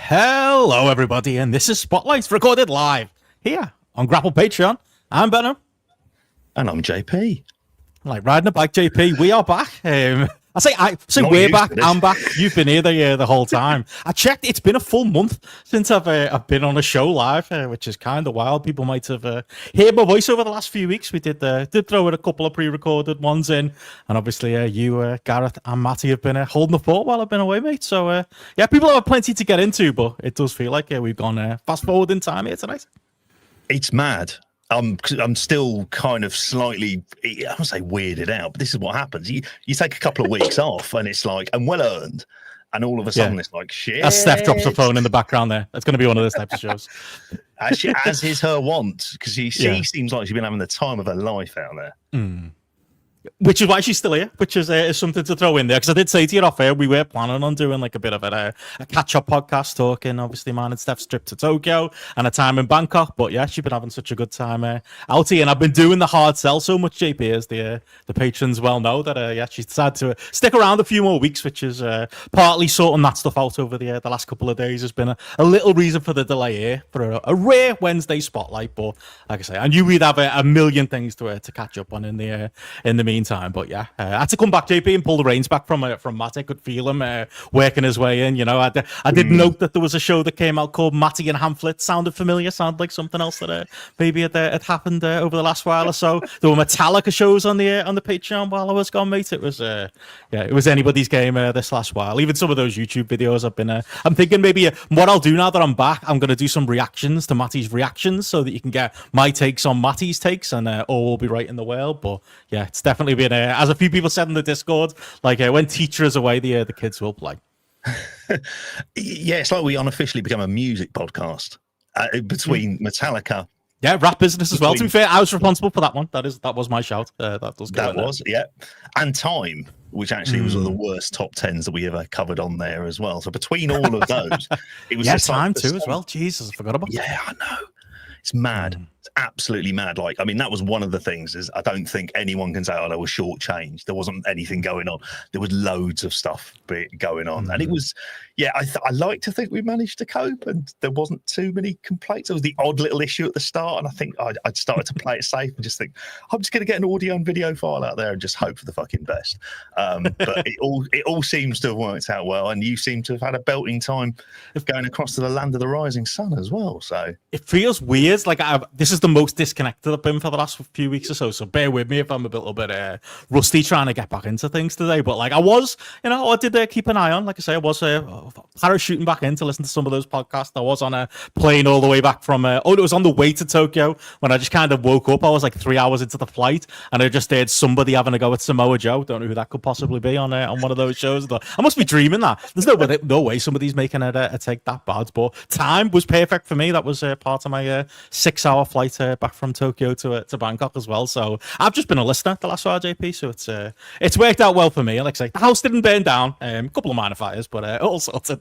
Hello, everybody, and this is Spotlights recorded live here on Grapple Patreon. I'm Benno. And I'm JP. Like riding a bike, JP. We are back. I say we're back. I'm back. You've been here the whole time. I checked. It's been a full month since I've been on a show live, which is kind of wild. People might have heard my voice over the last few weeks. We did throw in a couple of pre-recorded ones in, and obviously you, Gareth, and Matty have been holding the fort while I've been away, mate. So yeah, people have plenty to get into, but it does feel like we've gone fast forward in time here tonight. It's mad. I'm still kind of slightly, I don't say weirded out, but this is what happens. You take a couple of weeks off and it's like, and well earned. And all of a sudden it's like, shit. As Steph drops the phone in the background there. That's going to be one of those types of shows. As is her wont, because she seems like she's been having the time of her life out there. Mm. Which is why she's still here, which is something to throw in there. Because I did say to you off air, we were planning on doing like a bit of a catch-up podcast, talking, obviously, mine and Steph's trip to Tokyo and a time in Bangkok. But yeah, she's been having such a good time out here. And I've been doing the hard sell so much, JP, as the patrons well know, that she's decided to stick around a few more weeks, which is partly sorting that stuff out over the last couple of days. Has been a little reason for the delay here for a rare Wednesday spotlight. But like I say, I knew we'd have a million things to catch up on in the meantime. But yeah, I had to come back, JP, and pull the reins back from Matt. I could feel him working his way in. You know, I did note that there was a show that came out called Matty and Hamflet. Sounded familiar, sounded like something else that maybe had happened over the last while or so. There were Metallica shows on the Patreon while I was gone, mate. It was it was anybody's game this last while. Even some of those YouTube videos I've been I'm thinking maybe what I'll do now that I'm back, I'm going to do some reactions to Matty's reactions so that you can get my takes on Matty's takes, and all will be right in the world. But yeah, it's definitely been as a few people said in the Discord, like when teacher is away, the kids will play. Yeah, it's like we unofficially become a music podcast between Metallica. Yeah, rap business as well. To be fair, I was responsible for that one. That was my shout. Yeah, and Time, which actually was one of the worst top tens that we ever covered on there as well. So between all of those, it was Time too as well. Jesus, I forgot about that. Yeah, I know. It's mad. It's absolutely mad. Like, I mean, that was one of the things is I don't think anyone can say, oh, there was shortchanged. There wasn't anything going on. There was loads of stuff going on. And it was, I like to think we managed to cope and there wasn't too many complaints. There was the odd little issue at the start. And I think I'd started to play it safe and just think, I'm just going to get an audio and video file out there and just hope for the fucking best. But it all seems to have worked out well. And you seem to have had a belting time of going across to the land of the rising sun as well. So it feels weird. Like this is the most disconnected I've been for the last few weeks or so bear with me if I'm a little bit rusty trying to get back into things today. But like I was, I did keep an eye on, like I say, I was parachuting back in to listen to some of those podcasts. I was on a plane all the way back from it was on the way to Tokyo when I just kind of woke up. I was like 3 hours into the flight and I just heard somebody having a go at Samoa Joe. Don't know who that could possibly be on one of those shows. I must be dreaming that. There's no way somebody's making a take that bad. But Time was perfect for me. That was part of my 6-hour flight back from Tokyo to Bangkok as well. So I've just been a listener the last while, JP. So it's worked out well for me. Like I say, the house didn't burn down. A couple of minor fires, but all sorted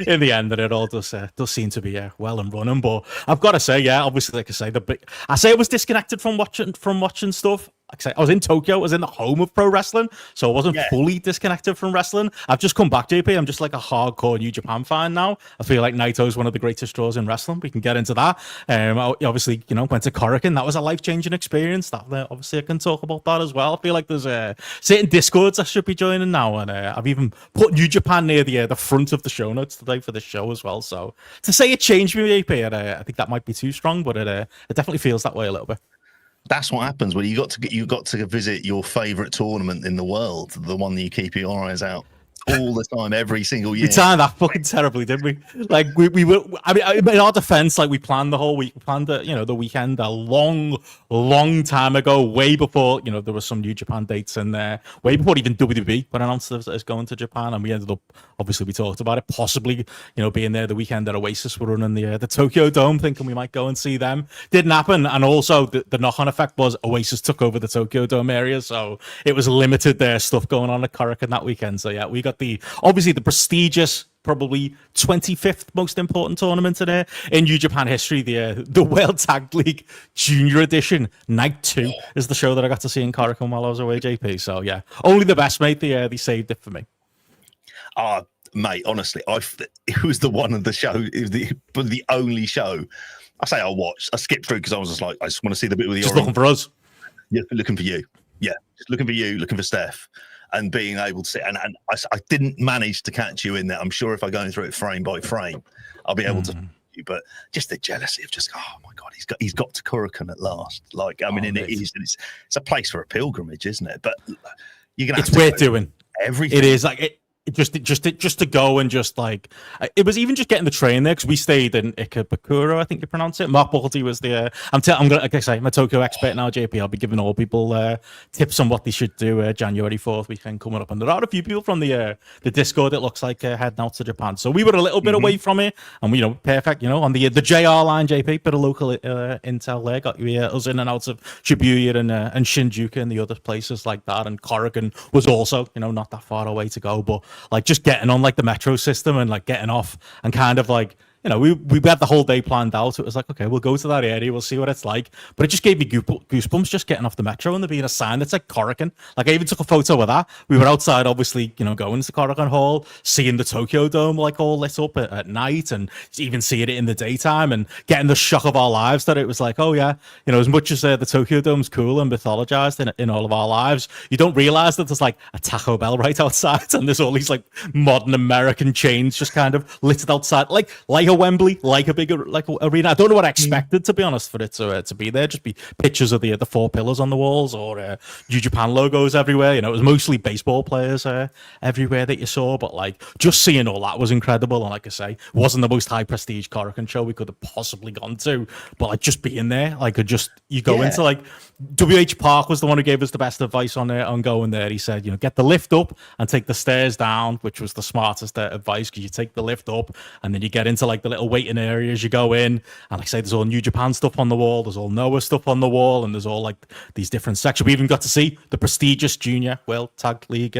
in the end, and it all does seem to be well and running. But I've got to say, obviously, like I say, I was disconnected from watching stuff. Like I was in Tokyo, I was in the home of pro wrestling, so I wasn't fully disconnected from wrestling. I've just come back, JP. I'm just like a hardcore New Japan fan now. I feel like Naito is one of the greatest draws in wrestling. We can get into that. I obviously, went to Korakuen. That was a life-changing experience. That obviously I can talk about that as well. I feel like there's certain Discords I should be joining now, and I've even put New Japan near the front of the show notes today for the show as well. So to say it changed me, JP, I think that might be too strong, but it definitely feels that way a little bit. That's what happens when you got to visit your favorite tournament in the world, the one that you keep your eyes out all the time, every single year. We timed that fucking terribly, didn't we? Like we were. I mean, in our defense, like we planned the whole week. We planned the weekend a long time ago, way before there were some New Japan dates in there, way before even WWE were announced as going to Japan, and we ended up obviously we talked about it possibly being there the weekend that Oasis were running the Tokyo Dome, thinking we might go and see them. Didn't happen, and also the knock-on effect was Oasis took over the Tokyo Dome area, so it was limited stuff going on at Korakuen that weekend. So yeah, we got obviously the prestigious, probably 25th most important tournament in New Japan history, the World Tag League Junior Edition. Night 2 is the show that I got to see in Korakuen while I was away, JP. So yeah, only the best, mate. They saved it for me. mate, honestly, it was the one of the show, it was the only show. I say I watched, I skipped through because I was just like, I just want to see the bit with the just looking for us. Yeah, looking for you. Yeah, just looking for you, looking for Steph, and being able to see. And I didn't manage to catch you in there. I'm sure if I go through it frame by frame, I'll be able to. But just the jealousy of just, oh my God, he's got to Korakuen at last. Like, I mean, it's a place for a pilgrimage, isn't it? But you're gonna. It's worth doing everything. It is like it just to go and just like it was even just getting the train there because we stayed in Ikebukuro, I think you pronounce it. Mark Buckley was the I'm gonna, like I say, I'm a Tokyo expert now, JP. I'll be giving all people tips on what they should do January 4th weekend coming up, and there are a few people from the Discord, it looks like, heading out to Japan. So we were a little bit away from it, and perfect, on the JR line, JP, bit of local intel there, got you us in and out of Shibuya and Shinjuku and the other places like that, and Korakuen was also not that far away to go, but like just getting on like the metro system and like getting off and kind of like we had the whole day planned out. It was like, okay, we'll go to that area, we'll see what it's like. But it just gave me goosebumps just getting off the metro and there being a sign that's like Korakuen. Like I even took a photo of that. We were outside, obviously, going to Korakuen Hall, seeing the Tokyo Dome like all lit up at night, and even seeing it in the daytime and getting the shock of our lives that it was like, oh yeah, as much as the Tokyo Dome's cool and mythologized in all of our lives, you don't realize that there's like a Taco Bell right outside and there's all these like modern American chains just kind of littered outside, like a Wembley, like a bigger arena. I don't know what I expected, to be honest, for it to be there. Just be pictures of the four pillars on the walls or New Japan logos everywhere. It was mostly baseball players everywhere that you saw, but like just seeing all that was incredible. And like I say, it wasn't the most high prestige Korakuen show we could have possibly gone to, but like just being there, like you go into like WH Park was the one who gave us the best advice on going there. He said, get the lift up and take the stairs down, which was the smartest advice, because you take the lift up and then you get into like the little waiting areas, you go in, and like I say, there's all New Japan stuff on the wall, there's all Noah stuff on the wall, and there's all like these different sections. We even got to see the prestigious Junior World Tag League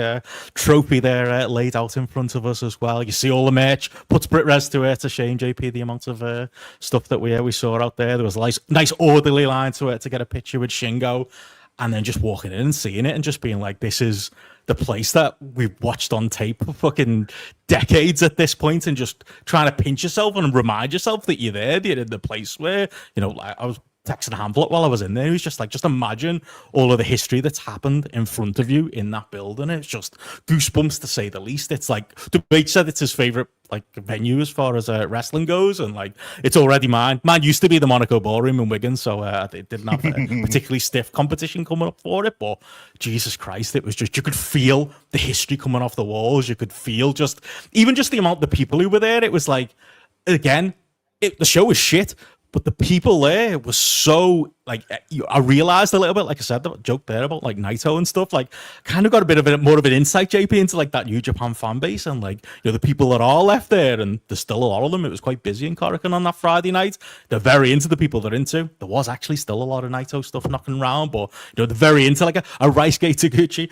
trophy there laid out in front of us as well. You see all the merch, puts Brit Res to shame, JP, the amount of stuff that we saw out there. There was a nice orderly line to it to get a picture with Shingo, and then just walking in and seeing it and just being like, this is the place that we've watched on tape for fucking decades at this point, and just trying to pinch yourself and remind yourself that you're there. You're in the place where, I was texting Hamlet while I was in there. He was just like, just imagine all of the history that's happened in front of you in that building. It's just goosebumps, to say the least. It's like, Debate said it's his favorite like venue as far as wrestling goes, and like it's already mine. Mine used to be the Monaco Ballroom in Wigan, so it didn't have a particularly stiff competition coming up for it, but Jesus Christ, it was just, you could feel the history coming off the walls. You could feel just the amount of people who were there. It was like, again, the show was shit, but the people there was so, like, I realized a little bit, like I said, the joke there about like Naito and stuff, like kind of got a bit of more of an insight, JP, into like that New Japan fan base, and like, the people that are left there, and there's still a lot of them. It was quite busy in Korakuen on that Friday night. They're very into the people they're into. There was actually still a lot of Naito stuff knocking around, but they're very into like a Raisuke Taguchi.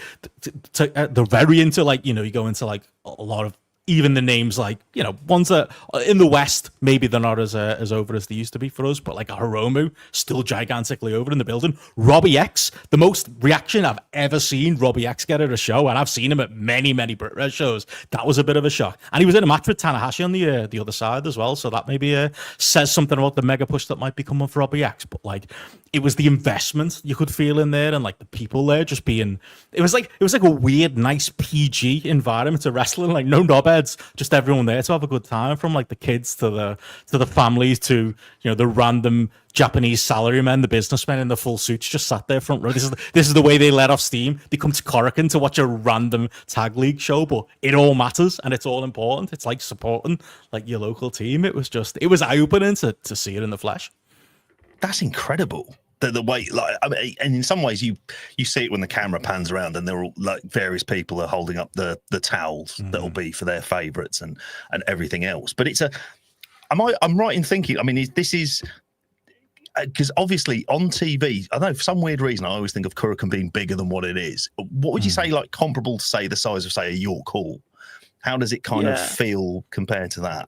They're very into like, you go into like a lot of, even the names like, ones that in the West, maybe they're not as over as they used to be for us, but like a Hiromu, still gigantically over in the building. Robbie X, the most reaction I've ever seen Robbie X get at a show, and I've seen him at many, many Brit Res shows. That was a bit of a shock. And he was in a match with Tanahashi on the other side as well, so that maybe says something about the mega push that might be coming for Robbie X. But like, it was the investment you could feel in there, and like the people there just being, it was like a weird, nice PG environment to wrestling, like no knobheads, just everyone there to have a good time, from like the kids to the families to the random Japanese salarymen, the businessmen in the full suits just sat there front row. This is the way they let off steam. They come to Korakuen to watch a random tag league show, but it all matters and it's all important. It's like supporting like your local team. It was eye-opening to see it in the flesh. That's incredible. The way, like, I mean, and in some ways you see it when the camera pans around and they're all like, various people are holding up the towels that'll be for their favorites and everything else. But I'm right in thinking, I mean, this is, because obviously on TV, I don't know, for some weird reason, I always think of Korakuen being bigger than what it is. What would you say, like, comparable to, say, the size of, say, a York Hall? How does it kind of feel compared to that?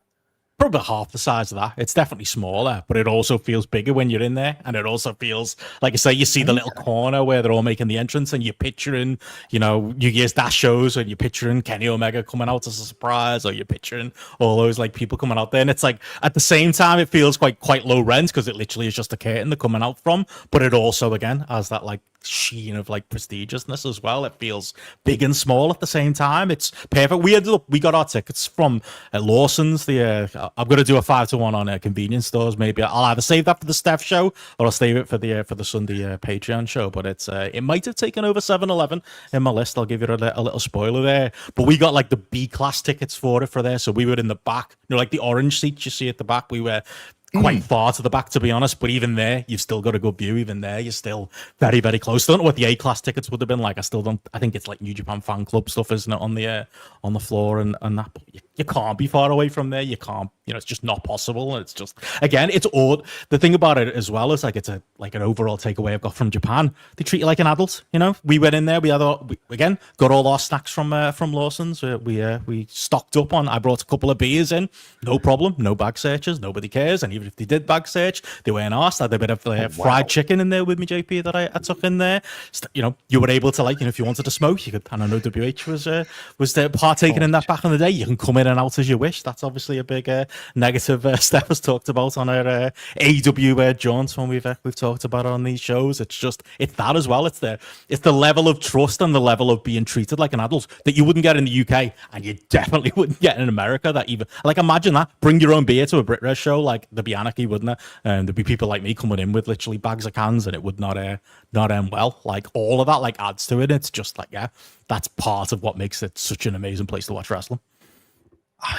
probably half the size of that. It's definitely smaller, but it also feels bigger when you're in there. And it also feels, like I say, you see the little corner where they're all making the entrance and you're picturing, you know, New Year's Dash shows, or you're picturing Kenny Omega coming out as a surprise, or you're picturing all those like people coming out there. And it's like, at the same time, it feels quite low rent because it literally is just a curtain they're coming out from. But it also, again, has that like sheen of like prestigiousness as well. It feels big and small at the same time. It's perfect. We got our tickets from Lawson's. I'm going to do a 5-to-1 on convenience stores. Maybe I'll either save that for the Steph show or I'll save it for the Sunday Patreon show. But it might have taken over 7-Eleven in my list. I'll give you a little spoiler there. But we got like the B class tickets for there. So we were in the back, you know, like the orange seats you see at the back. We were quite far to the back, to be honest, but even there you've still got a good view. Even there you're still very, very close. I don't know what the A class tickets would have been like. I think it's like New Japan fan club stuff, isn't it, on the floor and that. But you can't be far away from there. You can't, you know, it's just not possible. And it's just, again, it's odd. The thing about it as well is like it's an overall takeaway I've got from Japan. They treat you like an adult. You know, we went in there, we got all our snacks from Lawson's. We stocked up on. I brought a couple of beers in, no problem, no bag searches, nobody cares. And even if they did bag search, they weren't asked. I had a bit of fried chicken in there with me, JP, that I took in there. You know, you were able to, like, you know, if you wanted to smoke, you could. And I know WH was partaking in that back in the day. You can come in and out as you wish. That's obviously a big negative Steph has talked about on our AEW jaunts when we've talked about it on these shows. It's that as well. It's the level of trust and the level of being treated like an adult that you wouldn't get in the UK, and you definitely wouldn't get in America. That even, like, imagine that. Bring your own beer to a BritRes show, like there'd be anarchy, wouldn't it? And there'd be people like me coming in with literally bags of cans, and it would not end well. Like, all of that like adds to it. It's just like, yeah, that's part of what makes it such an amazing place to watch wrestling.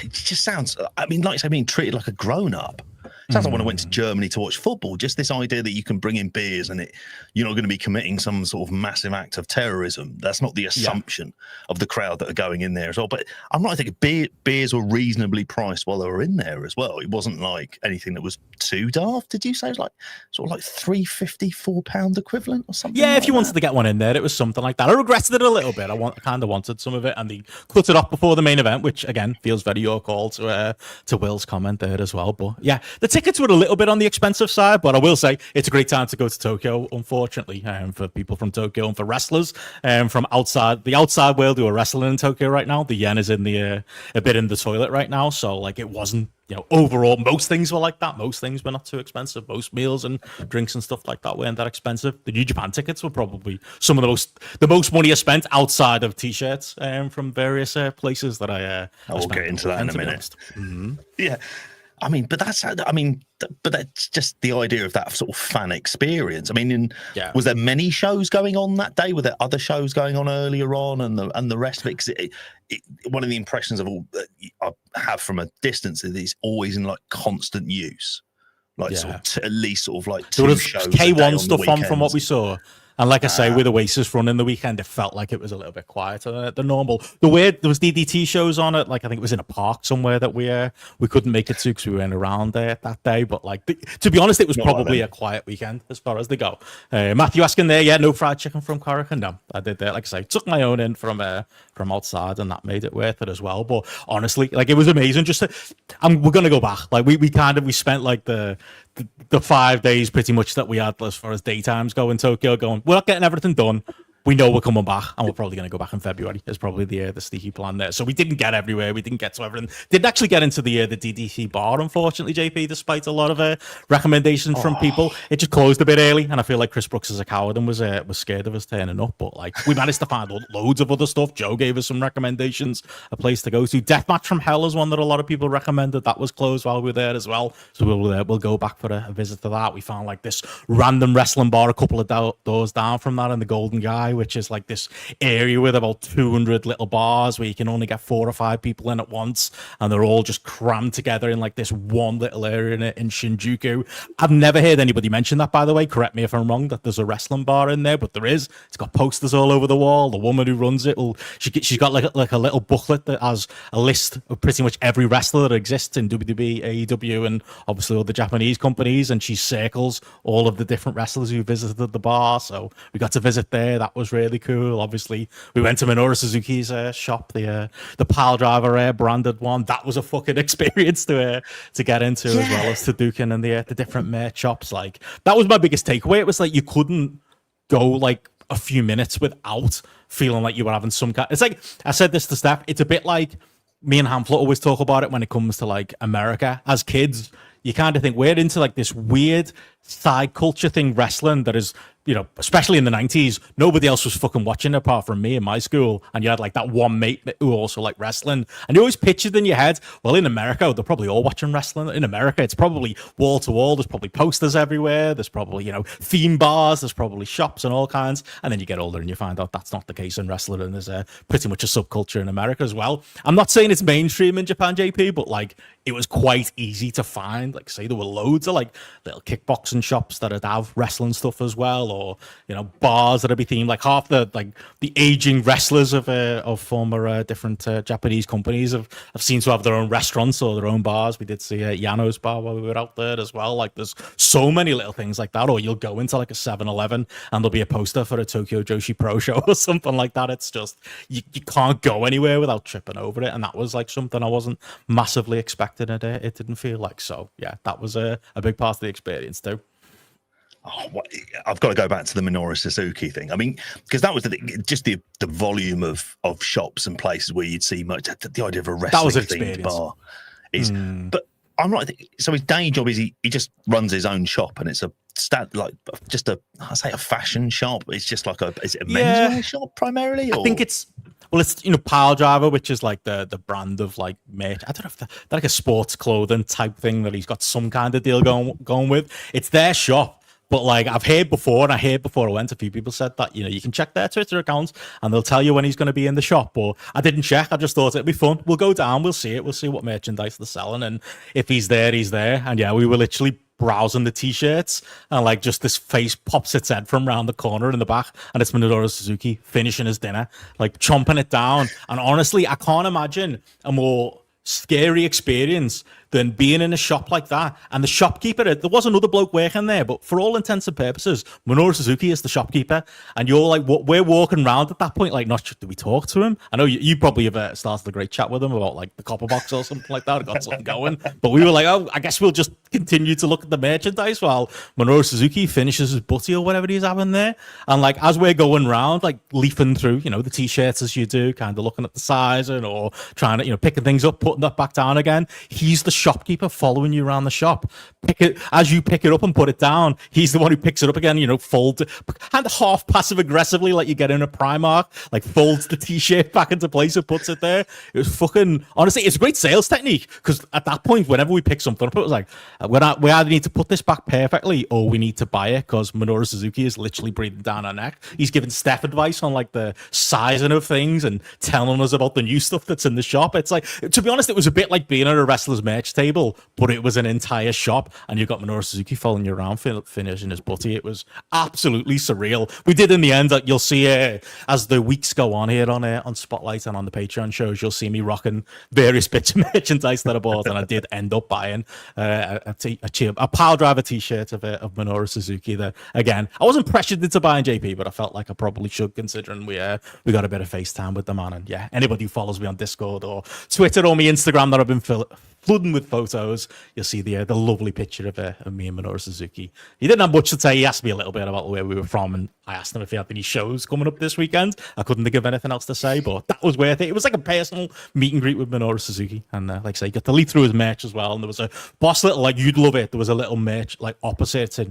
It just sounds, I mean, like I say, being treated like a grown-up. Sounds like when I went to Germany to watch football, just this idea that you can bring in beers and you're not going to be committing some sort of massive act of terrorism. That's not the assumption of the crowd that are going in there as well. But I'm right, I think beers were reasonably priced while they were in there as well. It wasn't like anything that was too daft. Did you say it was like sort of like £3.50, £4 equivalent or something? Yeah, like if you wanted to get one in there, it was something like that. I regretted it a little bit. I kind of wanted some of it, and they cut it off before the main event, which again feels very your call to Will's comment there as well. But yeah, the tickets were a little bit on the expensive side, but I will say it's a great time to go to Tokyo, unfortunately, for people from Tokyo and for wrestlers from the outside world who are wrestling in Tokyo right now. The yen is in a bit in the toilet right now, so like it wasn't, you know, overall most things were like that. Most things were not too expensive. Most meals and drinks and stuff like that weren't that expensive. The New Japan tickets were probably some of the most money I spent outside of t-shirts from various places that I will get into that in a minute. Mm-hmm. Yeah. But that's just the idea of that sort of fan experience. I mean, was there many shows going on that day? Were there other shows going on earlier on, and the rest of it? 'Cause one of the impressions of all that I have from a distance is it's always in like constant use, like sort of at least sort of like two shows. K1 stuff on from what we saw. And like I say, with Oasis running the weekend, it felt like it was a little bit quieter than normal. There was DDT shows on it. Like, I think it was in a park somewhere that we couldn't make it to because we weren't around there that day. But like, to be honest, it was probably a quiet weekend as far as they go. Matthew asking there, yeah, no fried chicken from Corrigan. No, I did that. Like I say, took my own in from outside, and that made it worth it as well. But honestly, like, it was amazing. We're gonna go back. Like, we spent like the 5 days pretty much that we had as far as daytimes go in Tokyo going, we're not getting everything done. We know we're coming back, and we're probably going to go back in February. Is probably the sneaky plan there. So we didn't get everywhere. We didn't get to everything. Didn't actually get into the DDT bar, unfortunately, JP, despite a lot of recommendations from people. It just closed a bit early, and I feel like Chris Brooks is a coward and was scared of us turning up. But like, we managed to find loads of other stuff. Joe gave us some recommendations, a place to go to. Deathmatch from Hell is one that a lot of people recommended. That was closed while we were there as well. So we'll go back for a visit to that. We found like this random wrestling bar a couple of doors down from that in the Golden Guy, which is like this area with about 200 little bars where you can only get 4 or 5 people in at once, and they're all just crammed together in like this one little area in Shinjuku. I've never heard anybody mention that, by the way. Correct me if I'm wrong, that there's a wrestling bar in there, but there is. It's got posters all over the wall. The woman who runs it, she's got like a little booklet that has a list of pretty much every wrestler that exists in WWE, AEW, and obviously all the Japanese companies, and she circles all of the different wrestlers who visited the bar. So we got to visit there. That was really cool. Obviously, we went to Minoru Suzuki's shop, the Pile Driver branded one. That was a fucking experience to get into, as well as Hadouken and the different merch shops. Like, that was my biggest takeaway. It was like you couldn't go like a few minutes without feeling like you were having some kind. It's like, I said this to Steph, it's a bit like me and Hamflet always talk about it when it comes to like America. As kids, you kind of think we're into like this weird side culture thing, wrestling, that is, you know, especially in the 90s, nobody else was fucking watching it apart from me in my school. And you had like that one mate who also liked wrestling. And you always pictured in your head, well, in America, they're probably all watching wrestling. In America, it's probably wall to wall. There's probably posters everywhere. There's probably, you know, theme bars. There's probably shops and all kinds. And then you get older and you find out that's not the case in wrestling. And there's pretty much a subculture in America as well. I'm not saying it's mainstream in Japan, JP, but like it was quite easy to find. Like, say there were loads of like little kickboxing shops that'd have wrestling stuff as well, or, you know, bars that'd be themed. Like half the aging wrestlers of former different Japanese companies have seemed to have their own restaurants or their own bars. We did see Yano's bar while we were out there as well. Like, there's so many little things like that. Or you'll go into like a 7-Eleven and there'll be a poster for a Tokyo Joshi Pro show or something like that. It's just, you can't go anywhere without tripping over it. And that was like something I wasn't massively expecting. It didn't feel like. So yeah, that was a big part of the experience too. I've got to go back to the Minoru Suzuki thing. I mean, because that was just the volume of shops and places where you'd see much. The idea of a wrestling themed bar is, but I'm right. So his day job is he just runs his own shop, and it's a I say a fashion shop. It's just like is it a menswear shop primarily? Or? I think it's. Well, it's, you know, Pile Driver, which is like the brand of like merch. I don't know if they're like a sports clothing type thing that he's got some kind of deal going with. It's their shop, but like I've heard before, and I heard before I went, a few people said that, you know, you can check their Twitter accounts and they'll tell you when he's going to be in the shop. Or I didn't check. I just thought it'd be fun. We'll go down. We'll see it. We'll see what merchandise they're selling, and if he's there, he's there. And yeah, we were literally browsing the t-shirts, and like just this face pops its head from around the corner in the back, and it's Minoru Suzuki finishing his dinner, like chomping it down. And honestly, I can't imagine a more scary experience than being in a shop like that. And the shopkeeper, there was another bloke working there, but for all intents and purposes, Minoru Suzuki is the shopkeeper. And you're like, we're walking around at that point, like, not sure, do we talk to him? I know you probably have started a great chat with him about like the copper box or something like that, or got something going. But we were like, oh, I guess we'll just continue to look at the merchandise while Minoru Suzuki finishes his butty or whatever he's having there. And like, as we're going around, like leafing through, you know, the t-shirts as you do, kind of looking at the sizing or trying to, you know, picking things up, putting that back down again. He's the shopkeeper following you around the shop. As you pick it up and put it down, he's the one who picks it up again, you know, fold and half passive aggressively, like you get in a Primark, like folds the t-shirt back into place and puts it there. It was fucking, honestly, it's a great sales technique, because at that point, whenever we pick something up, it was like, we either need to put this back perfectly or we need to buy it, because Minoru Suzuki is literally breathing down our neck. He's giving Steph advice on like the sizing of things and telling us about the new stuff that's in the shop. It's like, to be honest, it was a bit like being at a wrestler's merch table, but it was an entire shop, and you've got Minoru Suzuki following you around, finishing his butty. It was absolutely surreal. We did in the end, you'll see as the weeks go on here on Spotlight and on the Patreon shows, you'll see me rocking various bits of merchandise that I bought, and I did end up buying a Pile Driver t-shirt of Minoru Suzuki. That, again, I wasn't pressured into buying, JP, but I felt like I probably should, considering we got a bit of FaceTime with the man. And yeah, anybody who follows me on Discord or Twitter or my Instagram that I've been flooding with photos, you'll see the lovely picture of me and Minoru Suzuki. He didn't have much to say. He asked me a little bit about where we were from, and I asked him if he had any shows coming up this weekend. I couldn't think of anything else to say, but that was worth it. It was like a personal meet and greet with Minoru Suzuki, and like I say, you got to lead through his merch as well. And there was a boss little, like, you'd love it, there was a little merch like opposite to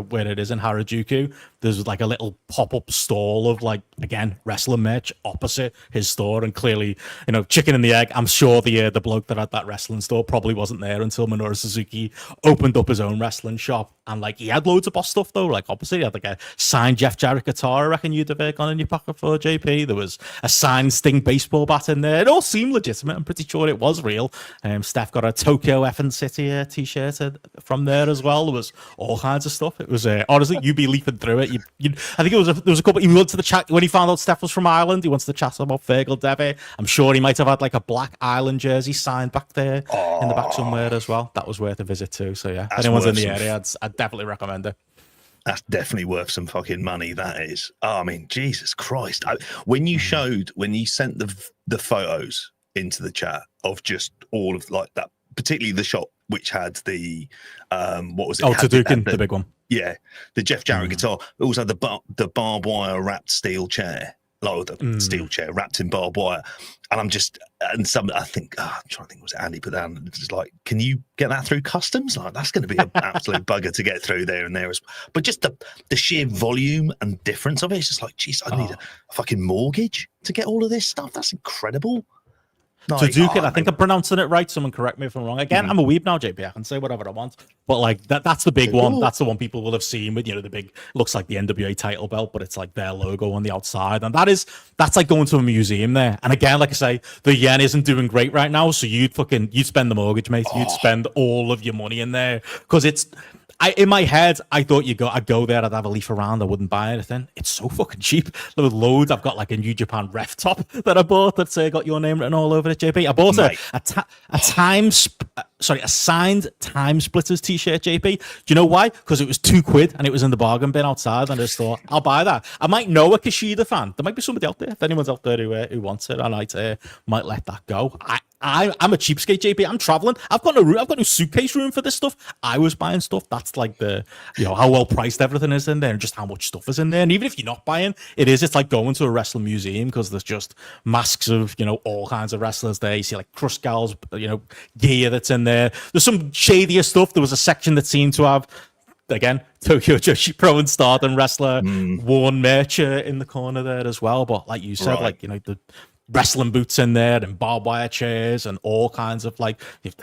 where it is in Harajuku. There's like a little pop-up stall of, like, again, wrestling merch opposite his store, and clearly, you know, chicken and the egg. I'm sure the bloke that had that wrestling store probably wasn't there until Minoru Suzuki opened up his own wrestling shop. And like, he had loads of boss stuff though, like opposite he had like a signed Jeff Jarrett guitar, I reckon you'd have gone in your pocket for, JP. There was a signed Sting baseball bat in there. It all seemed legitimate. I'm pretty sure it was real. Steph got a Tokyo Effing City t-shirt from there as well. There was all kinds of stuff. It was honestly, you'd be leafing through it. I think there was a couple. He went to the chat when he found out Steph was from Ireland. He wants to chat about Fergal Debbie. I'm sure he might have had like a black Ireland jersey signed back there in the back somewhere as well. That was worth a visit too. So yeah, if anyone's in the area, I'd definitely recommend it. That's definitely worth some fucking money. That is. Oh, I mean, Jesus Christ! When you sent the photos into the chat of just all of like that, particularly the shot which had the what was it? Hadouken, the big one. Yeah, the Jeff Jarrett guitar. It also had the barbed wire wrapped steel chair, like the steel chair wrapped in barbed wire. And I'm just, and some, I think, I'm trying to think, was it Andy put down? It's just like, can you get that through customs? Like, that's going to be an absolute bugger to get through there and there. But just the sheer volume and difference of it, it's just like, geez, I need a fucking mortgage to get all of this stuff. That's incredible. Like, Hadouken, I think I'm pronouncing it right. Someone correct me if I'm wrong. Again, I'm a weeb now, JP. I can say whatever I want. But like that's the big one. That's the one people will have seen with, the big, looks like the NWA title belt, but it's like their logo on the outside. And that's like going to a museum there. And again, like I say, the yen isn't doing great right now. So you'd spend the mortgage, mate. You'd spend all of your money in there because in my head, I thought I'd go there, I'd have a leaf around, I wouldn't buy anything. It's so fucking cheap. There was loads. I've got like a New Japan ref top that I bought that's got your name written all over it, JP. I bought a signed Time Splitters t-shirt, JP. Do you know why? Because it was £2 and it was in the bargain bin outside, and I just thought, I'll buy that. I might know a Kushida fan. There might be somebody out there. If anyone's out there who wants it, I might let that go. I'm a cheapskate, JP. I'm traveling. I've got no suitcase room for this stuff. I was buying stuff. That's like how well priced everything is in there and just how much stuff is in there. And even if you're not buying, it's like going to a wrestling museum because there's just masks of, all kinds of wrestlers there. You see like Crush Gal's, gear that's in there. There's some shadier stuff. There was a section that seemed to have, again, Tokyo Joshi Pro and Stardom wrestler worn merch in the corner there as well. But like you said, the wrestling boots in there and barbed wire chairs and all kinds of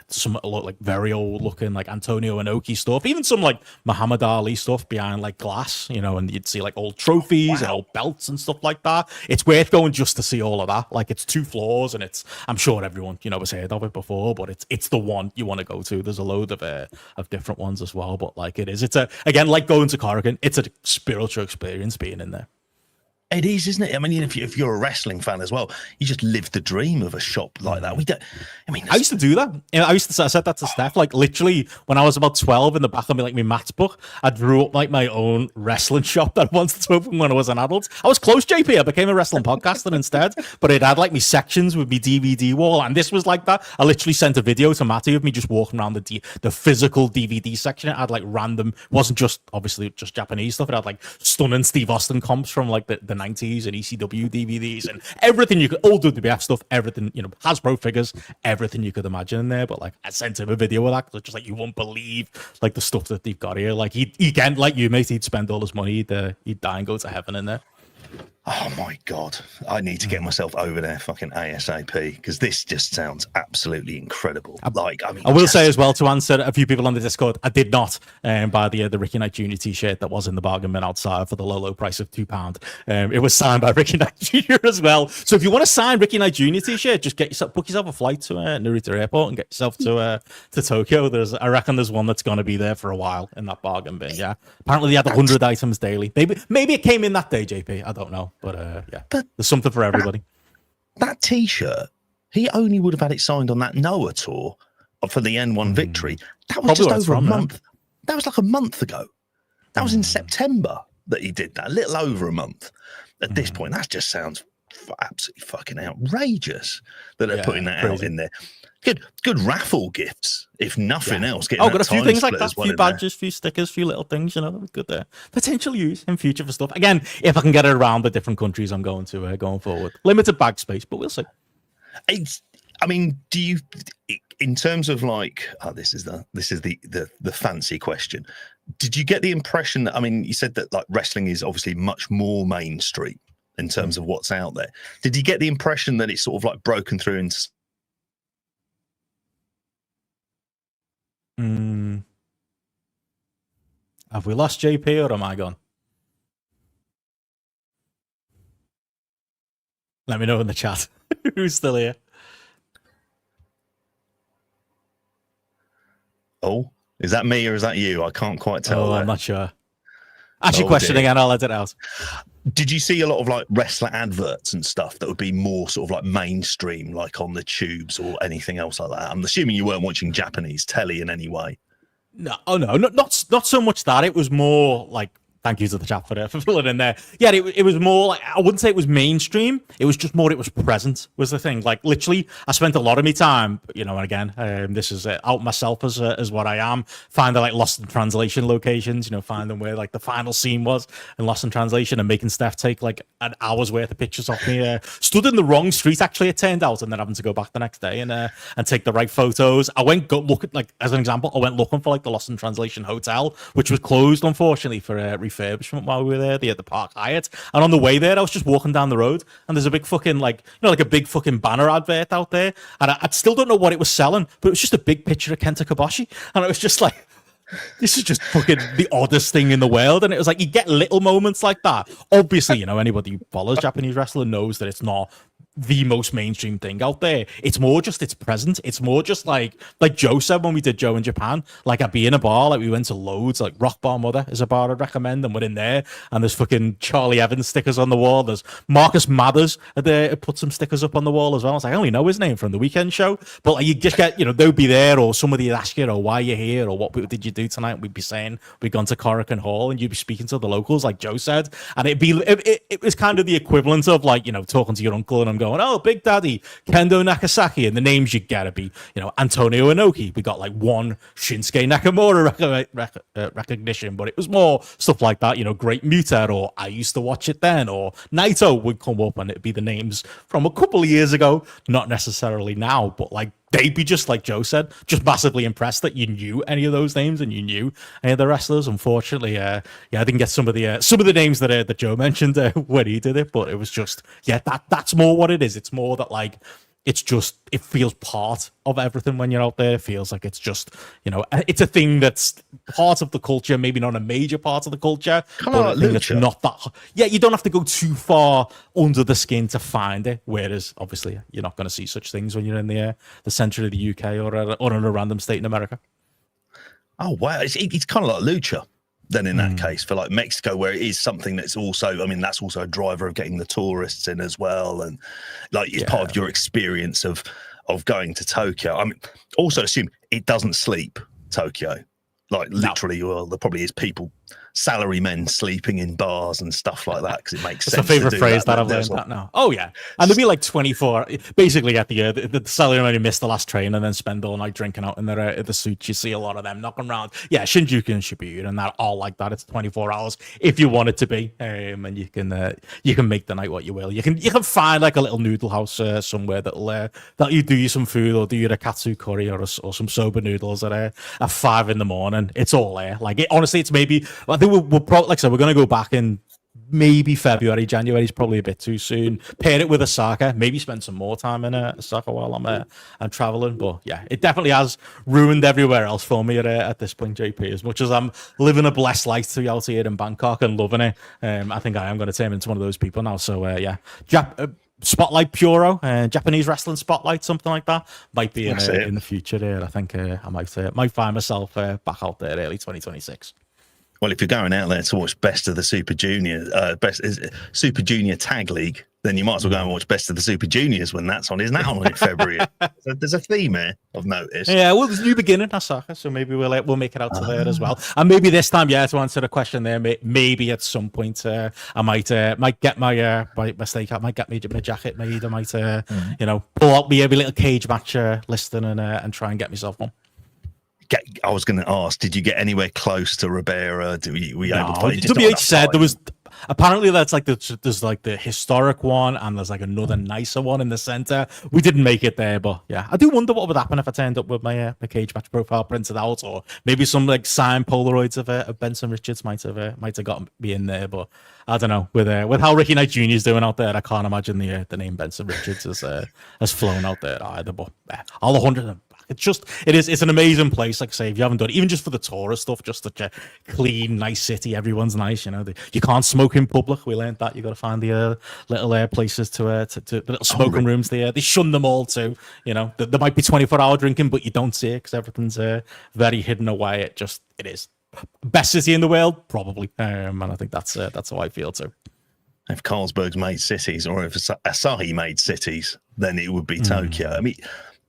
some look like very old looking like Antonio Inoki stuff, even some like Muhammad Ali stuff behind like glass, and you'd see like old trophies and old belts and stuff like that. It's worth going just to see all of that. Like it's 2 floors and I'm sure everyone has heard of it before, but it's the one you want to go to. There's a load of different ones as well, but like it's again like going to Corrigan. It's a spiritual experience being in there. It is, isn't it? I mean, if you're a wrestling fan as well, you just live the dream of a shop like that. I used to do that. I said that to Steph. Like literally, when I was about 12, in the back of my maths book, I drew up like my own wrestling shop that I wanted to open when I was an adult. I was close, JP. I became a wrestling podcaster instead, but it had like me sections with me DVD wall, and this was like that. I literally sent a video to Matty of me just walking around the physical DVD section. It had like random, wasn't just obviously just Japanese stuff. It had like stunning Steve Austin comps from like the 90s and ECW DVDs and everything you could, all WWF stuff, everything, Hasbro figures, everything you could imagine in there. But like I sent him a video of that, just like you won't believe like the stuff that they've got here. Like he can't, like you, mate, he'd spend all his money, he'd die and go to heaven in there. Oh my God. I need to get myself over there fucking ASAP because this just sounds absolutely incredible. I will say as well, to answer a few people on the Discord, I did not buy the Ricky Knight Jr. t-shirt that was in the bargain bin outside for the low price of £2. It was signed by Ricky Knight Jr. as well. So if you want to sign Ricky Knight Jr. t-shirt, just book yourself a flight to Narita Airport and get yourself to Tokyo. I reckon there's one that's going to be there for a while in that bargain bin. Yeah. Apparently they had 100 items daily. Maybe it came in that day, JP. I don't know. But yeah, but there's something for everybody. That t-shirt, he only would have had it signed on that Noah tour for the N1 victory. That was probably just over a month. That was like a month ago. That was in September that he did that. A little over a month. At this point, that just sounds absolutely fucking outrageous that they're putting that out in there. Good raffle gifts, if nothing else. Got a few things like that, a few badges, a few stickers, a few little things, that was good there. Potential use in future for stuff. Again, if I can get it around the different countries I'm going to going forward. Limited bag space, but we'll see. Do you, in terms of like, this is the fancy question. Did you get the impression that, you said that like wrestling is obviously much more mainstream in terms of what's out there. Did you get the impression that it's sort of like broken through into Have we lost JP or am I gone? Let me know in the chat who's still here. Oh, is that me or is that you? I can't quite tell. I'm not sure. Ask your question again, I'll let it out. Did you see a lot of like wrestler adverts and stuff that would be more sort of like mainstream, like on the tubes or anything else like that? I'm assuming you weren't watching Japanese telly in any way. No, not so much that. It was more like Thank you to the chat for filling in there. Yeah, it was more like, I wouldn't say it was mainstream. It was just more, it was present was the thing. Like literally, I spent a lot of my time, you know, and again, this is out myself as what I am, finding like lost in translation locations, you know, finding where like the final scene was in Lost in Translation and making Steph take like an hour's worth of pictures of me. Stood in the wrong street, actually, it turned out, and then having to go back the next day and take the right photos. I went look at, like, as an example, I went looking for like the Lost in Translation hotel, which was closed, unfortunately, for refurbishment while we were there. They had the Park Hyatt, and on the way there I was just walking down the road and there's a big fucking, like, you know, like a big fucking banner advert out there, and I still don't know what it was selling, but it was just a big picture of Kenta Kobashi, and it was just like, this is just fucking the oddest thing in the world. And it was like, you get little moments like that. Obviously, you know, anybody who follows Japanese wrestling knows that it's not the most mainstream thing out there. It's more just, it's present. It's more just like Joe said when we did Joe in Japan, like I'd be in a bar, like we went to loads, like Rock Bar Mother is a bar I'd recommend, and we're in there and there's fucking Charlie Evans stickers on the wall. There's Marcus Mathers put some stickers up on the wall as well. I was like, I only know his name from the weekend show, but like, you just get, you know, they'll be there, or somebody would ask you, oh, why are you here, or what did you do tonight? We'd be saying we'd gone to Corrigan Hall, and you'd be speaking to the locals like Joe said, and it was kind of the equivalent of like, you know, talking to your uncle and I'm going, oh, Big Daddy, Kendo Nakasaki, and the names you get to be, you know, Antonio Inoki. We got like one Shinsuke Nakamura recognition, but it was more stuff like that, you know, Great Muta, or I used to watch it then, or Naito would come up and it'd be the names from a couple of years ago, not necessarily now, but like they'd be just, like Joe said, just massively impressed that you knew any of those names and you knew any of the wrestlers. Unfortunately, I didn't get some of the names that Joe mentioned when he did it, but it was just, that's more what it is. It's more that, like, it's just, it feels part of everything when you're out there. It feels like it's just, you know, it's a thing that's part of the culture, maybe not a major part of the culture, but a thing that's not that. Yeah, you don't have to go too far under the skin to find it. Whereas, obviously, you're not going to see such things when you're in the center of the UK or in a random state in America. Oh wow, it's kind of like lucha. Then in that case, for like Mexico, where it is something that's also, I mean, that's also a driver of getting the tourists in as well, and like it's part of your experience of going to Tokyo. I mean, also assume it doesn't sleep, Tokyo. Like literally, well, there probably is people, salary men sleeping in bars and stuff like that, because it makes sense. It's a favorite phrase that I've learned that now. Oh yeah, and there'll be like 24. Basically, at the salary men who miss the last train and then spend all night drinking out in the suits. You see a lot of them knocking around. Yeah, Shinjuku and Shibuya and that all like that. It's 24 hours if you want it to be, and you can make the night what you will. You can find like a little noodle house somewhere that you do you some food, or do you a katsu curry or some soba noodles at 5 a.m. It's all there. Like honestly, it's maybe, I think we'll probably, like I said, we're going to go back in maybe February. January is probably a bit too soon. Pair it with Osaka. Maybe spend some more time in Osaka while I'm traveling. But yeah, it definitely has ruined everywhere else for me at this point, JP. As much as I'm living a blessed life to be out here in Bangkok and loving it, I think I am going to turn into one of those people now. So yeah, Spotlight Puro, Japanese wrestling spotlight, something like that, might be in the future there. I think I might find myself back out there early 2026. Well, if you're going out there to watch Best of the Super Junior, Super Junior Tag League, then you might as well go and watch Best of the Super Juniors when that's on. Isn't that on in February? So there's a theme here, I've noticed. Yeah, well, there's New Beginning, Osaka, so maybe we'll make it out to there as well. And maybe this time, to answer the question there, maybe at some point I might get my mistake. I might get my jacket made. I might pull out me every little cage match listing and try and get myself one. I was going to ask, did you get anywhere close to Ribera? Were you able to play? WH said there was, apparently that's like there's like the historic one, and there's like another nicer one in the center. We didn't make it there, but yeah, I do wonder what would happen if I turned up with my cage match profile printed out, or maybe some like signed Polaroids of Benson Richards might have got me in there. But I don't know, with how Ricky Knight Jr. is doing out there, I can't imagine the name Benson Richards has flown out there either. But all 100 of them. It's an amazing place. Like I say, if you haven't done it, even just for the tourist stuff, just such a clean, nice city. Everyone's nice, you know. You can't smoke in public. We learned that. You got to find the little places to the little smoking rooms. They shun them all too. You know, there might be 24-hour drinking, but you don't see it because everything's very hidden away. It is best city in the world, probably. And I think that's how I feel too. If Carlsberg's made cities, or if Asahi made cities, then it would be Tokyo. I mean,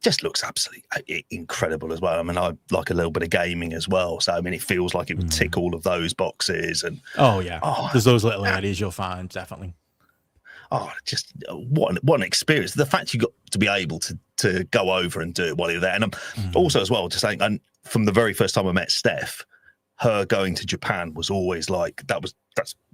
just looks absolutely incredible as well. I mean, I like a little bit of gaming as well, so I mean, it feels like it would tick all of those boxes. And there's those little areas you'll find definitely. Just what an experience! The fact you got to be able to go over and do it while you're there, and also as well, just saying, and from the very first time I met Steph, her going to Japan was always like that's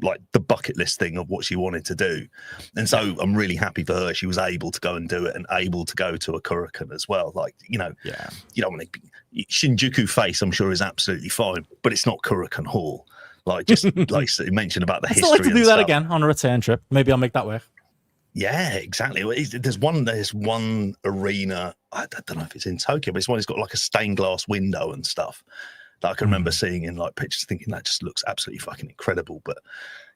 like the bucket list thing of what she wanted to do, and so I'm really happy for her. She was able to go and do it, and able to go to a Korakuen as well. Like, you know, you don't want to Shinjuku face. I'm sure is absolutely fine, but it's not Korakuen Hall. Like, just like you mentioned about the history. I'd like to do that again on a return trip. Maybe I'll make that work. Yeah, exactly. There's one arena. I don't know if it's in Tokyo, but it's one that's got like a stained glass window and stuff that I can remember seeing in like pictures, thinking that just looks absolutely fucking incredible. But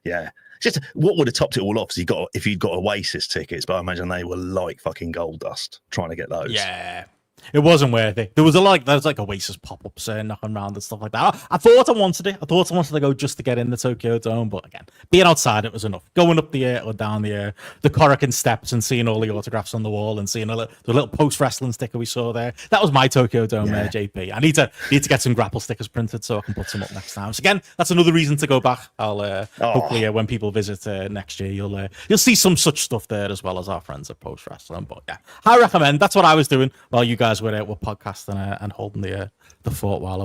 yeah, just what would have topped it all off is if you'd got Oasis tickets, but I imagine they were like fucking gold dust trying to get those. Yeah. It wasn't worth it. There was like Oasis pop-ups knocking around and stuff like that. I thought I wanted it. I thought I wanted to go just to get in the Tokyo Dome, but again, being outside it was enough. Going up the or down the Korakuen steps and seeing all the autographs on the wall and seeing the little post-wrestling sticker we saw there. That was my Tokyo Dome, JP. I need to get some grapple stickers printed so I can put some up next time. So again, that's another reason to go back. I'll hopefully when people visit next year, you'll see some such stuff there as well as our friends at Post Wrestling. But yeah, I recommend. That's what I was doing while you guys were podcasting and holding the fort while I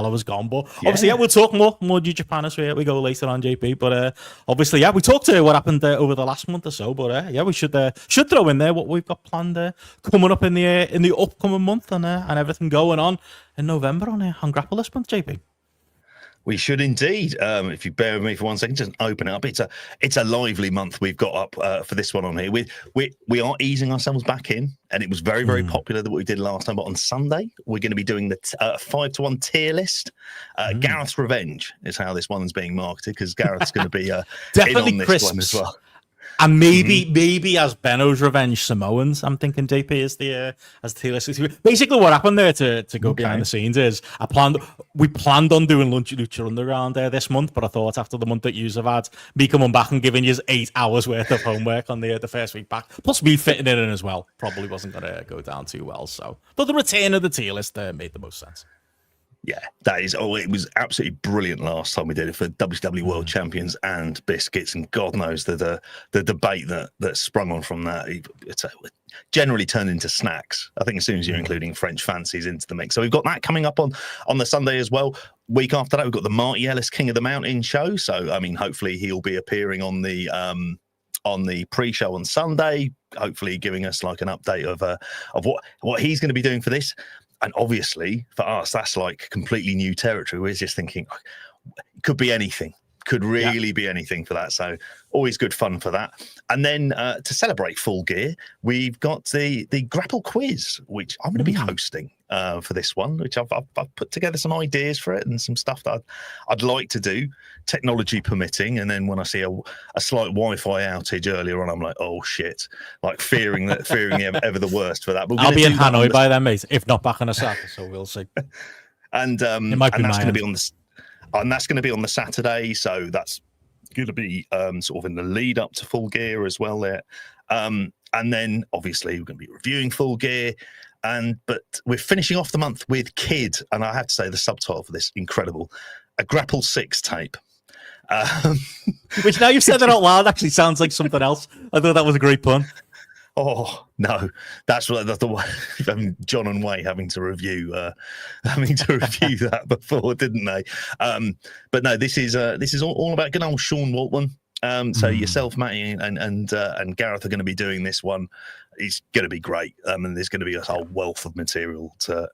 was gone. But obviously, we'll talk more New Japan as we go later on, JP. But obviously, we talked to what happened over the last month or so. But we should throw in there what we've got planned coming up in the upcoming month and everything going on in November on Grapple this month, JP. We should indeed. If you bear with me for 1 second, just open it up. It's a lively month we've got up for this one on here. We are easing ourselves back in, and it was very, very popular that what we did last time. But on Sunday, we're going to be doing the 5-to-1 tier list. Gareth's Revenge is how this one's being marketed, because Gareth's going to be definitely in on crisps. this one as well. And maybe as Benno's Revenge Samoans, I'm thinking JP is the as tier list. Basically, what happened there to go behind the scenes is we planned on doing Lucha Underground this month, but I thought after the month that you have had, me coming back and giving you 8 hours worth of homework on the first week back, plus me fitting it in as well, probably wasn't going to go down too well. So, but the return of the tier list made the most sense. Yeah, that is. It was absolutely brilliant last time we did it for WCW World Champions and biscuits, and God knows the debate that sprung on from that. It's generally turned into snacks. I think as soon as you're including French fancies into the mix, so we've got that coming up on the Sunday as well. Week after that, we've got the Marty Ellis King of the Mountain show. So I mean, hopefully he'll be appearing on the pre-show on Sunday. Hopefully, giving us like an update of what he's going to be doing for this. And obviously, for us, that's like completely new territory. We're just thinking, it could be anything. Could really be anything for that. So always good fun for that. And then to celebrate Full Gear, we've got the Grapple Quiz, which I'm going to be hosting for this one, which I've put together some ideas for it and some stuff that I'd like to do, technology permitting. And then when I see a slight Wi-Fi outage earlier on, I'm like, oh shit, like fearing ever the worst for that. But I'll be in Hanoi by then, mate, if not back on Osaka, so we'll see. And that's going to be on the And that's going to be on the Saturday, so that's going to be sort of in the lead up to Full Gear as well there. And then obviously we're going to be reviewing Full Gear, but we're finishing off the month with Kid, and I have to say the subtitle for this incredible, a Grapple 6 tape. Which now you've said that out loud actually sounds like something else. I thought that was a great pun. Oh no, that's the one. I mean, John and Way having to review that before, didn't they? But no, this is all about good old Sean Waltman. So yourself, Matty, and Gareth are going to be doing this one. It's going to be great, and there's going to be a whole wealth of material to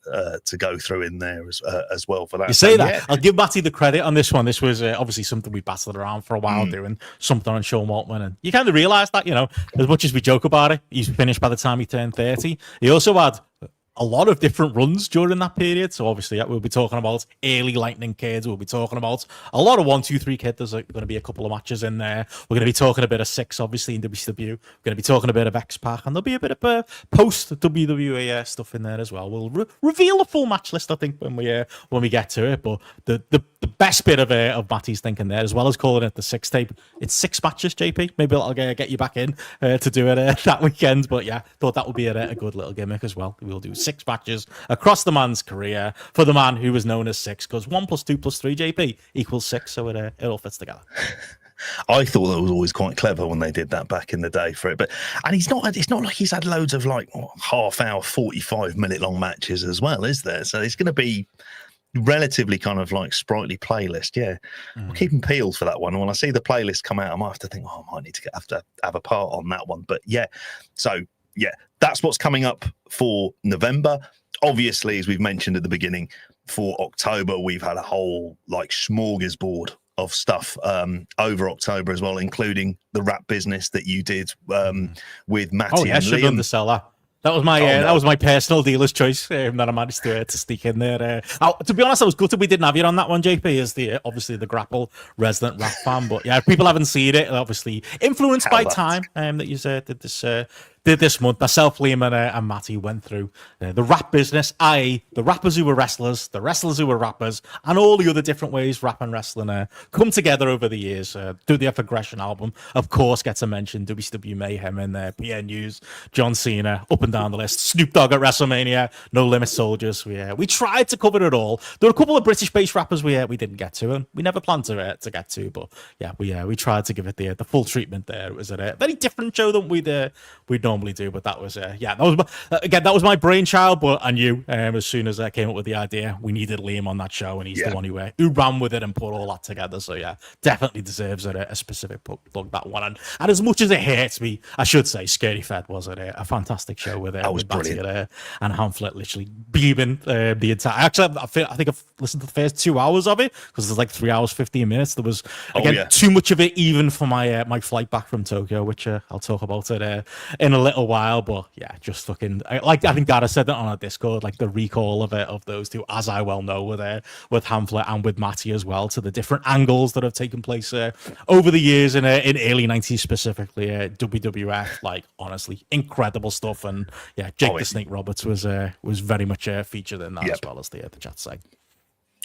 go through in there as well for that. You say that. Yeah. I'll give Matty the credit on this one. This was obviously something we battled around for a while, doing something on Sean Waltman, and you kind of realise that, as much as we joke about it, he's finished by the time he turned 30. He also had a lot of different runs during that period. So obviously we'll be talking about early Lightning Kids. We'll be talking about a lot of 1, 2, 3 Kid. There's going to be a couple of matches in there. We're going to be talking a bit of 6, obviously, in WCW. We're going to be talking a bit of X-Pac, and there'll be a bit of post WWE stuff in there as well. We'll reveal a full match list, I think, when we get to it. But the the best bit of Matty's thinking there, as well as calling it the 6 tape, it's 6 matches, JP. Maybe I'll get you back in to do it that weekend. But yeah, thought that would be a good little gimmick as well. We'll do 6 matches across the man's career for the man who was known as 6, because 1 + 2 + 3, JP, equals 6. So it all fits together. I thought that was always quite clever when they did that back in the day for it. And it's not like he's had loads of like half hour, 45-minute long matches as well, is there? So it's going to be relatively kind of like sprightly playlist. Yeah, we'll keep them peeled for that one. And when I see the playlist come out, I might have to think, I might need to have to have a part on that one. But yeah, so yeah, that's what's coming up for November. Obviously, as we've mentioned at the beginning, for October, we've had a whole like smorgasbord of stuff over October as well, including the rap business that you did with Matty and should Liam. undersell that. That was my that was my personal dealer's choice that I managed to sneak in there. To be honest, I was gutted we didn't have you on that one, JP, as the obviously the Grapple resident rap fan. But yeah, people haven't seen it. Obviously, influenced by time that you did this month. Myself, Liam, and Matty went through the rap business, i.e. the rappers who were wrestlers, the wrestlers who were rappers, and all the other different ways rap and wrestling come together over the years. Do the Aggression album, of course, gets a mention. WCW Mayhem in there, PNUs, John Cena, up and down the list. Snoop Dogg at WrestleMania, No Limit Soldiers. We tried to cover it all. There were a couple of British-based rappers we didn't get to, and we never planned to get to. But yeah, we tried to give it the full treatment there. It was a very different show than we'd normally do, but that was that was my brainchild. But I knew as soon as I came up with the idea, we needed Liam on that show, and he's the one who ran with it and put all that together. So yeah, definitely deserves a specific plug, that one. And as much as it hurts me, I should say Scary Fed was a fantastic show with it. Was brilliant. And Hamflet literally beaming the entire. Actually, I think I've listened to the first 2 hours of it, because there's like 3 hours 15 minutes. There was too much of it even for my flight back from Tokyo, which I'll talk about it in a little while. But yeah, just fucking I think Dara said that on our Discord, like the recall of those two, as I well know, with Hamflet and with Matty as well, to the different angles that have taken place over the years in early 90s, specifically WWF. Like honestly, incredible stuff. And yeah, Jake the Snake Roberts was very much featured in that, as well as the chat side.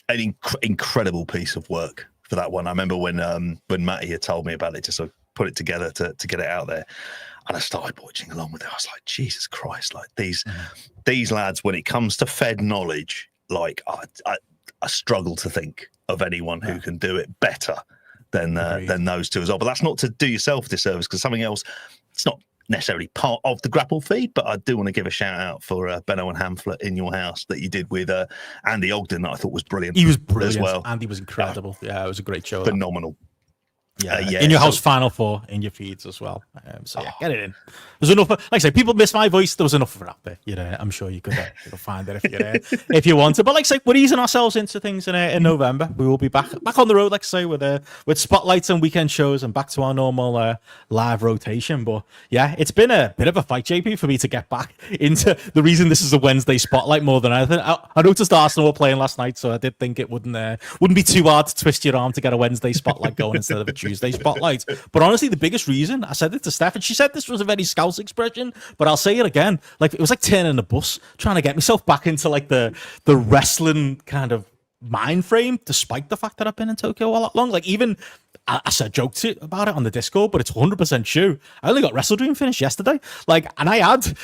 An incredible piece of work for that one. I remember when Matty had told me about it, to sort of put it together to get it out there. And I started watching along with it. I was like, Jesus Christ! Like these lads, when it comes to Fed knowledge, like I struggle to think of anyone who can do it better than those two as well. But that's not to do yourself disservice, because something else. It's not necessarily part of the Grapple feed, but I do want to give a shout out for Benno and Hamflet in Your House that you did with Andy Ogden, that I thought was brilliant. He was brilliant as well. Andy was incredible. Yeah, it was a great show. Phenomenal. In Your House Final Four in your feeds as well. So yeah, get it in. There's enough. Like I say, people miss my voice. There was enough of it out there. I'm sure you could find it if you want to. But like I say, we're easing ourselves into things in November. We will be back on the road, like I say, with spotlights and weekend shows, and back to our normal live rotation. But yeah, it's been a bit of a fight, JP, for me to get back into the reason this is a Wednesday spotlight more than anything. I noticed Arsenal were playing last night, so I did think it wouldn't be too hard to twist your arm to get a Wednesday spotlight going instead of a Tuesday spotlight. But honestly, the biggest reason, I said it to Steph, and she said this was a very Scouse expression, but I'll say it again, like it was like turning a bus, trying to get myself back into like the wrestling kind of mind frame, despite the fact that I've been in Tokyo a lot long. Like even I said joked about it on the Discord, but it's 100% true. I only got WrestleDream finished yesterday, and I had 2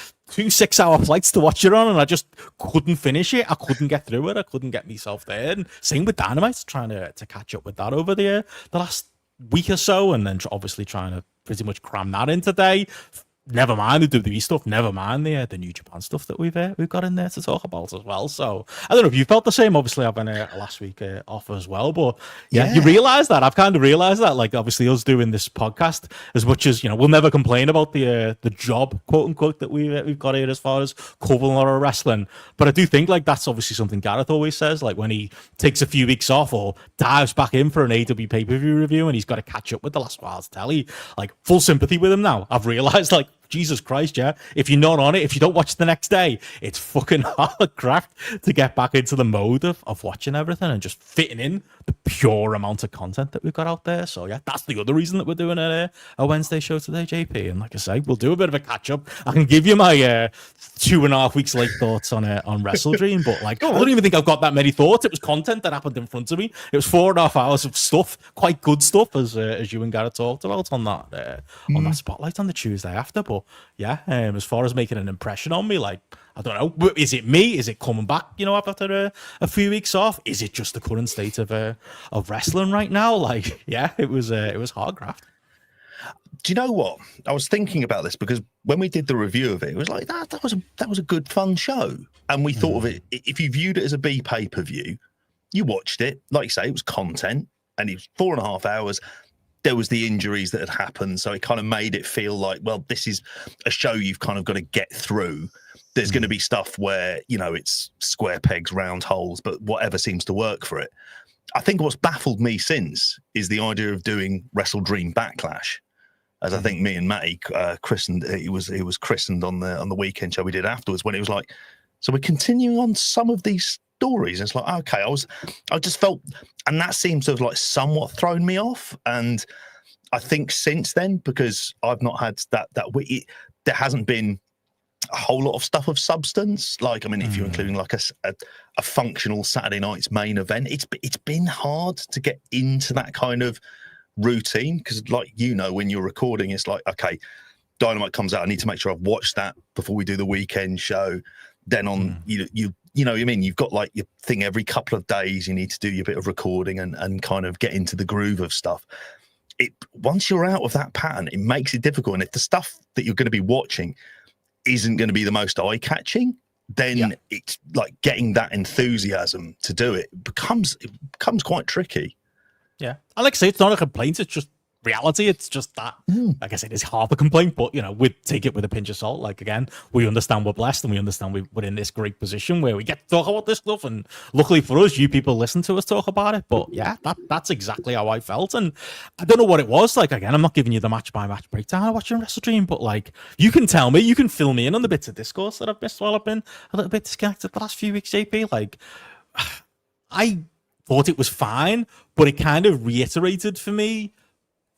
6-hour flights to watch it on, and I just couldn't finish it. I couldn't get through it. I couldn't get myself there. And same with Dynamite, trying to catch up with that over the last week or so, and then obviously trying to pretty much cram that in today. Never mind the WWE stuff, never mind the New Japan stuff that we've got in there to talk about as well. So I don't know if you felt the same. Obviously, I've been last week off as well, but yeah, you realise that. I've kind of realised that, like obviously us doing this podcast, as much as we'll never complain about the job, quote unquote, that we've got here as far as covering a lot of wrestling. But I do think like that's obviously something Gareth always says, like when he takes a few weeks off or dives back in for an AEW pay-per-view review and he's got to catch up with the last Wilds telly. Like full sympathy with him now. I've realised like, Jesus Christ, yeah. If you're not on it, if you don't watch the next day, it's fucking hard craft to get back into the mode of watching everything and just fitting in the pure amount of content that we've got out there. So yeah, that's the other reason that we're doing a Wednesday show today, JP. And like I say, we'll do a bit of a catch up. I can give you my 2.5 weeks late thoughts on WrestleDream, but like I don't even think I've got that many thoughts. It was content that happened in front of me. It was 4.5 hours of stuff, quite good stuff, as you and Garrett talked about on that spotlight on the Tuesday after. But yeah, as far as making an impression on me, like, I don't know, is it me? Is it coming back, after a few weeks off? Is it just the current state of wrestling right now? Like, yeah, it was hard graft. Do you know what? I was thinking about this because when we did the review of it, it was like that was a good fun show, and we thought of it. If you viewed it as a B pay-per-view, you watched it, like you say, it was content, and it was 4.5 hours. There was the injuries that had happened, so it kind of made it feel like, well, this is a show you've kind of got to get through. There's going to be stuff where, it's square pegs, round holes, but whatever seems to work for it. I think what's baffled me since is the idea of doing WrestleDream Backlash, as I think me and Matty christened. It was christened on the weekend show we did afterwards, when it was like, so we're continuing on some of these stories. And it's like, okay, I just felt, and that seems to have like somewhat thrown me off. And I think since then, because I've not had there hasn't been a whole lot of stuff of substance. Like, I mean, if you're including like a functional Saturday night's main event, it's been hard to get into that kind of routine, because like, when you're recording, it's like, okay, Dynamite comes out, I need to make sure I've watched that before we do the weekend show. Then on you know what I mean, you've got like your thing every couple of days, you need to do your bit of recording and kind of get into the groove of stuff. Once you're out of that pattern, it makes it difficult. And if the stuff that you're going to be watching isn't going to be the most eye-catching, then it's like getting that enthusiasm to do it becomes quite tricky. Yeah. And like I say, it's not a complaint, it's just reality. It's just that, like I said, it's half a complaint, but we take it with a pinch of salt. Like, again, we understand we're blessed, and we understand we're in this great position where we get to talk about this stuff, and luckily for us, you people listen to us talk about it. But yeah, that's exactly how I felt. And I don't know what it was. Like, again, I'm not giving you the match by match breakdown of watching WrestleDream, but like, you can tell me, you can fill me in on the bits of discourse that I've missed while I've been a little bit disconnected the last few weeks, JP. Like, I thought it was fine, but it kind of reiterated for me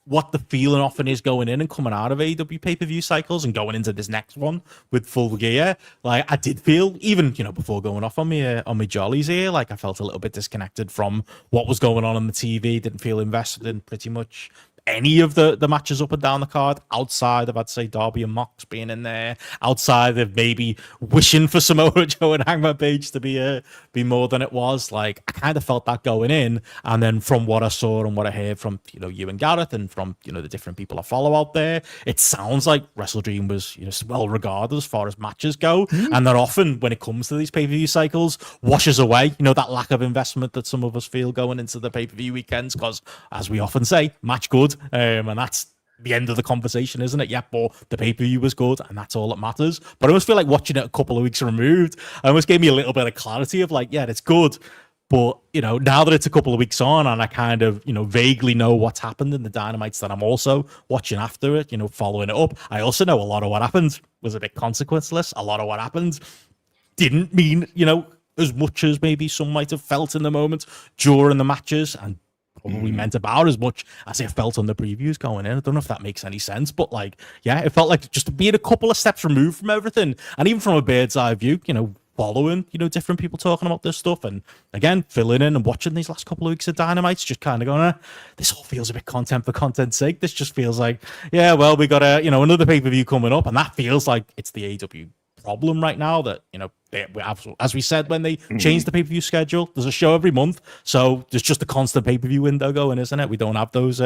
what the feeling often is going in and coming out of AEW pay-per-view cycles and going into this next one with full gear. Like, I did feel, even, before going off on my jollies here, like I felt a little bit disconnected from what was going on the TV. Didn't feel invested in pretty much any of the matches up and down the card, outside of, I'd say, Darby and Mox being in there, outside of maybe wishing for Samoa Joe and Hangman Page to be more than it was. Like, I kind of felt that going in, and then from what I saw and what I heard from you and Gareth, and from the different people I follow out there, it sounds like WrestleDream was well regarded as far as matches go, and that often when it comes to these pay-per-view cycles, washes away that lack of investment that some of us feel going into the pay-per-view weekends, because as we often say, match good. And that's the end of the conversation, isn't it? Yeah, but the pay-per-view was good, and that's all that matters. But I almost feel like watching it a couple of weeks removed, I almost gave me a little bit of clarity of like, yeah, it's good. But, now that it's a couple of weeks on, and I kind of, vaguely know what's happened in the Dynamites that I'm also watching after it, following it up, I also know a lot of what happened was a bit consequenceless. A lot of what happened didn't mean, as much as maybe some might have felt in the moment during the matches, and probably meant about as much as it felt on the previews going in. I don't know if that makes any sense, but like, yeah, it felt like just being a couple of steps removed from everything, and even from a bird's eye view, following different people talking about this stuff, and again filling in and watching these last couple of weeks of Dynamites, just kind of going, this all feels a bit content for content's sake. This just feels like, yeah, well, we got another pay-per-view coming up, and that feels like it's the AEW problem right now, that as we said when they changed the pay-per-view schedule, there's a show every month, so there's just a constant pay-per-view window going, isn't it? We don't have those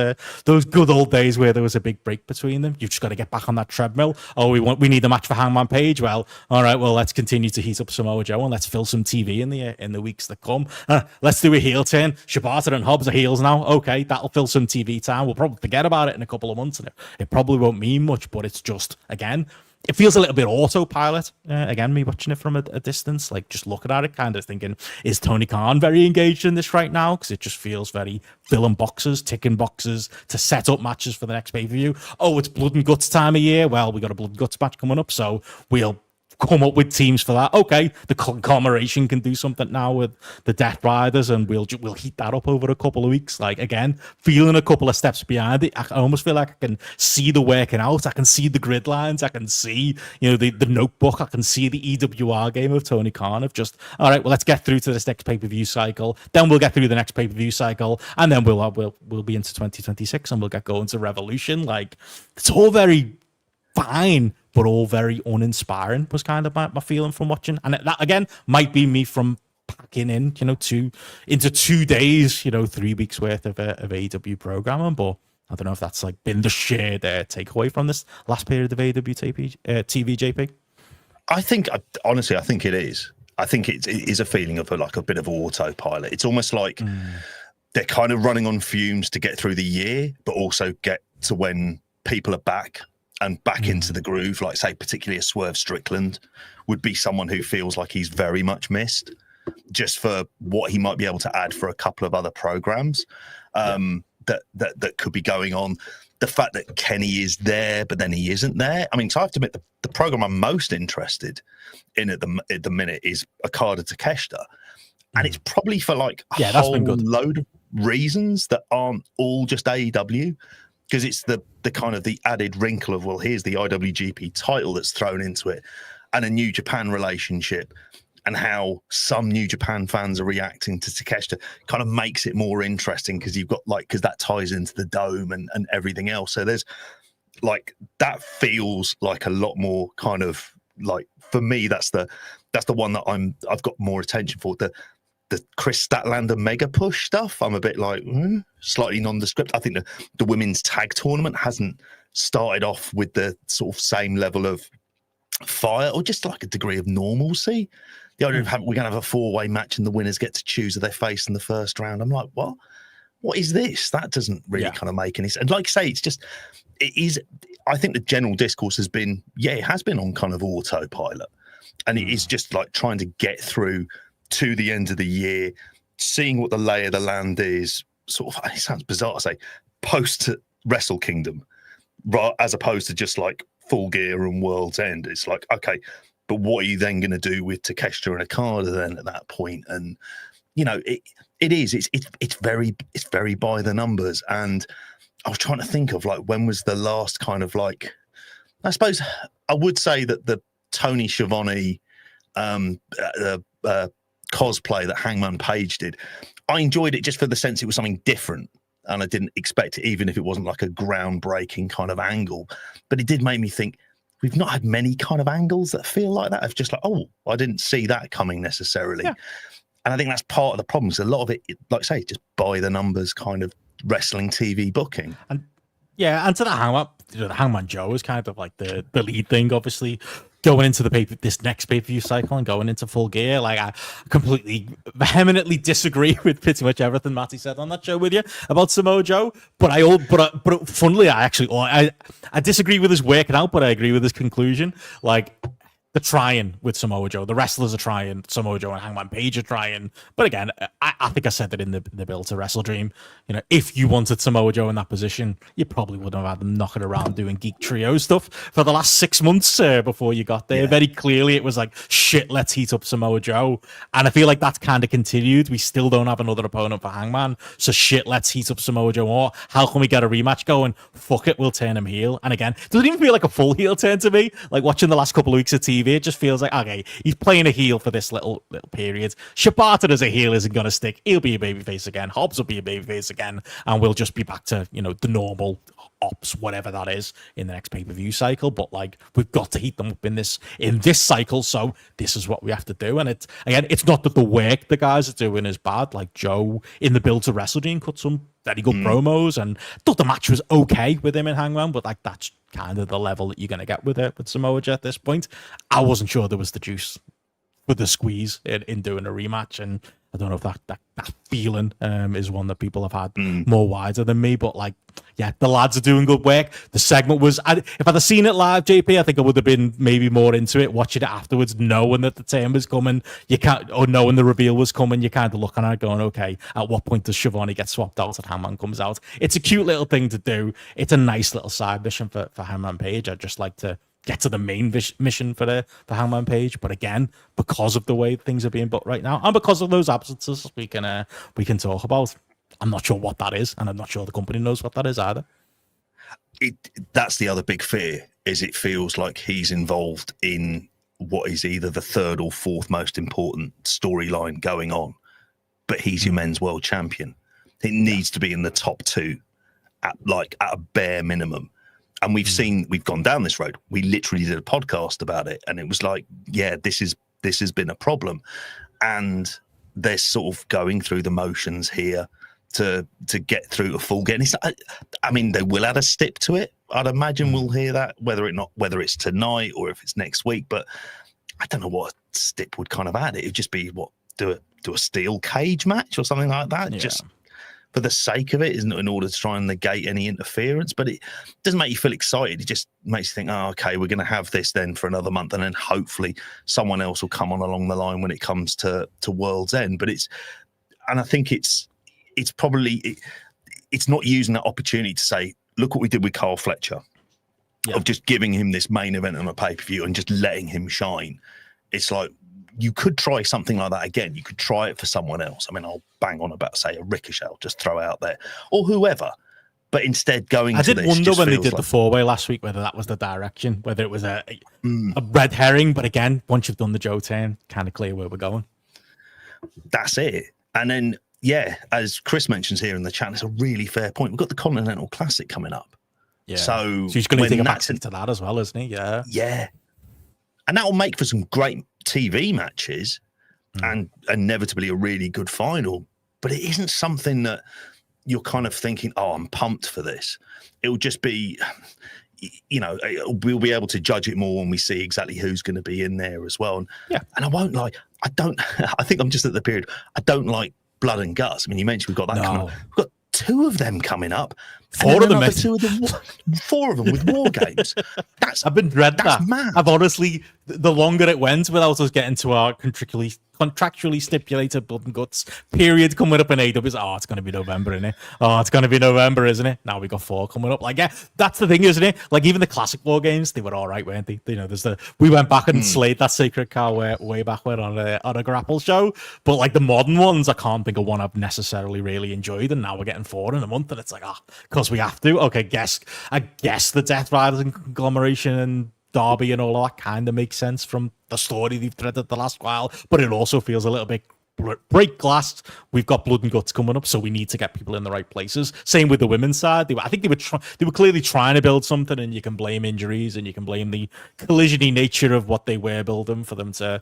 good old days where there was a big break between them. You've just got to get back on that treadmill. We need a match for Hangman Page. Well, all right, well, let's continue to heat up Samoa Joe, and let's fill some TV in the weeks that come. Let's do a heel turn. Shibata and Hobbs are heels now. Okay, that'll fill some TV time. We'll probably forget about it in a couple of months, and it probably won't mean much, but it's just, again, it feels a little bit autopilot. Again, me watching it from a distance, like just looking at it, kind of thinking, is Tony Khan very engaged in this right now? Because it just feels very filling boxes, ticking boxes to set up matches for the next pay-per-view. Oh, it's blood and guts time of year. Well, we got a blood and guts match coming up, so we'll come up with teams for that. Okay, the conglomeration can do something now with the Death Riders, and we'll heat that up over a couple of weeks. Like, again, feeling a couple of steps behind it. I almost feel like I can see the working out. I can see the grid lines. I can see, the notebook. I can see the EWR game of Tony Khan of just, all right, well, let's get through to this next pay-per-view cycle. Then we'll get through the next pay-per-view cycle, and then we'll be into 2026, and we'll get going to Revolution. Like, it's all very fine, but all very uninspiring was kind of my feeling from watching. And that, again, might be me from packing in, into 2 days, 3 weeks worth of AEW programming. But I don't know if that's like been the shared takeaway from this last period of AEW TV, JP. I think, honestly, I think it is. I think it is a feeling of a bit of autopilot. It's almost like they're kind of running on fumes to get through the year, but also get to when people are back and back into the groove. Like, say, particularly a Swerve Strickland would be someone who feels like he's very much missed just for what he might be able to add for a couple of other programs that could be going on. The fact that Kenny is there, but then he isn't there. I mean, so I have to admit, the program I'm most interested in at the minute is Okada Takeshita. And it's probably for like a whole load of reasons that aren't all just AEW. Because it's the kind of the added wrinkle of, well, here's the IWGP title that's thrown into it, and a New Japan relationship, and how some New Japan fans are reacting to Takeshita kind of makes it more interesting, because you've got because that ties into the Dome and everything else. So there's that feels like a lot more kind of for me, that's the one that I've got more attention for. The Chris Statlander mega push stuff, I'm a bit slightly nondescript. I think the women's tag tournament hasn't started off with the sort of same level of fire, or just like a degree of normalcy. The idea of we're going to have a 4-way match and the winners get to choose who they face in the first round. I'm like, what is this? That doesn't really kind of make any sense. And like I say, it is. I think the general discourse has been, it has been on kind of autopilot, and it is just like trying to get through to the end of the year, seeing what the lay of the land is, sort of, it sounds bizarre to say, post WrestleKingdom, right, as opposed to just like Full Gear and World's End. It's like, okay, but what are you then going to do with Takeshita and Okada then at that point? And it's very by the numbers. And I was trying to think of when was the last kind of I suppose I would say that the Tony Schiavone cosplay that Hangman Page did, I enjoyed it just for the sense it was something different, and I didn't expect it, even if it wasn't like a groundbreaking kind of angle. But it did make me think, we've not had many kind of angles that feel like that. I've just I didn't see that coming necessarily. Yeah. And I think that's part of the problem. So a lot of it, like I say, just by the numbers kind of wrestling TV booking. And to the Hangman Joe is kind of like the lead thing, obviously, going into this next pay-per-view cycle and going into Full Gear. Like, I completely vehemently disagree with pretty much everything Matty said on that show with you about Samoa Joe. But funnily, I disagree with his working out, but I agree with his conclusion. Like, they're trying with Samoa Joe. The wrestlers are trying. Samoa Joe and Hangman Page are trying. But again, I think I said that in the build to WrestleDream. If you wanted Samoa Joe in that position, you probably wouldn't have had them knocking around doing Geek Trio stuff for the last 6 months before you got there. Yeah. Very clearly, it was like, shit, let's heat up Samoa Joe. And I feel like that's kind of continued. We still don't have another opponent for Hangman. So shit, let's heat up Samoa Joe. Or how can we get a rematch going? Fuck it, we'll turn him heel. And again, it doesn't even feel like a full heel turn to me. Like, watching the last couple of weeks of TV, it just feels like, okay, he's playing a heel for this little period. Shibata as a heel isn't going to stick. He'll be a babyface again. Hobbs will be a babyface again. And we'll just be back to, the normal ops, whatever that is, in the next pay-per-view cycle. But we've got to heat them up in this cycle. So this is what we have to do. And it's not that the work the guys are doing is bad. Like, Joe in the build to WrestleDream cut some very good promos, and thought the match was okay with him and Hangman, but that's kind of the level that you're going to get with Samoa Joe at this point. I wasn't sure there was the juice for the squeeze in doing a rematch, and I don't know if that feeling is one that people have had more wider than me, but the lads are doing good work. The segment was, if I'd have seen it live, JP, I think I would have been maybe more into it. Watching it afterwards, knowing that the turn was coming, knowing the reveal was coming, you're kind of looking at it going, okay, at what point does Schiavone get swapped out and Hangman comes out? It's a cute little thing to do. It's a nice little side mission for Hangman Page. I'd just like to get to the main mission for Hangman Page. But again, because of the way things are being booked right now, and because of those absences we can talk about, I'm not sure what that is, and I'm not sure the company knows what that is either. That's the other big fear, is it feels like he's involved in what is either the third or fourth most important storyline going on, but he's your men's world champion. It needs to be in the top two at a bare minimum. And we've gone down this road. We literally did a podcast about it, and it was like, yeah, this has been a problem. And they're sort of going through the motions here to get through to full game. I mean, they will add a stip to it. I'd imagine we'll hear that, whether it's tonight or if it's next week. But I don't know what a stip would kind of add. It'd just be do a steel cage match or something like that, just for the sake of it, isn't it, in order to try and negate any interference. But it doesn't make you feel excited. It just makes you think, oh, okay, we're going to have this then for another month, and then hopefully someone else will come on along the line when it comes to World's End. But I think it's probably it's not using that opportunity to say, look what we did with Carl Fletcher, of just giving him this main event on a pay-per-view and just letting him shine. It's like, you could try something like that again. You could try it for someone else. I mean, I'll bang on about, say, a Ricochet, I'll just throw out there, or whoever. But instead, I did wonder when they did the four-way last week whether that was the direction, whether it was a red herring. But again, once you've done the Joe turn, kind of clear where we're going. That's it. And then, yeah, as Chris mentions here in the chat, it's a really fair point. We've got the Continental Classic coming up. Yeah. So he's going to take a backseat to that as well, isn't he? Yeah. Yeah. And that will make for some great TV matches and inevitably a really good final. But it isn't something that you're kind of thinking, oh, I'm pumped for this. It'll just be, we'll be able to judge it more when we see exactly who's going to be in there as well. And I won't lie, I think I'm just at the period, I don't like Blood and Guts. I mean, you mentioned we've got that coming up. We've got 2 of them coming up. Four of them with War Games. I've been dreading that. Mad. I've honestly, the longer it went without us getting to our contractually stipulated Blood and Guts period coming up in AEW, it's going to be November, isn't it? Oh, it's going to be November, isn't it? Now we got 4 coming up. Like, yeah, that's the thing, isn't it? Like, even the classic War Games, they were all right, weren't they? We went back and slayed that Sacred Cow way back when on a grapple show. But like the modern ones, I can't think of one I've necessarily really enjoyed. And now we're getting 4 in a month, and it's like, because we have to. Okay, I guess the Death Riders and Conglomeration and Derby and all that kind of makes sense from the story they've threaded the last while, but it also feels a little bit break glass. We've got Blood and Guts coming up, so we need to get people in the right places. Same with the women's side. I think they were clearly trying to build something, and you can blame injuries and you can blame the collision-y nature of what they were building for them to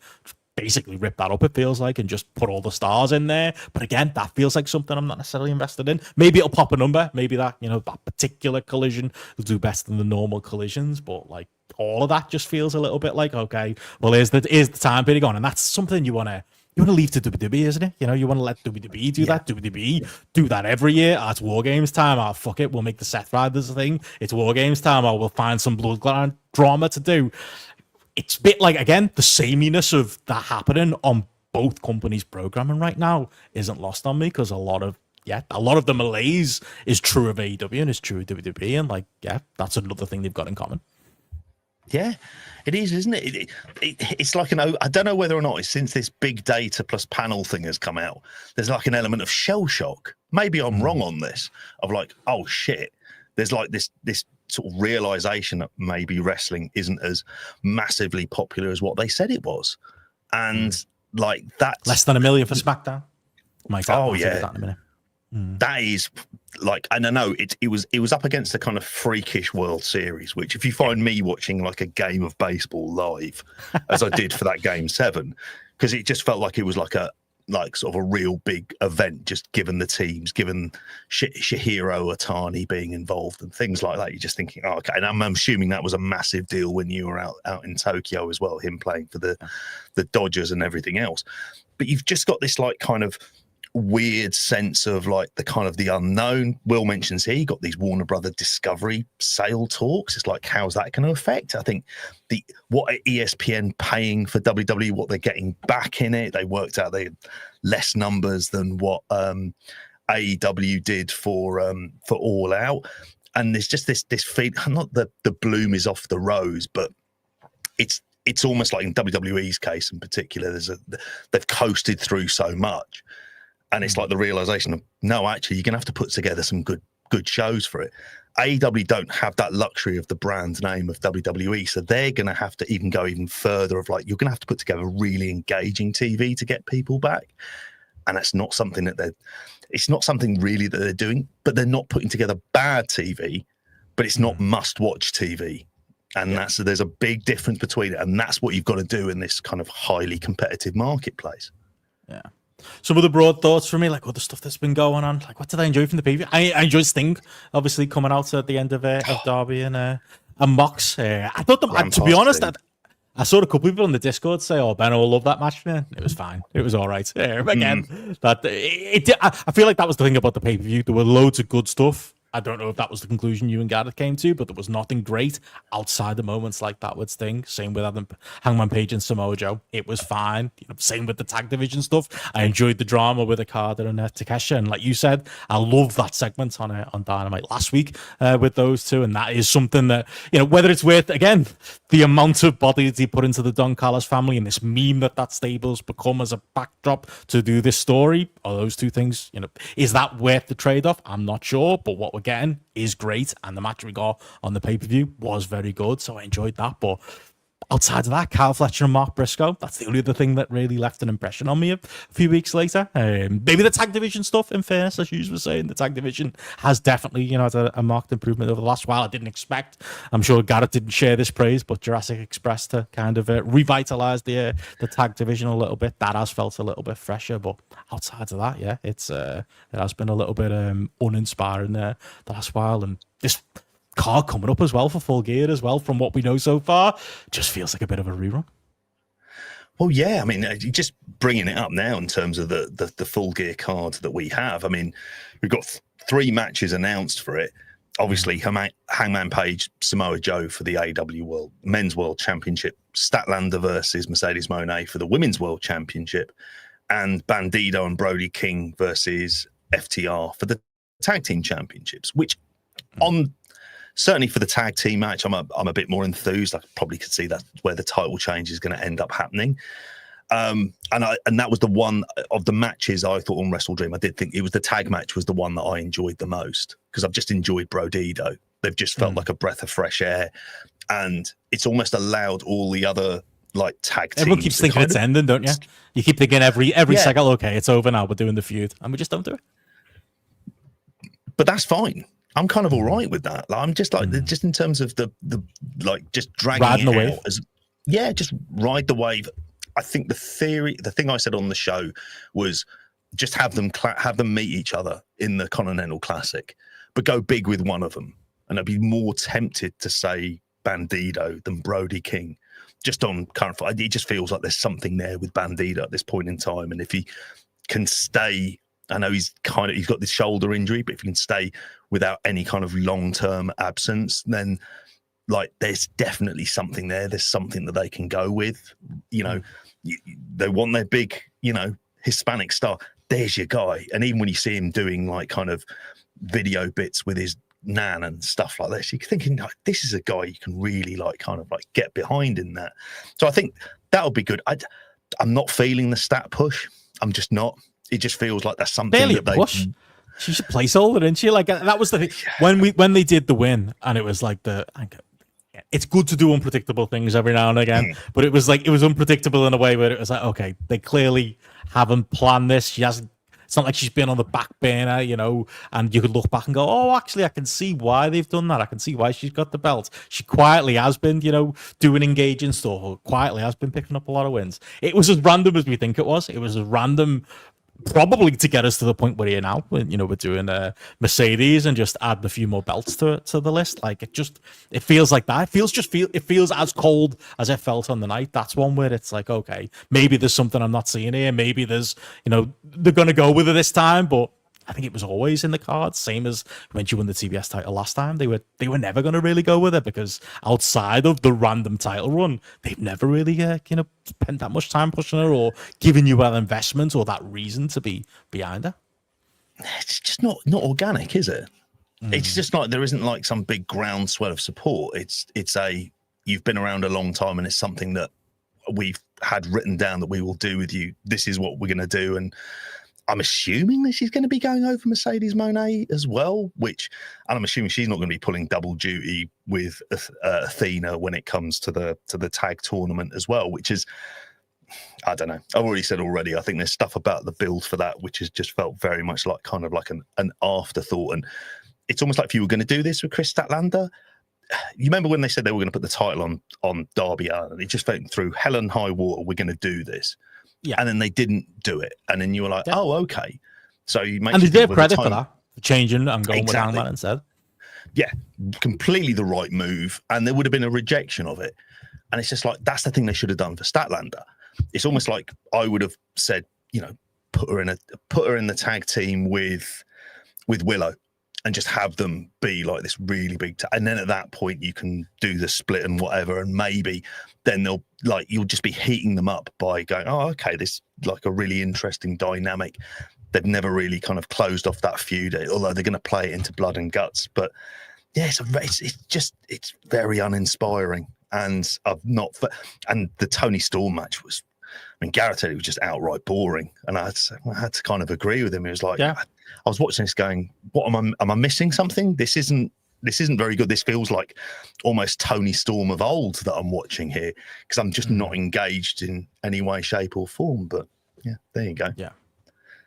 basically rip that up, it feels like, and just put all the stars in there. But again, that feels like something I'm not necessarily invested in. Maybe it'll pop a number. Maybe that particular collision will do best than the normal collisions. But like all of that just feels a little bit like, okay, well, here's the time period on, and that's something you want to leave to WWE, isn't it? You want to let WWE do that. WWE do that every year. It's War Games time. Fuck it, we'll make the Seth Riders a thing. It's War Games time. We'll find some blood drama to do. It's a bit like, again, the sameness of that happening on both companies' programming right now isn't lost on me, because a lot of the malaise is true of AEW and is true of WWE, and that's another thing they've got in common. Yeah, it is, isn't it? It's like I don't know whether or not it's since this big data plus panel thing has come out, there's like an element of shell shock. Maybe I'm wrong on this, of like, oh shit, there's like this sort of realization that maybe wrestling isn't as massively popular as what they said it was, and like that's less than 1 million for SmackDown. That is like, and I know it was up against a kind of freakish World Series, which if you find me watching like a game of baseball live, as I did for that Game 7, because it just felt like it was like sort of a real big event, just given the teams, given Shihiro Otani being involved and things like that. You're just thinking, oh, okay. And I'm assuming that was a massive deal when you were out in Tokyo as well, him playing for the Dodgers and everything else. But you've just got this like kind of weird sense of like the kind of the unknown. Will mentions here, you got these Warner Brother Discovery sale talks. It's like, how's that going to affect? I think what ESPN paying for WWE, what they're getting back in it. They worked out they had less numbers than what AEW did for All Out, and there's just this feed. Not the bloom is off the rose, but it's almost like in WWE's case in particular, they've coasted through so much, and it's like the realization of, no, actually, you're gonna have to put together some good shows for it. AEW don't have that luxury of the brand name of WWE, so they're gonna have to go even further of like, you're gonna have to put together really engaging TV to get people back, and that's not something that it's not something really that they're doing. But they're not putting together bad TV, but it's not must-watch TV. And there's a big difference between it, and that's what you've got to do in this kind of highly competitive marketplace. Yeah. Some of the broad thoughts for me, like other stuff that's been going on. Like, what did I enjoy from the preview? I enjoyed Sting, obviously coming out at the end of Derby and Mox. I thought to be honest, I saw a couple people in the Discord say, "Oh, Benno will love that match." Man, it was fine. It was all right. Again, I feel like that was the thing about the pay-per-view. There were loads of good stuff. I don't know if that was the conclusion you and Gareth came to, but there was nothing great outside the moments like that with Sting. Same with Hangman Page and Samoa Joe. It was fine. Same with the tag division stuff. I enjoyed the drama with Okada and Takeshita. And like you said, I love that segment on Dynamite last week with those two. And that is something that, whether it's worth, again, the amount of bodies he put into the Don Callis family and this meme that stable's become as a backdrop to do this story, are those two things, is that worth the trade-off? I'm not sure, but what we're getting is great, and the match we got on the pay-per-view was very good, so I enjoyed that. But outside of that, Kyle Fletcher and Mark Briscoe, that's the only other thing that really left an impression on me a few weeks later. Maybe the tag division stuff, in fairness, as you were saying, the tag division has definitely, had a marked improvement over the last while. I didn't expect, I'm sure Garrett didn't share this praise, but Jurassic Express to kind of revitalize the tag division a little bit. That has felt a little bit fresher, but outside of that, yeah, it has been a little bit uninspiring the last while. And this card coming up as well for Full Gear as well, from what we know so far, just feels like a bit of a rerun. Well, yeah, I mean, just bringing it up now in terms of the Full Gear card that we have. I mean, we've got 3 matches announced for it. Obviously, Hangman Page, Samoa Joe for the AEW Men's World Championship, Statlander versus Mercedes Moné for the Women's World Championship, and Bandido and Brody King versus FTR for the Tag Team Championships, which certainly for the tag team match, I'm a bit more enthused. I probably could see that where the title change is going to end up happening. And that was the one of the matches I thought on WrestleDream. I did think it was the tag match was the one that I enjoyed the most, because I've just enjoyed Brodido. They've just felt like a breath of fresh air, and it's almost allowed all the other like tag teams. Everyone keeps thinking it's ending, don't you? You keep thinking every second, okay, it's over now. We're doing the feud, and we just don't do it. But that's fine. I'm kind of all right with that. Like, I'm just like, just in terms of the like just dragging it out as, just ride the wave. I think the thing I said on the show was just have them meet each other in the Continental Classic, but go big with one of them. And I'd be more tempted to say Bandido than Brody King, just on current. It just feels like there's something there with Bandido at this point in time, and if he can stay. I know he's got this shoulder injury, but if he can stay without any kind of long-term absence, then like there's definitely something there. There's something that they can go with. They want their big, Hispanic star. There's your guy. And even when you see him doing like kind of video bits with his nan and stuff like this, you're thinking like, this is a guy you can really like kind of like get behind in that. So I think that'll be good. I'm not feeling the stat push. I'm just not. It just feels like that's something barely that a push. She's a placeholder, isn't she? Like that was the thing when they did the win, and it was like it's good to do unpredictable things every now and again, but it was unpredictable in a way where it was like, okay, they clearly haven't planned this. She hasn't. It's not like she's been on the back burner, and you could look back and go, oh, actually, I can see why they've done that. I can see why she's got the belt. She quietly has been, doing engaging stuff, or quietly has been picking up a lot of wins. It was as random as we think it was. It was as random, probably to get us to the point where we're now, we're doing Mercedes and just add a few more belts to the list. Like it feels like that. It feels as cold as it felt on the night. That's one where it's like, okay, maybe there's something I'm not seeing here. Maybe there's, they're going to go with it this time, but I think it was always in the cards, same as when she won the TBS title last time. They were never going to really go with it, because outside of the random title run, they've never really spent that much time pushing her or giving you that investment or that reason to be behind her. It's just not organic, is it? It's just like there isn't like some big groundswell of support. It's a you've been around a long time, and it's something that we've had written down that we will do with you. This is what we're going to do. And I'm assuming this is going to be going over Mercedes Moné as well, and I'm assuming she's not going to be pulling double duty with Athena when it comes to the tag tournament as well, which is, I don't know. I've already said already, I think there's stuff about the build for that which has just felt very much like kind of like an afterthought. And it's almost like if you were going to do this with Chris Statlander, you remember when they said they were going to put the title on Darby Allin? It just went through hell and high water. We're going to do this, and then they didn't do it, and then you were like, "Oh, okay." So you make and they deserve credit for that, for changing and going with Hangman instead. Yeah, completely the right move, and there would have been a rejection of it. And it's just like that's the thing they should have done for Statlander. It's almost like I would have said, put her in the tag team with Willow. And just have them be like this really big, and then at that point you can do the split and whatever, and maybe then you'll just be heating them up by going, oh, okay, this like a really interesting dynamic. They've never really kind of closed off that feud, although they're going to play it into blood and guts. But yeah, it's very uninspiring, and and the Tony Storm match was. I mean, Garrett said it was just outright boring, and I had to kind of agree with him. It was like, I was watching this going, what am I missing something? This isn't very good. This feels like almost Tony Storm of old that I'm watching here, because I'm just not engaged in any way, shape or form. But yeah, there you go. Yeah.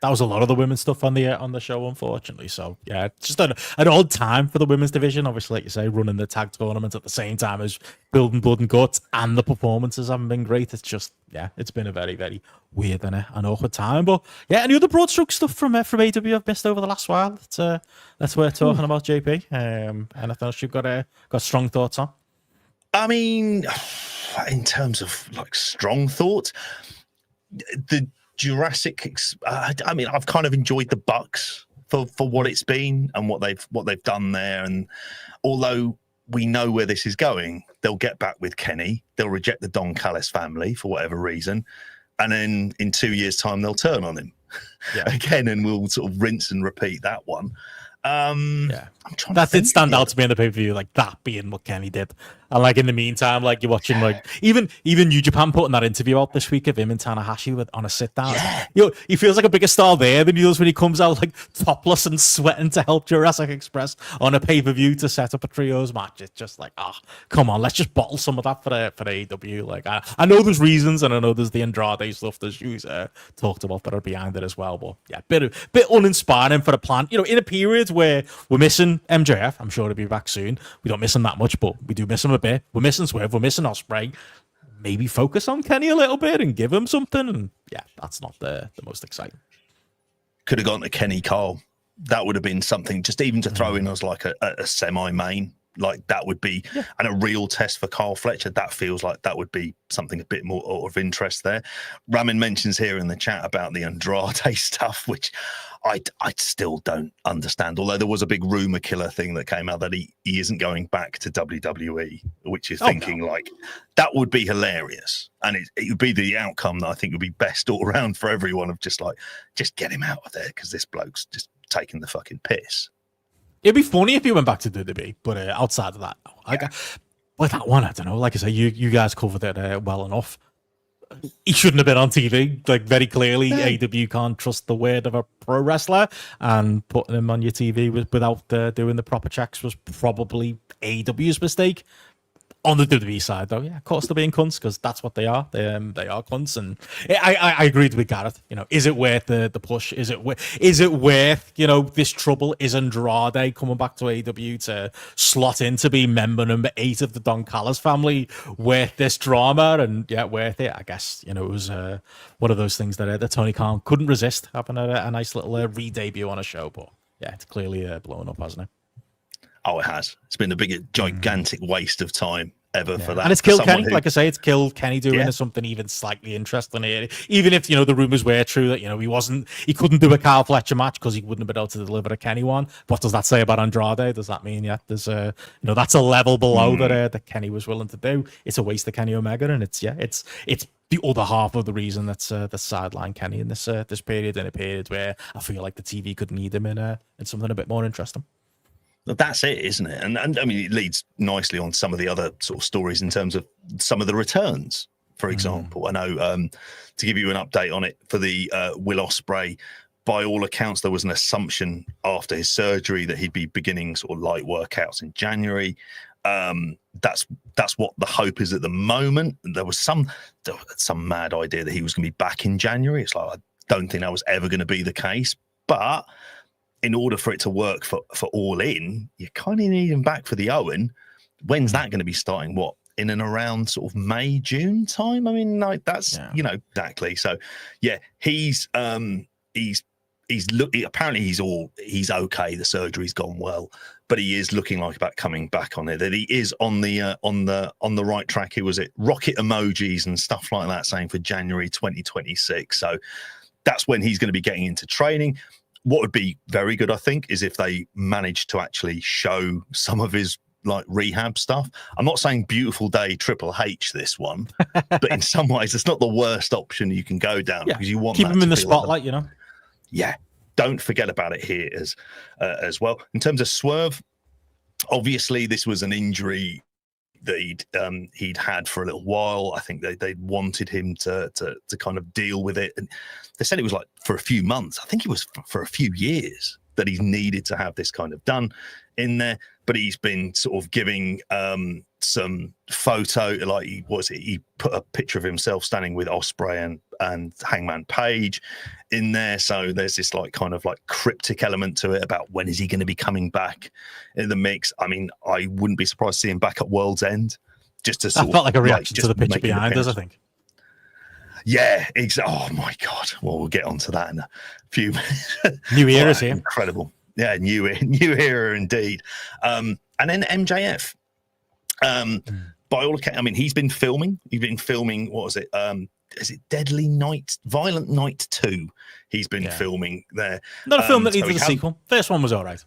That was a lot of the women's stuff on the show, unfortunately. So yeah, it's just an odd time for the women's division. Obviously, like you say, running the tag tournament at the same time as building blood and guts, and the performances haven't been great. It's just it's been a very, very weird and an awkward time. But yeah, any other broad stroke stuff from AEW I've missed over the last while? That's worth talking about, JP. Anything else you've got strong thoughts on? I mean, in terms of like strong thoughts, the Jurassic. I mean, I've kind of enjoyed the Bucks for what it's been and what they've done there. And although we know where this is going, they'll get back with Kenny. They'll reject the Don Callis family for whatever reason, and then in 2 years' time they'll turn on him again, and we'll sort of rinse and repeat that one. I'm trying that did stand out to me in the pay-per-view, like that being what Kenny did. And like in the meantime, like you're watching like even New Japan putting that interview out this week of him and Tanahashi on a sit down. He feels like a bigger star there than he does when he comes out like topless and sweating to help Jurassic Express on a pay-per-view to set up a trios match. It's just like, come on, let's just bottle some of that for AEW. Like I know there's reasons, and I know there's the Andrade stuff that you talked about that are behind it as well. But yeah, bit uninspiring for the plan. In a period where we're missing MJF, I'm sure he'll be back soon. We don't miss him that much, but we do miss him a bit. We're missing Swerve, we're missing Ospreay. Maybe focus on Kenny a little bit and give him something. And yeah, that's not the most exciting. Could have gone to Kenny Cole. That would have been something, just even to throw in as like a semi-main. Like that would be, and a real test for Carl Fletcher. That feels like that would be something a bit more of interest there. Ramin mentions here in the chat about the Andrade stuff, which I still don't understand. Although there was a big rumor killer thing that came out that he isn't going back to WWE, which is thinking like that would be hilarious, and it would be the outcome that I think would be best all around for everyone. Of just get him out of there because this bloke's just taking the fucking piss. It'd be funny if he went back to WWE, but outside of that, with that one, I don't know. Like I say, you guys covered it well enough. He shouldn't have been on TV. Like very clearly, AEW can't trust the word of a pro wrestler, and putting him on your TV without doing the proper checks was probably AEW's mistake. On the WWE side, though, yeah, of course they're being cunts because that's what they are. They are cunts, and I agreed with Gareth. Is it worth the push? Is it worth this trouble? Is Andrade coming back to AEW to slot in to be member number 8 of the Don Callis family worth this drama? And yeah, worth it. I guess it was one of those things that Tony Khan couldn't resist having a nice little re-debut on a show. But yeah, it's clearly blown up, hasn't it? Oh, it has. It's been the biggest, gigantic waste of time ever for that. And it's killed Kenny. Like I say, it's killed Kenny doing something even slightly interesting here. Even if, the rumors were true that, he couldn't do a Kyle Fletcher match because he wouldn't have been able to deliver a Kenny one. What does that say about Andrade? Does that mean, there's that's a level below that Kenny was willing to do? It's a waste of Kenny Omega, and it's the other half of the reason that's the sideline Kenny in this period, in a period where I feel like the TV could need him in something a bit more interesting. That's it, isn't it? And I mean, it leads nicely on some of the other sort of stories in terms of some of the returns. For example, I know to give you an update on it for the Will Ospreay, by all accounts, there was an assumption after his surgery that he'd be beginning sort of light workouts in January. That's what the hope is at the moment. There was some mad idea that he was going to be back in January. It's like, I don't think that was ever going to be the case. But in order for it to work for All In, you kind of need him back for the Owen. When's that going to be starting? What, in and around sort of May, June time? I mean, like that's exactly. So yeah, he's apparently he's okay. The surgery's gone well, but he is looking like about coming back on it. That he is on the right track. Who was it? Rocket emojis and stuff like that, saying for January 2026. So that's when he's going to be getting into training. What would be very good, I think, is if they managed to actually show some of his like rehab stuff. I'm not saying beautiful day Triple H this one, but in some ways it's not the worst option you can go down because you want keep him in the spotlight, Yeah, don't forget about it here as well. In terms of Swerve, obviously this was an injury that he'd had for a little while. I think they wanted him to kind of deal with it, and they said it was like for a few months. I think it was for a few years that he's needed to have this kind of done in there. But he's been sort of giving some photo, like he put a picture of himself standing with Ospreay and Hangman Page in there. So there's this like kind of like cryptic element to it about when is he going to be coming back in the mix. I mean, I wouldn't be surprised to see him back at World's End. Just to sort that felt like a reaction like, to the picture behind us, I think. Yeah, exactly. Oh my God. Well, we'll get onto that in a few minutes. New era's here. Incredible. Yeah, new era indeed. And then MJF. By all accounts, I mean, he's been filming. What was it? Is it Deadly Night? Violent Night 2. He's been filming there. Not a film that needs a sequel. First one was all right.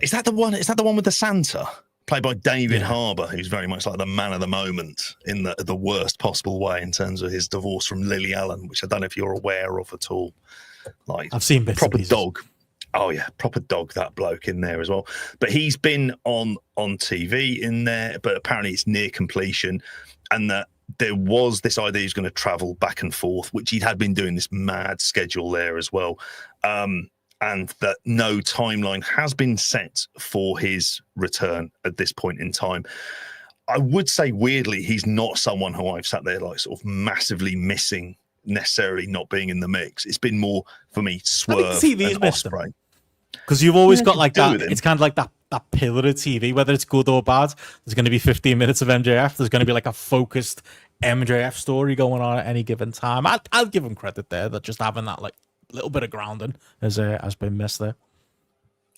Is that the one? Is that the one with the Santa? Played by David Harbour, who's very much like the man of the moment in the worst possible way in terms of his divorce from Lily Allen, which I don't know if you're aware of at all. Like, I've seen bits proper dog. Oh yeah, proper dog, that bloke in there as well. But he's been on TV in there, but apparently it's near completion, and that there was this idea he's going to travel back and forth, which he had been doing this mad schedule there as well. And that no timeline has been set for his return at this point in time. I would say, weirdly, he's not someone who I've sat there like sort of massively missing, necessarily not being in the mix. It's been more for me Swerve and Ospreay. Because you've always got like that. It's kind of like that pillar of TV, whether it's good or bad. There's going to be 15 minutes of MJF. There's going to be like a focused MJF story going on at any given time. I'll give him credit there that just having that like little bit of grounding has been missed there.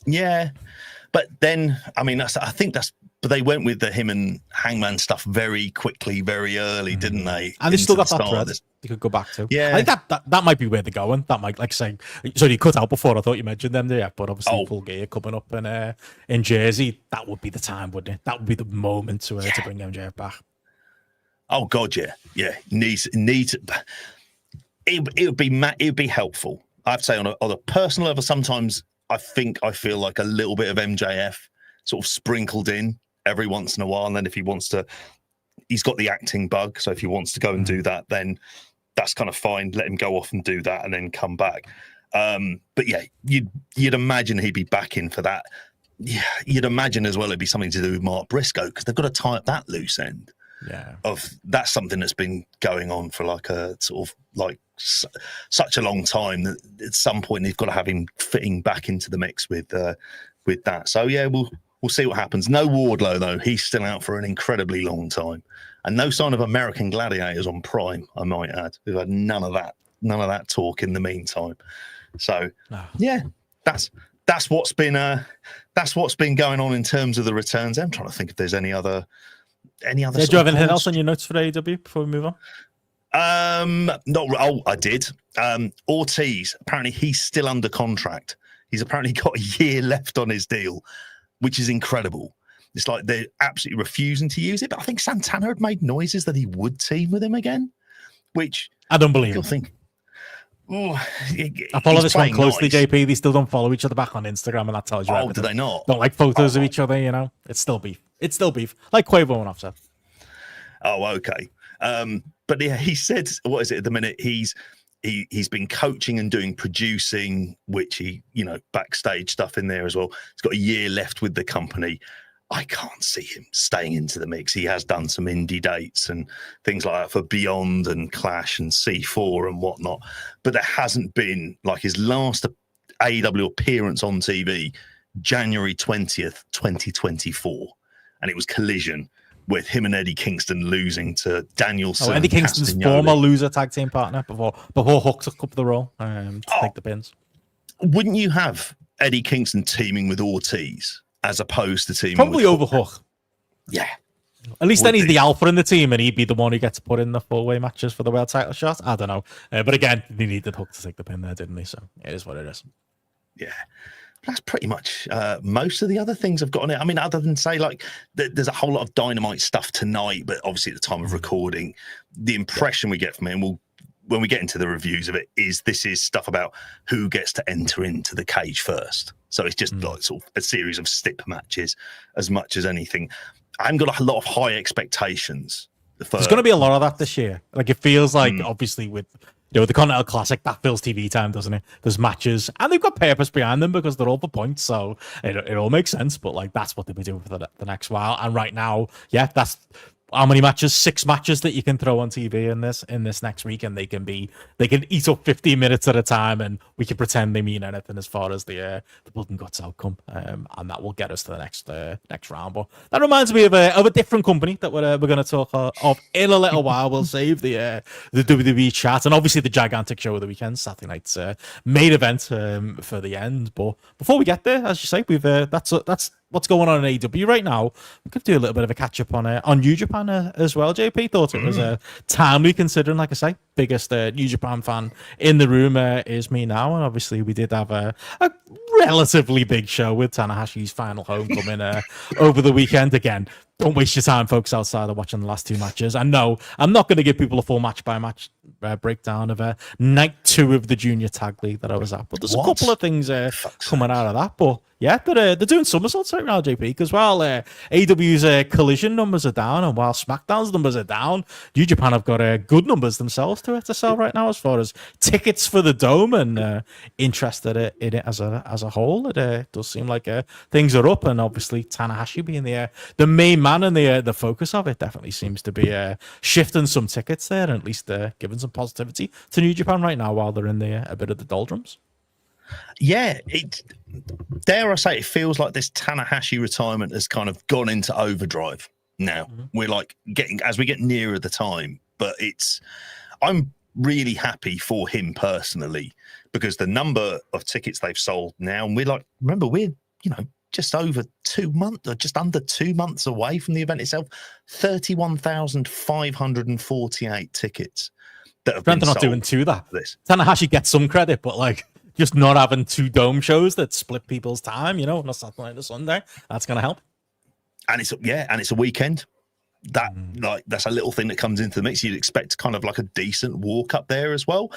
Yeah, but then I mean, I think that's. But they went with the him and Hangman stuff very quickly, very early, didn't they? And they still got that thread you could go back to. Yeah, I think that might be where they're going. That might, like saying, so you cut out before. I thought you mentioned them there, but obviously Full Gear coming up in Jersey. That would be the time, wouldn't it? That would be the moment to bring MJF back. Oh God, yeah. Need. It would be helpful. I'd say on a personal level, sometimes I feel like a little bit of MJF sort of sprinkled in every once in a while, and then if he wants to, he's got the acting bug, so if he wants to go and do that, then that's kind of fine. Let him go off and do that and then come back. But yeah, you'd imagine he'd be back in for that. Yeah, you'd imagine as well it'd be something to do with Mark Briscoe, because they've got to tie up that loose end. Yeah, that's something that's been going on for like a sort of like such a long time that at some point they've got to have him fitting back into the mix with that. So yeah, we'll see what happens. No Wardlow though; he's still out for an incredibly long time, and no sign of American Gladiators on Prime. I might add, we've had none of that talk in the meantime. So yeah, that's what's been going on in terms of the returns. I'm trying to think if there's any other. Do you have anything else on your notes for AEW before we move on? I did. Ortiz, apparently he's still under contract. He's apparently got a year left on his deal, which is incredible. It's like they're absolutely refusing to use it. But I think Santana had made noises that he would team with him again, which I don't believe. Ooh, I follow this one playing closely, nice. JP. They still don't follow each other back on Instagram, and that tells you Oh, everything. do they not? Don't like photos of each other, you know? It's still beef. It's still beef. Like Quavo and Offset. Oh, okay. But yeah, he said, what is it at the minute? He's been coaching and doing producing, which he, you know, backstage stuff in there as well. He's got a year left with the company. I can't see him staying into the mix. He has done some indie dates and things like that for Beyond and Clash and C4 and whatnot. But there hasn't been, like, his last AEW appearance on TV, January 20th, 2024. And it was Collision with him and Eddie Kingston losing to Danielson. Oh, Eddie Kingston's Castagnoli. former loser tag team partner before Hook took up the role to take the pins. Wouldn't you have Eddie Kingston teaming with Ortiz as opposed to teaming Probably with over Hook. Yeah. At least then he's the alpha in the team, and he'd be the one who gets put in the four-way matches for the world title shot. I don't know. But again, they needed Hook to take the pin there, didn't they? So it is what it is. Yeah. That's pretty much most of the other things I've got on it. I mean, other than say, like, there's a whole lot of Dynamite stuff tonight, but obviously at the time of recording, the impression we get from it, and when we get into the reviews of it, is this is stuff about who gets to enter into the cage first. So it's just like sort of a series of stip matches as much as anything. I haven't got a lot of high expectations. There's going to be a lot of that this year. Like, it feels like, obviously, with the Continental Classic, that fills TV time, doesn't it? There's matches, and they've got purpose behind them because they're all for points, so it all makes sense. But like, that's what they'll be doing for the next while. And right now, yeah, that's how many matches? 6 matches that you can throw on TV in this next week, and they can eat up 15 minutes at a time, and we can pretend they mean anything as far as the blood and guts outcome, and that will get us to the next round. But that reminds me of a different company that we're going to talk of in a little while. We'll save the WWE chat and obviously the gigantic show of the weekend, Saturday night's main event for the end. But before we get there, as you say, we've that's what's going on in AEW right now. We could do a little bit of a catch up on New Japan as well. JP thought it was timely, considering, like I say, biggest New Japan fan in the room is me now, and obviously we did have a relatively big show with Tanahashi's final homecoming over the weekend. Again, don't waste your time, folks, outside of watching the last 2 matches. And no, I'm not going to give people a full match by match breakdown of night 2 of the Junior Tag League that I was at. But there's a couple of things coming out of that. But yeah, they're doing somersaults right now, JP, because while AEW's Collision numbers are down, and while SmackDown's numbers are down, New Japan have got good numbers themselves to sell right now as far as tickets for the Dome and interested in it as a whole. It does seem like things are up, and obviously Tanahashi being the main man and the focus of it definitely seems to be shifting some tickets there, and at least giving some positivity to New Japan right now while they're in a bit of the doldrums. Yeah, dare I say, it feels like this Tanahashi retirement has kind of gone into overdrive now. We're like as we get nearer the time, but I'm really happy for him personally, because the number of tickets they've sold now, and we're just over 2 months, or just under 2 months away from the event itself. 31,548 tickets that have been sold. Not doing that. Tanahashi gets some credit, but like, just not having 2 dome shows that split people's time, on a Saturday night to Sunday, that's going to help. And it's a weekend. That's a little thing that comes into the mix. You'd expect kind of like a decent walk up there as well.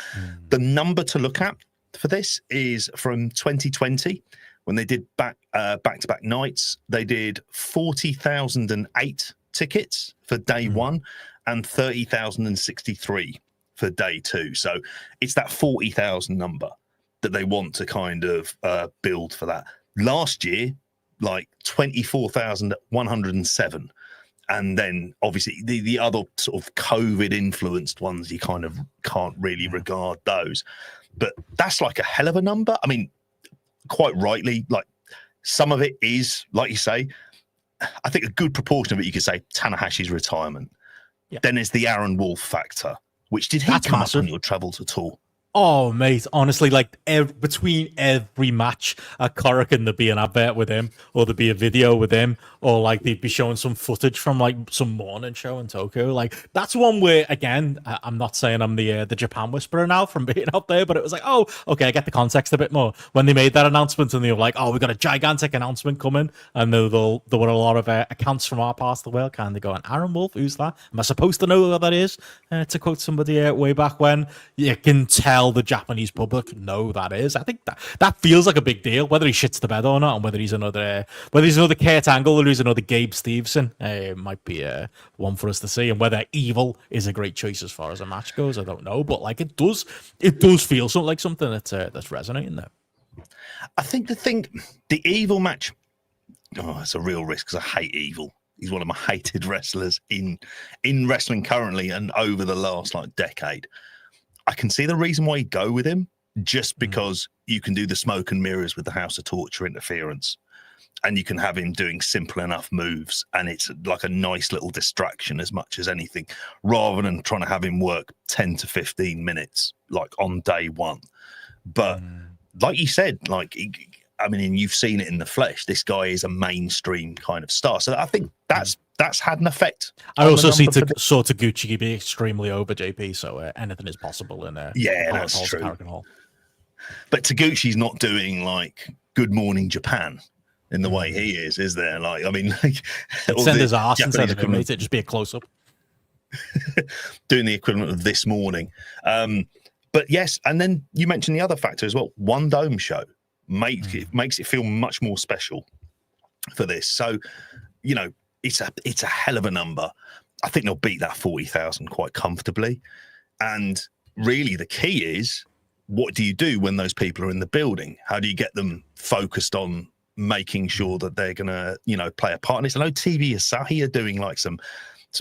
The number to look at for this is from 2020, when they did back-to-back nights. They did 40,008 tickets for day 1 and 30,063 for day 2. So it's that 40,000 number that they want to kind of build for that. Last year, like 24,107. And then obviously the other sort of COVID influenced ones, you kind of can't really regard those. But that's like a hell of a number. I mean, quite rightly, like, some of it is, like you say, I think a good proportion of it, you could say, Tanahashi's retirement. Yeah. Then there's the Aaron Wolf factor, which did he come up on your travels at all? Oh, mate, honestly, like between every match at Korakuen, there'd be an advert with him, or there'd be a video with him, or like they'd be showing some footage from like some morning show in Tokyo. Like, that's one where, again, I'm not saying I'm the Japan whisperer now from being up there, but it was like, oh, okay, I get the context a bit more. When they made that announcement and they were like, oh, we've got a gigantic announcement coming, and there were a lot of accounts from our part of the world kind of going, Aaron Wolf, who's that? Am I supposed to know who that is? To quote somebody way back when, you can tell tell the Japanese public, no, that is. I think that feels like a big deal, whether he shits the bed or not, and whether he's another Kurt Angle or he's another Gabe Stevenson. It might be one for us to see, and whether Evil is a great choice as far as a match goes, I don't know. But like it does feel like something that's resonating there. I think the Evil match, it's a real risk because I hate Evil. He's one of my hated wrestlers in wrestling currently and over the last decade. I can see the reason why you go with him, just because you can do the smoke and mirrors with the House of Torture interference, and you can have him doing simple enough moves, and it's like a nice little distraction as much as anything, rather than trying to have him work 10 to 15 minutes like on day one. But like you said, and you've seen it in the flesh. This guy is a mainstream kind of star, so I think that's had an effect. I also saw Taguchi be extremely over JP, so anything is possible in that's true. But Taguchi's not doing like Good Morning Japan in the way he is there? Send his ass instead of him, just be a close up. Doing the equivalent of This Morning. But yes, and then you mentioned the other factor as well. One dome show makes it feel much more special for this. So, it's a hell of a number. I think they'll beat that 40,000 quite comfortably. And really the key is, what do you do when those people are in the building? How do you get them focused on making sure that they're going to, play a part in this? I know TV Asahi are doing like some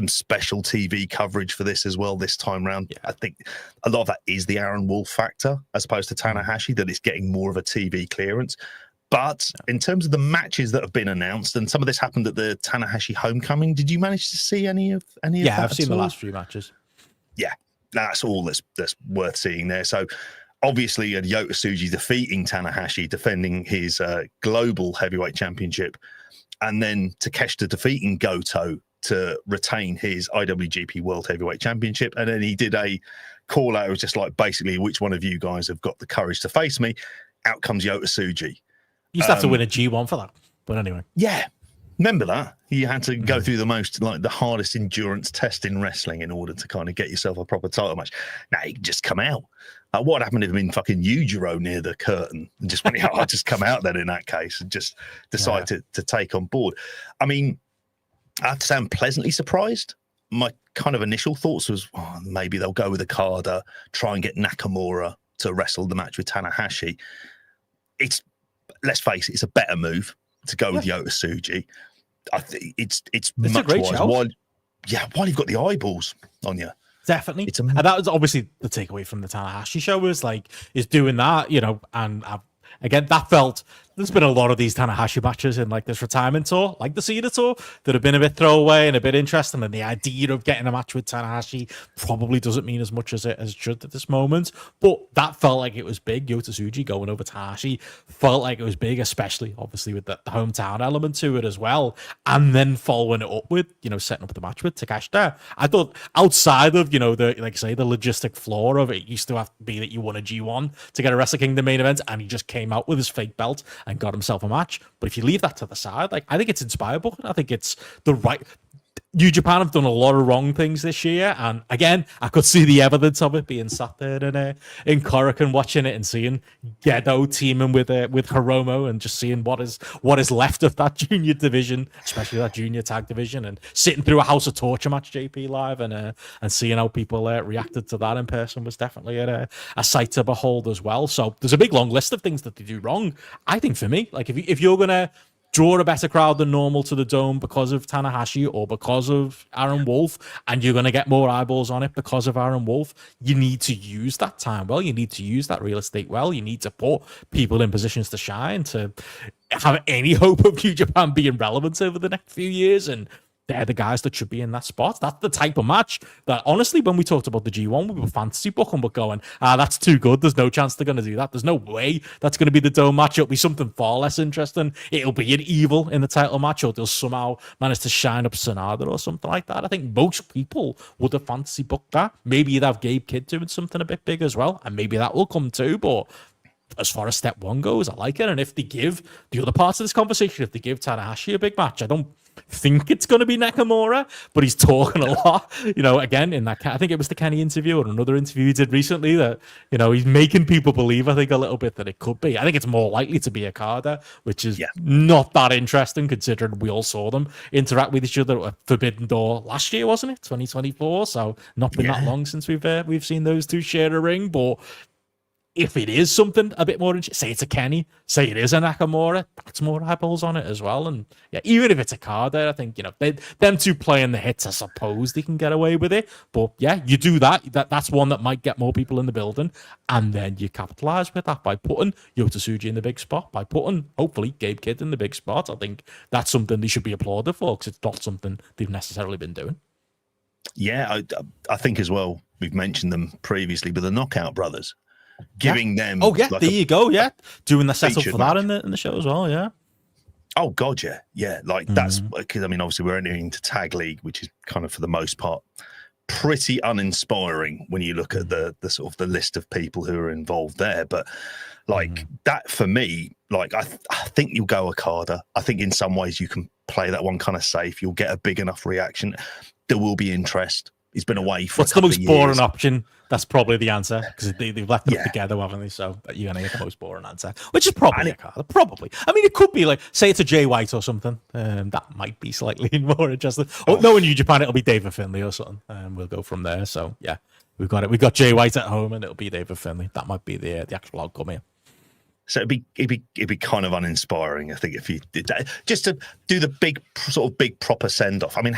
special TV coverage for this as well this time round. Yeah. I think a lot of that is the Aaron Wolf factor as opposed to Tanahashi, that it's getting more of a TV clearance. But in terms of the matches that have been announced, and some of this happened at the Tanahashi Homecoming, did you manage to see any of that? Yeah, I've seen the last few matches. Yeah, that's all that's worth seeing there. So obviously Yota Tsuji defeating Tanahashi, defending his global heavyweight championship, and then Takeshita defeating Goto to retain his IWGP World Heavyweight Championship. And then he did a call out. It was just like, basically, which one of you guys have got the courage to face me? Out comes Yota Tsuji. You used to have to win a G1 for that. But anyway. Yeah. Remember that? You had to go through the hardest endurance test in wrestling in order to kind of get yourself a proper title match. Now you can just come out. What happened if it had been fucking Yujiro near the curtain and just went, I'll just come out then in that case and just decide to take on board? I mean, I have to say I'm pleasantly surprised. My kind of initial thoughts was, maybe they'll go with Okada, try and get Nakamura to wrestle the match with Tanahashi. Let's face it, it's a better move to go with Yota Tsuji. I think it's much a great show. While you've got the eyeballs on you. Definitely. And that was obviously the takeaway from the Tanahashi show is doing that, and again, that felt, there's been a lot of these Tanahashi matches in like this retirement tour, like the Cena tour, that have been a bit throwaway and a bit interesting. And the idea of getting a match with Tanahashi probably doesn't mean as much as it should at this moment. But that felt like it was big. Yota Tsuji going over Tanahashi felt like it was big, especially obviously with the hometown element to it as well. And then following it up with, setting up the match with Takeshita. I thought outside of, the logistic flaw of it used to have to be that you won a G1 to get a WrestleKingdom main event, and he just came out with his fake belt and got himself a match. But if you leave that to the side, I think it's inspired booking. I think it's the right. New Japan have done a lot of wrong things this year, and again, I could see the evidence of it being sat there in Korakuen watching it and seeing Gedo teaming with Hiromu and just seeing what is left of that junior division, especially that junior tag division, and sitting through a House of Torture match, JP live, and seeing how people reacted to that in person was definitely a sight to behold as well. So there's a big long list of things that they do wrong. I think for me, like if you're gonna draw a better crowd than normal to the Dome because of Tanahashi or because of Aaron Wolf, and you're going to get more eyeballs on it because of Aaron Wolf, you need to use that time well. You need to use that real estate well. You need to put people in positions to shine, to have any hope of New Japan being relevant over the next few years, and they're the guys that should be in that spot. That's the type of match that, honestly, when we talked about the G1, we were fantasy booking, but going, that's too good. There's no chance they're going to do that. There's no way that's going to be the Dome match. It'll be something far less interesting. It'll be an Evil in the title match, or they'll somehow manage to shine up Sonata or something like that. I think most people would have fantasy booked that. Maybe you'd have Gabe Kidd doing something a bit big as well, and maybe that will come too, but as far as step one goes, I like it. And if they give the other parts of this conversation, if they give Tanahashi a big match, I don't think it's going to be Nakamura, but he's talking a lot. Again, in that, I think it was the Kenny interview or another interview he did recently that, he's making people believe, I think, a little bit that it could be. I think it's more likely to be Okada, which is not that interesting considering we all saw them interact with each other at Forbidden Door last year, wasn't it? 2024. So not been that long since we've seen those two share a ring, but if it is something a bit more, say it's a Kenny, say it is a Nakamura, that's more eyeballs on it as well. And even if it's a Okada, I think, them two playing the hits, I suppose they can get away with it. But you do that's one that might get more people in the building. And then you capitalize with that by putting Yota Tsuji in the big spot, by putting, hopefully, Gabe Kidd in the big spot. I think that's something they should be applauded for because it's not something they've necessarily been doing. Yeah, I think as well, we've mentioned them previously, but the Knockout Brothers. Giving them there you go, doing the setup for that in the show as well, oh god, like that's because obviously we're entering into tag league, which is kind of for the most part pretty uninspiring when you look at the sort of the list of people who are involved there, but like that for me, like I think you'll go Okada. I think in some ways you can play that one kind of safe, you'll get a big enough reaction, there will be interest. He's been away for what's the most boring option? That's probably the answer because they've left them together, haven't they? So you're going to get the most boring answer, which is probably Okada. Probably. I mean, it could be like, say it's a Jay White or something. That might be slightly more interesting. No, in New Japan, it'll be David Finlay or something. We'll go from there. So we've got it. We've got Jay White at home, and it'll be David Finlay. That might be the actual outcome here. So it'd be kind of uninspiring, I think, if you did that. Just to do the big proper send off. I mean,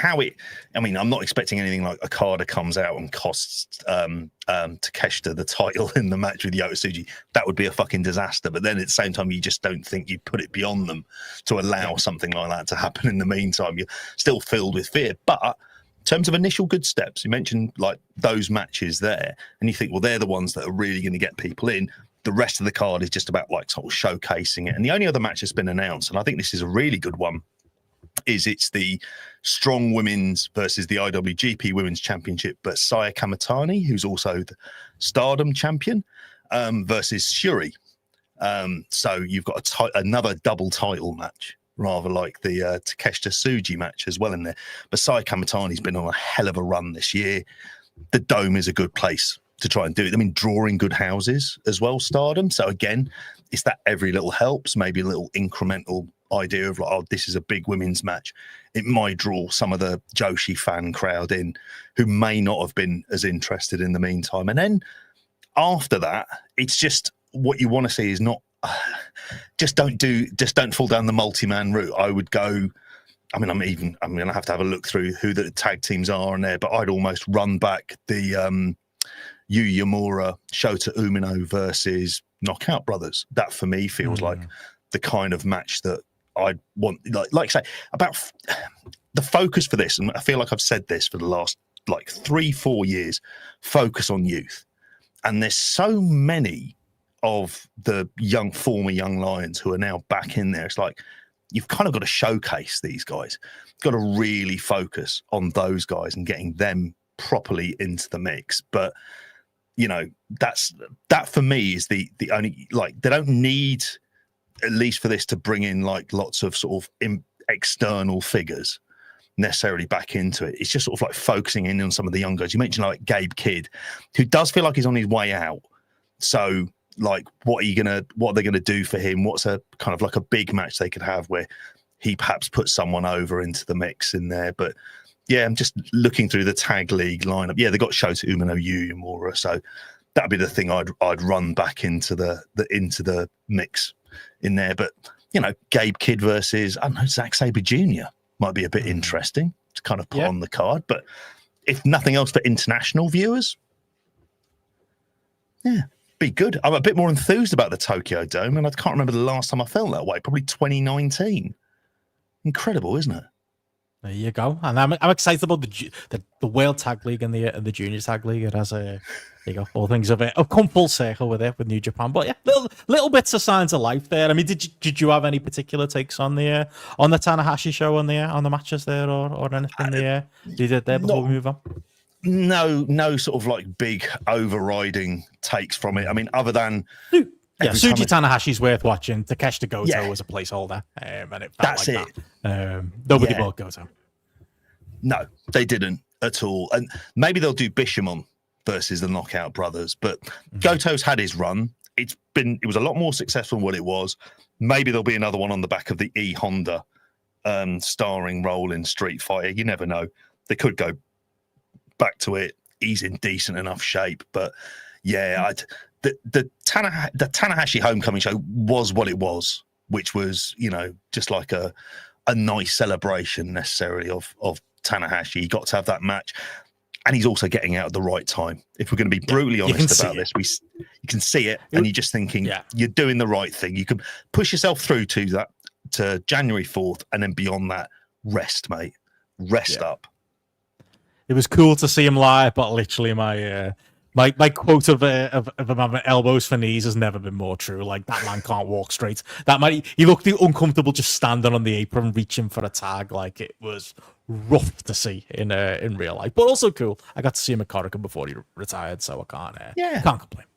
I'm not expecting anything like Okada comes out and costs Takeshita the title in the match with Yota Tsuji. That would be a fucking disaster. But then at the same time, you just don't think you'd put it beyond them to allow something like that to happen in the meantime. You're still filled with fear. But in terms of initial good steps, you mentioned like those matches there, and you think, well, they're the ones that are really going to get people in. The rest of the card is just about like sort of showcasing it. And the only other match that's been announced, and I think this is a really good one, is it's the Strong Women's versus the IWGP Women's Championship, but Saya Kamitani, who's also the Stardom champion, versus Shuri. So you've got another double title match, rather like the Takeshita Tsuji match as well in there. But Saya Kamitani's been on a hell of a run this year. The Dome is a good place to try and do it. I mean, drawing good houses as well, Stardom. So again, it's that every little helps, maybe a little incremental idea of like, oh, this is a big women's match. It might draw some of the Joshi fan crowd in who may not have been as interested in the meantime. And then after that, it's just what you want to see is not just don't fall down the multi-man route. I would go, I'm going to have to have a look through who the tag teams are in there, but I'd almost run back the Yu Yamura, Shota Umino versus Knockout Brothers. That for me feels like the kind of match that I'd want. Like I say, about the focus for this, and I feel like I've said this for the last like 3-4 years, focus on youth. And there's so many of the former young Lions who are now back in there. It's like, you've kind of got to showcase these guys. You've got to really focus on those guys and getting them properly into the mix. But that for me is the only, like, they don't need, at least for this, to bring in like lots of sort of external figures necessarily back into it. It's just sort of like focusing in on some of the young guys. You mentioned like Gabe Kidd, who does feel like he's on his way out. So like, what are they gonna do for him? What's a kind of like a big match they could have where he perhaps puts someone over into the mix in there? But yeah, I'm just looking through the tag league lineup. Yeah, they got Shota Umino, Yu Yamura, so that'd be the thing I'd run back into the mix in there. But Gabe Kidd versus, I don't know, Zack Sabre Jr. might be a bit interesting to kind of put on the card. But if nothing else for international viewers, be good. I'm a bit more enthused about the Tokyo Dome, and I can't remember the last time I felt that way. Probably 2019. Incredible, isn't it? There you go. And I'm excited about the World Tag League and the Junior Tag League. It has there you go, all things of it. I've come full circle with it with New Japan. But yeah, little bits of signs of life there. I mean, did you have any particular takes on the Tanahashi show on the matches there or anything there you did there before we move on? No sort of like big overriding takes from it. I mean, other than Suji Tanahashi's worth watching. Takeshita Goto Yeah. was a placeholder, and it felt That's like it. that. Nobody bought Goto. No, they didn't at all. And maybe they'll do Bishamon versus the Knockout Brothers, but Goto's had his run. It was a lot more successful than what it was. Maybe there'll be another one on the back of the E Honda starring role in Street Fighter. You never know. They could go back to it. He's in decent enough shape, but yeah, the Tanahashi Homecoming show was what it was, which was, you know, just like a nice celebration necessarily of Tanahashi. He got to have that match, and he's also getting out at the right time. If we're going to be brutally honest about this, you can see it, and you're just thinking you're doing the right thing. You can push yourself through to January 4th, and then beyond that, rest, mate. Rest up. It was cool to see him live, but literally my quote of him having elbows for knees has never been more true. Like, that man can't walk straight. He looked uncomfortable just standing on the apron, reaching for a tag. Like, it was rough to see in real life, but also cool. I got to see him at Korakuen before he retired, so I can't complain.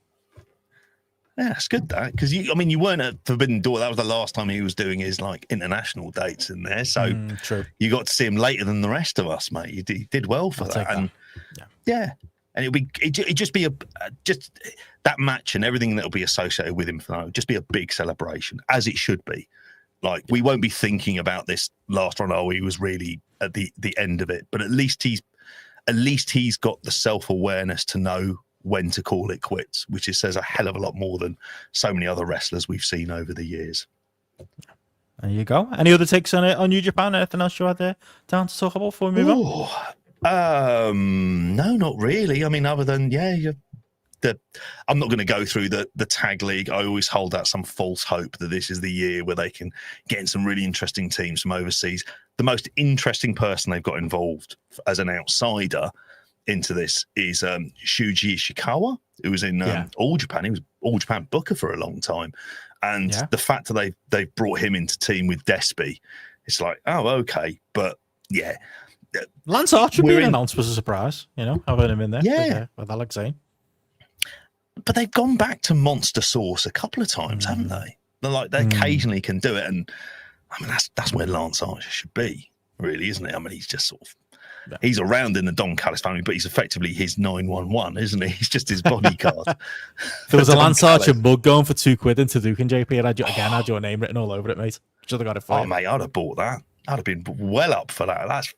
Yeah, it's good that, because you weren't at Forbidden Door. That was the last time he was doing his like international dates in there. So true. You got to see him later than the rest of us, mate. You did well for that. And and it'd just be just that match and everything that'll be associated with him for that. It'd just be a big celebration, as it should be. Like, we won't be thinking about this last run. Oh, he was really at the end of it, but at least he's got the self-awareness to know when to call it quits, which says a hell of a lot more than so many other wrestlers we've seen over the years. There you go. Any other takes on New Japan? Anything else you had there down to talk about before we move on? No, not really. I mean, other than I'm not going to go through the tag league. I always hold out some false hope that this is the year where they can get in some really interesting teams from overseas. The most interesting person they've got involved as an outsider into this is Shuji Ishikawa, who was in All Japan. He was All Japan booker for a long time, and the fact that they've brought him into team with Despy, it's like, oh, okay, but yeah, Lance Archer being announced was a surprise. You know, having him in there, with Alex Zane. But they've gone back to Monster Sauce a couple of times, haven't they? They occasionally can do it, and I mean that's where Lance Archer should be, really, isn't it? I mean, he's just sort of. Yeah. He's around in the Don Callis family, but he's effectively his 911, isn't he? He's just his bodyguard. There was a Lance Archer mug going for £2 into Duke and JP, and I had your name written all over it, mate. Should have got it for you. Mate, I'd have bought that. I'd have been well up for that. That's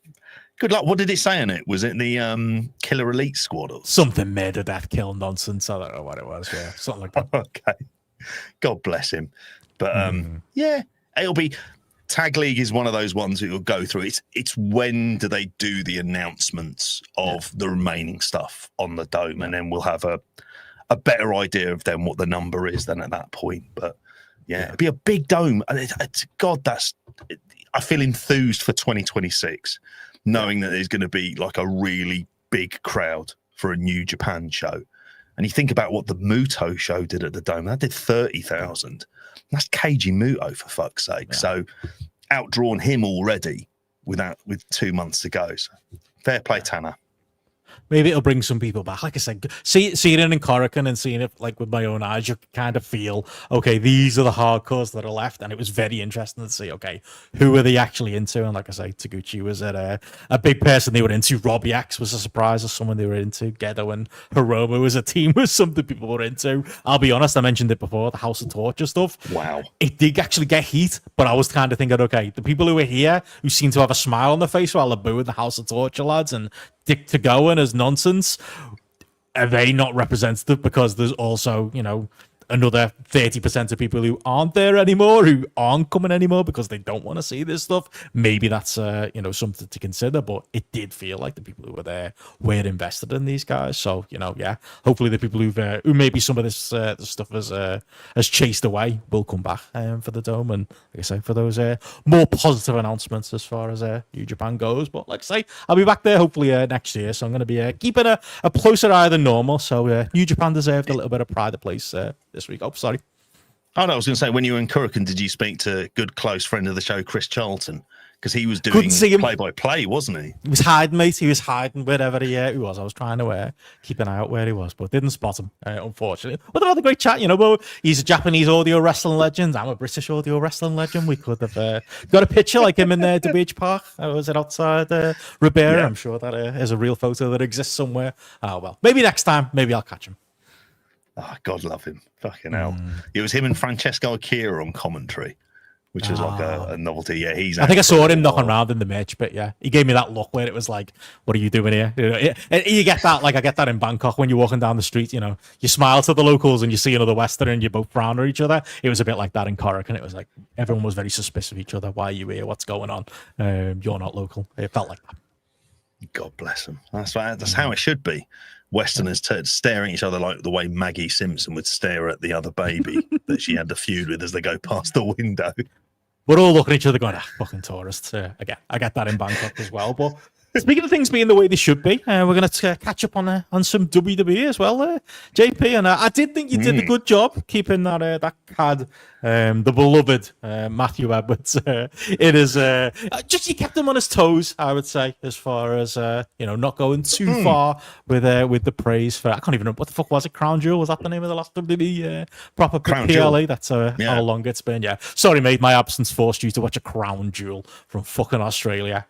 good luck. What did it say on it? Was it the Killer Elite Squad or something made of that kill nonsense? I don't know what it was. Yeah, something like that. Okay. God bless him. But it'll be. Tag League is one of those ones that you'll go through. It's when do they do the announcements of the remaining stuff on the Dome, and then we'll have a better idea of then what the number is then at that point. But it'll be a big Dome. And I feel enthused for 2026, knowing that there's going to be like a really big crowd for a New Japan show. And you think about what the Muto show did at the Dome. That did 30,000. That's Keiji Muto, for fuck's sake. Yeah. So outdrawn him already with 2 months to go. So fair play, Tanner. Maybe it'll bring some people back. Like I said, seeing it in Korakuen and seeing it like with my own eyes, you kind of feel, okay, these are the hardcores that are left. And it was very interesting to see, okay, who are they actually into? And like I say, Taguchi was a big person they were into. Robbie X was a surprise as someone they were into. Gedo and Hiromu was a team was something people were into. I'll be honest, I mentioned it before, the House of Torture stuff. Wow. It did actually get heat, but I was kind of thinking, okay, the people who are here, who seem to have a smile on their face while they're booing the House of Torture lads and Dick to go and as nonsense, are they not representative? Because there's also, another 30% of people who aren't there anymore, who aren't coming anymore because they don't want to see this stuff. Maybe that's something to consider, but it did feel like the people who were there were invested in these guys. So hopefully the people who maybe some of this stuff has chased away will come back for the Dome, and like I say, for those more positive announcements as far as New Japan goes. But like I say, I'll be back there hopefully next year, so I'm going to be keeping a closer eye than normal. So New Japan deserved a little bit of pride of place this week. Oh, sorry. Oh, no, I was going to say, when you were in Korakuen, did you speak to good close friend of the show, Chris Charlton? because he was doing Couldn't see him. play-by-play, wasn't he? He was hiding, mate. He was hiding wherever he was. I was trying to keep an eye out where he was, but didn't spot him, unfortunately. But another great chat, But he's a Japanese audio wrestling legend. I'm a British audio wrestling legend. We could have got a picture like him in the beach park. Was it outside Ribera? Yeah. I'm sure that is a real photo that exists somewhere. Oh, well. Maybe next time. Maybe I'll catch him. Oh, God love him. Fucking hell. It was him and Francesco Akira on commentary, which is like a novelty. Yeah, I think I saw him knocking around in the match, but yeah, he gave me that look where it was like, "What are you doing here?" You get that, like I get that in Bangkok when you're walking down the street. You smile to the locals and you see another Westerner and you both frown at each other. It was a bit like that in Cork, and it was like everyone was very suspicious of each other. Why are you here? What's going on? You're not local. It felt like that. God bless them. That's how it should be. Westerners staring at each other like the way Maggie Simpson would stare at the other baby that she had the feud with as they go past the window. We're all looking at each other going, fucking tourists. Again, I get that in Bangkok as well. But speaking of things being the way they should be, we're going to catch up on some WWE as well, JP. And I did think you did a good job keeping that card, the beloved Matthew Edwards. It is just you kept him on his toes, I would say, as far as not going too far with the praise for. I can't even remember what the fuck was it. Crown Jewel, was that the name of the last WWE proper Crown PLA? Jewel. That's how long it's been. Yeah, sorry, mate, my absence forced you to watch a Crown Jewel from fucking Australia.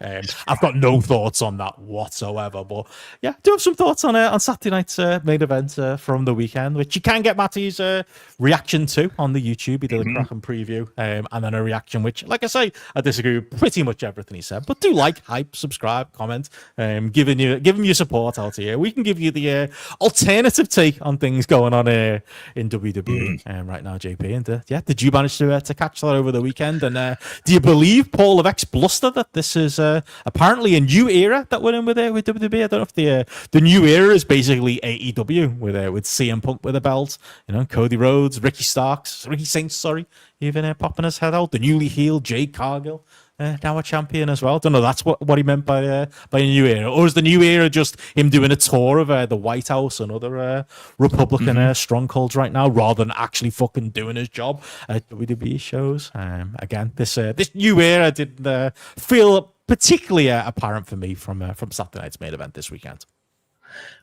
I've got no thoughts on that whatsoever, but yeah, do have some thoughts on Saturday night's main event from the weekend, which you can get Matty's reaction to on the YouTube. He did a cracking preview, and then a reaction which, like I say, I disagree with pretty much everything he said, but do like, hype, subscribe, comment, giving him your support out here. We can give you the alternative take on things going on in WWE right now, JP. And did you manage to catch that over the weekend? And do you believe Paul Levesque bluster that this is apparently a new era that we're in with WWE? I don't know if the new era is basically AEW with CM Punk with a belt, Cody Rhodes, Ricky Saints, even popping his head out. The newly healed Jade Cargill, now a champion as well. Don't know. That's what he meant by a new era, or is the new era just him doing a tour of the White House and other Republican strongholds right now, rather than actually fucking doing his job at WWE shows? Again, this new era didn't feel particularly apparent for me from Saturday night's main event this weekend.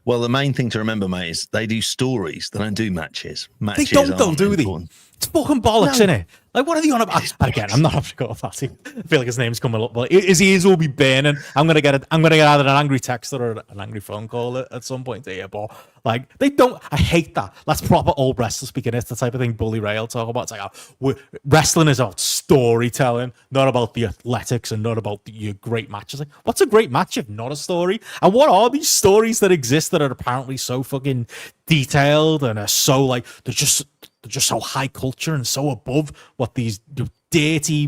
Well, the main thing to remember, mate, is they do stories. They don't do matches. They don't, though, do they? It's fucking bollocks, isn't it? Like, what are they on about? Again, I'm not having to go off that. I feel like his name's coming up, but his ears will be burning. I'm gonna get either an angry text or an angry phone call at some point here. But like, they don't. I hate that. That's proper old wrestler speaking. It's the type of thing Bully Ray will talk about. It's like, wrestling is about storytelling, not about the athletics and not about your great matches. Like, what's a great match if not a story? And what are these stories that exist that are apparently so fucking detailed and are so like they're just so high culture and so above what these dirty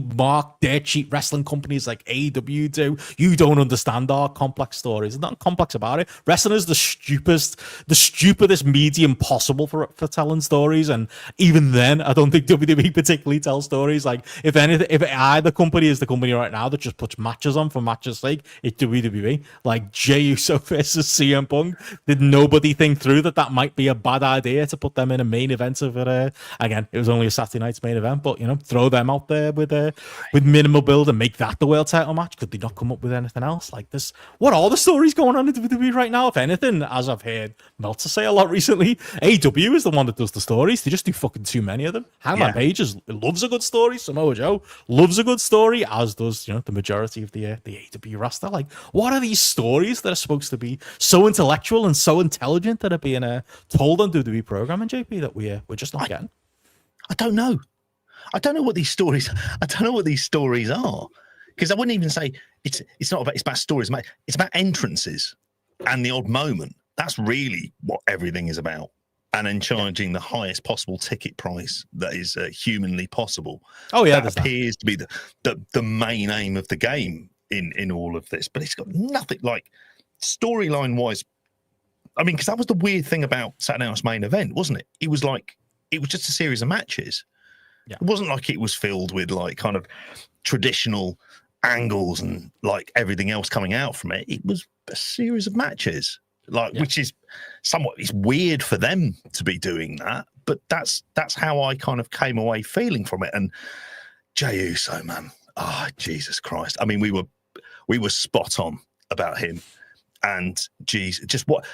dirt sheet wrestling companies like AEW do? You don't understand our complex stories. There's nothing complex about it. Wrestling is the stupidest medium possible for telling stories, and even then, I don't think WWE particularly tells stories. Like, if either company is the company right now that just puts matches on for matches' sake, it's WWE. Like Jey Uso versus CM Punk. Did nobody think through that might be a bad idea to put them in a main event of it? Again, it was only a Saturday night's main event, but throw them out there with minimal build and make that the world title match. Could they not come up with anything else like this? What are the stories going on in WWE right now? If anything, as I've heard Meltzer say a lot recently, AEW is the one that does the stories. They just do fucking too many of them. Hangman Page loves a good story. Samoa Joe loves a good story, as does the majority of the AEW roster. Like, what are these stories that are supposed to be so intellectual and so intelligent that are being told on WWE programming, JP, that we're just not getting? I don't know. I don't know what these stories. I don't know what these stories are, because I wouldn't even say it's about stories. It's about entrances and the odd moment. That's really what everything is about. And then charging the highest possible ticket price that is humanly possible. Oh yeah, that appears to be the main aim of the game in all of this. But it's got nothing like storyline wise. I mean, because that was the weird thing about Saturday night's main event, wasn't it? It was just a series of matches. Yeah. It wasn't like it was filled with like kind of traditional angles and like everything else coming out from it. It was a series of matches, which is it's weird for them to be doing that, but that's how I kind of came away feeling from it. And Jey Uso, man, Jesus Christ. I mean, we were spot on about him. And geez, just what,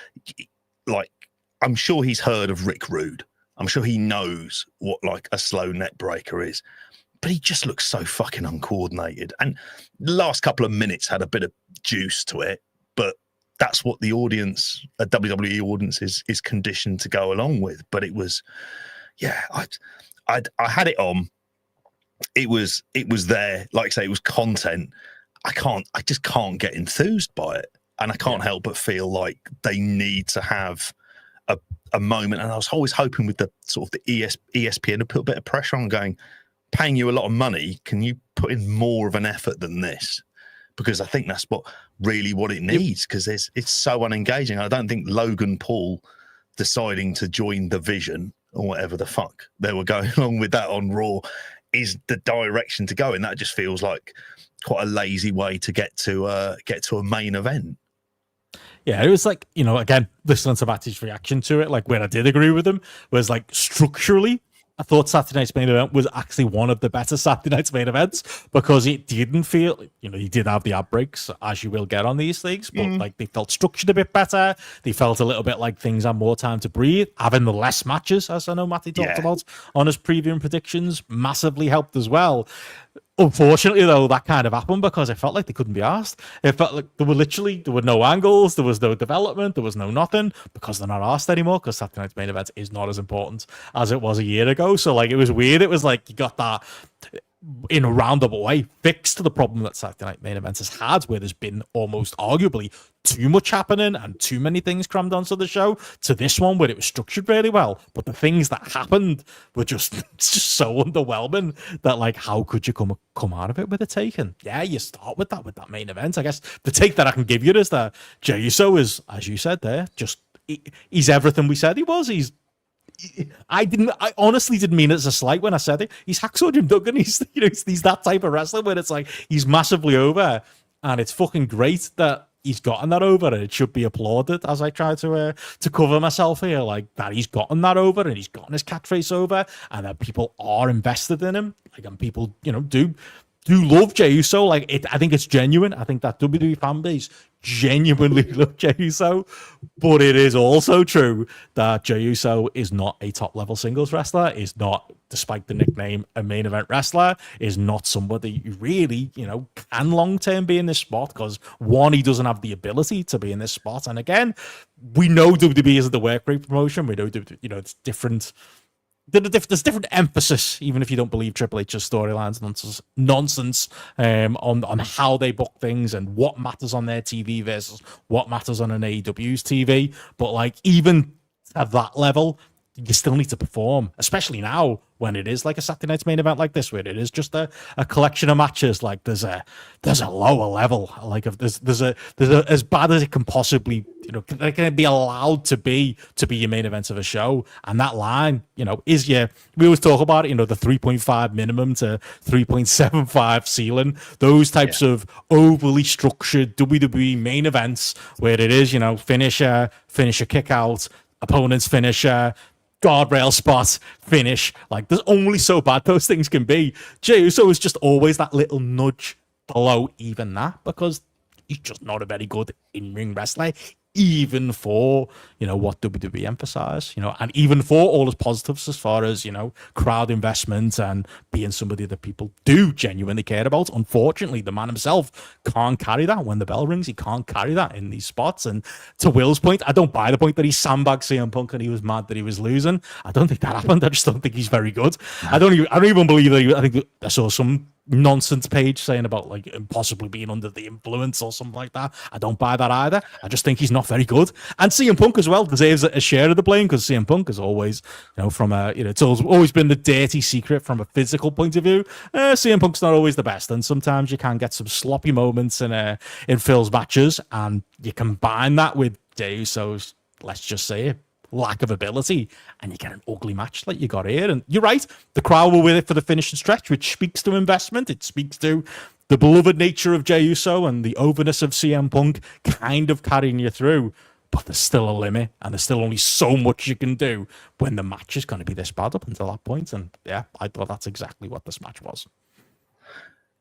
like, I'm sure he's heard of Rick Rude. I'm sure he knows what like a slow neck breaker is, but he just looks so fucking uncoordinated. And the last couple of minutes had a bit of juice to it, but that's what the audience, a WWE audience, is conditioned to go along with. But it was, yeah, I had it on. It was there, like I say, it was content. I just can't get enthused by it. And I can't help but feel like they need to have a moment. And I was always hoping with the sort of the ESPN to put a bit of pressure on, going, paying you a lot of money, can you put in more of an effort than this? Because I think that's what it needs, because it's so unengaging. I don't think Logan Paul deciding to join the Vision or whatever the fuck they were going along with that on Raw is the direction to go. And that just feels like quite a lazy way to get to a main event. Yeah, it was like, again, listening to Matty's reaction to it, like where I did agree with him was like structurally, I thought Saturday Night's Main Event was actually one of the better Saturday Night's Main Events, because it didn't feel, you did have the ad breaks, as you will get on these things, but like they felt structured a bit better. They felt a little bit like things had more time to breathe. Having the less matches, as I know Matty talked about on his preview and predictions, massively helped as well. Unfortunately, though, that kind of happened because it felt like they couldn't be asked. It felt like there were no angles, there was no development, there was no nothing, because they're not asked anymore, because Saturday Night's Main Event is not as important as it was a year ago. So, like, it was weird. It was like you got that, in a roundabout way, fixed the problem that Saturday Night Main Event has had, where there's been almost arguably too much happening and too many things crammed onto the show, to this one where it was structured really well, but the things that happened were just so underwhelming that, like, how could you come out of it with a take? And yeah, you start with that main event. I guess the take that I can give you is that Jey Uso is, as you said there, he's everything we said he was. I honestly didn't mean it as a slight when I said it. He's Hacksaw Jim Duggan. He's that type of wrestler where it's like he's massively over, and it's fucking great that he's gotten that over, and it should be applauded. As I try to cover myself here, like that he's gotten that over, and he's gotten his catchphrase over, and that people are invested in him. Like, and people do love Jey Uso. Like, I think it's genuine. I think that WWE fan base genuinely love Jey Uso, but it is also true that Jey Uso is not a top-level singles wrestler, is not, despite the nickname, a main event wrestler, is not somebody who really, can long-term be in this spot, because, one, he doesn't have the ability to be in this spot, and again, we know WWE isn't the work rate promotion, we know, it's different. There's different emphasis, even if you don't believe Triple H's storylines nonsense on how they book things and what matters on their TV versus what matters on an AEW's TV. But like, even at that level, you still need to perform, especially now when it is like a Saturday Night's Main Event like this, where it is just a collection of matches. Like, there's a lower level, like, if there's a as bad as it can possibly, they can be allowed to be your main event of a show. And that line, is we always talk about it, the 3.5 minimum to 3.75 ceiling, those types of overly structured WWE main events where it is, finisher, kick out, opponent's finisher, guardrail spot, finish. Like, there's only so bad those things can be. Jey Uso is just always that little nudge below even that, because he's just not a very good in-ring wrestler, even for, what WWE emphasize, and even for all his positives as far as, crowd investment and being somebody that people do genuinely care about. Unfortunately, the man himself can't carry that when the bell rings. He can't carry that in these spots. And to Will's point, I don't buy the point that he sandbagged CM Punk and he was mad that he was losing. I don't think that happened. I just don't think he's very good. I don't even believe that. I think I saw some nonsense page saying about like possibly being under the influence or something like that. I don't buy that either. I just think he's not very good. And CM Punk as well deserves a share of the blame, because CM Punk is always, from a, it's always been the dirty secret from a physical point of view. CM Punk's not always the best, and sometimes you can get some sloppy moments in Phil's matches, and you combine that with Jey Uso's, let's just say it, lack of ability, and you get an ugly match like you got here. And you're right, the crowd were with it for the finishing stretch, which speaks to investment. It speaks to the beloved nature of Jey Uso and the overness of CM Punk kind of carrying you through. But there's still a limit, and there's still only so much you can do when the match is going to be this bad up until that point. And yeah, I thought that's exactly what this match was.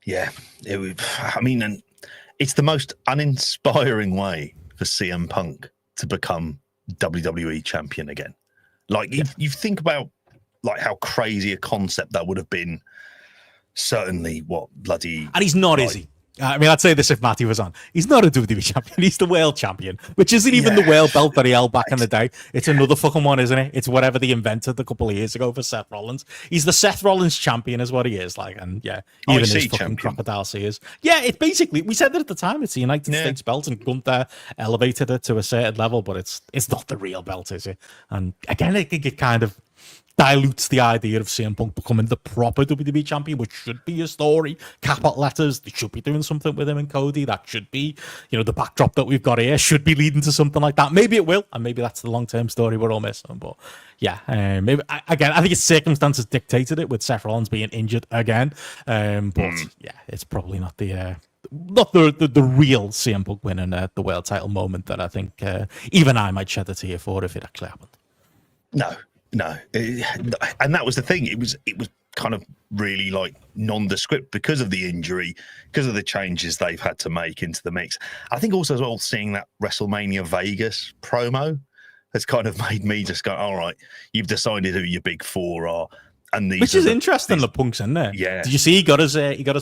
Yeah, I mean, and it's the most uninspiring way for CM Punk to become WWE champion again. Like, if you think about like how crazy a concept that would have been, certainly what bloody... And he's not, is he? I mean, I'd say this if Matty was on. He's not a WWE champion. He's the world champion, which isn't even the world belt that he held back in the day. It's another fucking one, isn't it? It's whatever they invented a couple of years ago for Seth Rollins. He's the Seth Rollins champion is what he is. Like, and yeah, even his fucking champion. Crocodile Sears. Yeah, it basically, we said it at the time, it's the United States belt, and Gunther elevated it to a certain level, but it's not the real belt, is it? And again, I think it kind of dilutes the idea of CM Punk becoming the proper WWE champion, which should be a story. Capital letters, they should be doing something with him and Cody. That should be, the backdrop that we've got here should be leading to something like that. Maybe it will, and maybe that's the long-term story we're all missing. But yeah, maybe I think it's circumstances dictated it with Seth Rollins being injured again. But yeah, it's probably not the real CM Punk winning the world title moment that I think even I might shed a tear for if it actually happened. No, and that was the thing. It was kind of really like nondescript because of the injury, because of the changes they've had to make into the mix. I think also as well, seeing that WrestleMania Vegas promo has kind of made me just go, all right, you've decided who your big four are. And these Which is interesting, the Punk's in there. Yeah. Did you see he got his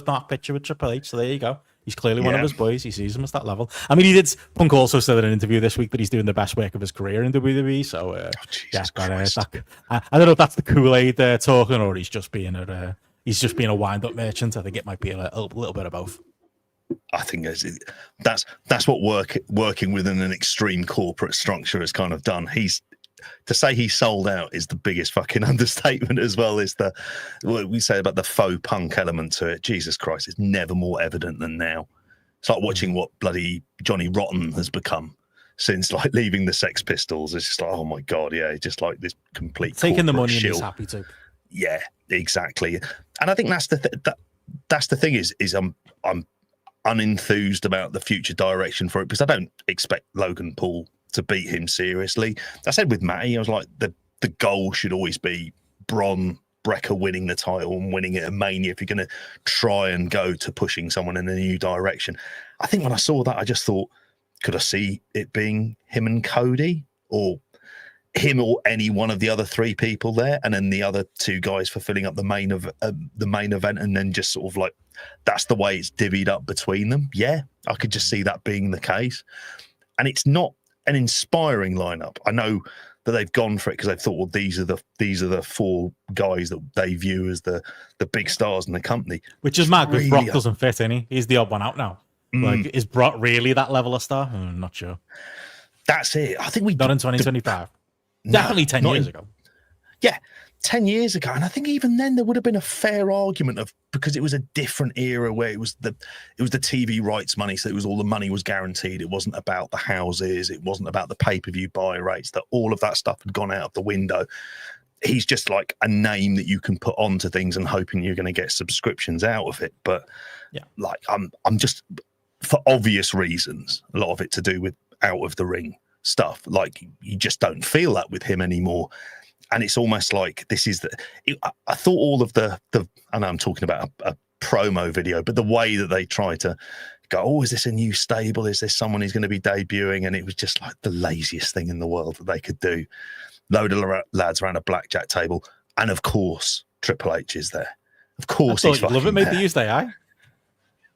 mark picture with Triple H? So there you go. He's clearly one of his boys. He sees him at that level. I mean, Punk also said in an interview this week that he's doing the best work of his career in WWE. So, I don't know if that's the Kool-Aid talking, or he's just being a wind-up merchant. I think it might be a little bit of both. I think that's what working within an extreme corporate structure has kind of done. To say he's sold out is the biggest fucking understatement, as well as what we say about the faux Punk element to it. Jesus Christ, it's never more evident than now. It's like watching what bloody Johnny Rotten has become since like leaving the Sex Pistols. It's just like, oh my God, yeah, just like this complete taking the money shill. And he's happy to. Yeah, exactly. And I think that's the thing is I'm unenthused about the future direction for it, because I don't expect Logan Paul to beat him seriously. I said with Matty, I was like, the goal should always be Bron Breakker winning the title and winning it at Mania if you're going to try and go to pushing someone in a new direction. I think when I saw that, I just thought, could I see it being him and Cody, or him or any one of the other three people there, and then the other two guys for filling up the main event, and then just sort of like, that's the way it's divvied up between them. Yeah, I could just see that being the case. And it's not an inspiring lineup. I know that they've gone for it because they've thought, well, these are the four guys that they view as the big stars in the company. Which is mad because Brock doesn't fit, isn't he? He's the odd one out now. Like, is Brock really that level of star? I'm not sure. That's it. I think not in 2025. Definitely 10 years ago. Yeah, 10 years ago. And I think even then there would have been a fair argument because it was a different era where it was the TV rights money, so it was all the money was guaranteed. It wasn't about the houses, it wasn't about the pay-per-view buy rates, that all of that stuff had gone out of the window. He's just like a name that you can put onto things and hoping you're going to get subscriptions out of it. But yeah, like I'm just, for obvious reasons, a lot of it to do with out of the ring stuff. Like, you just don't feel that with him anymore. And it's almost like this is I thought all of the I know I'm talking about a promo video, but the way that they try to go, oh, is this a new stable? Is this someone who's going to be debuting? And it was just like the laziest thing in the world that they could do. Load of lads around a blackjack table. And of course, Triple H is there. Of course, he's fucking love it, made there. the use they are.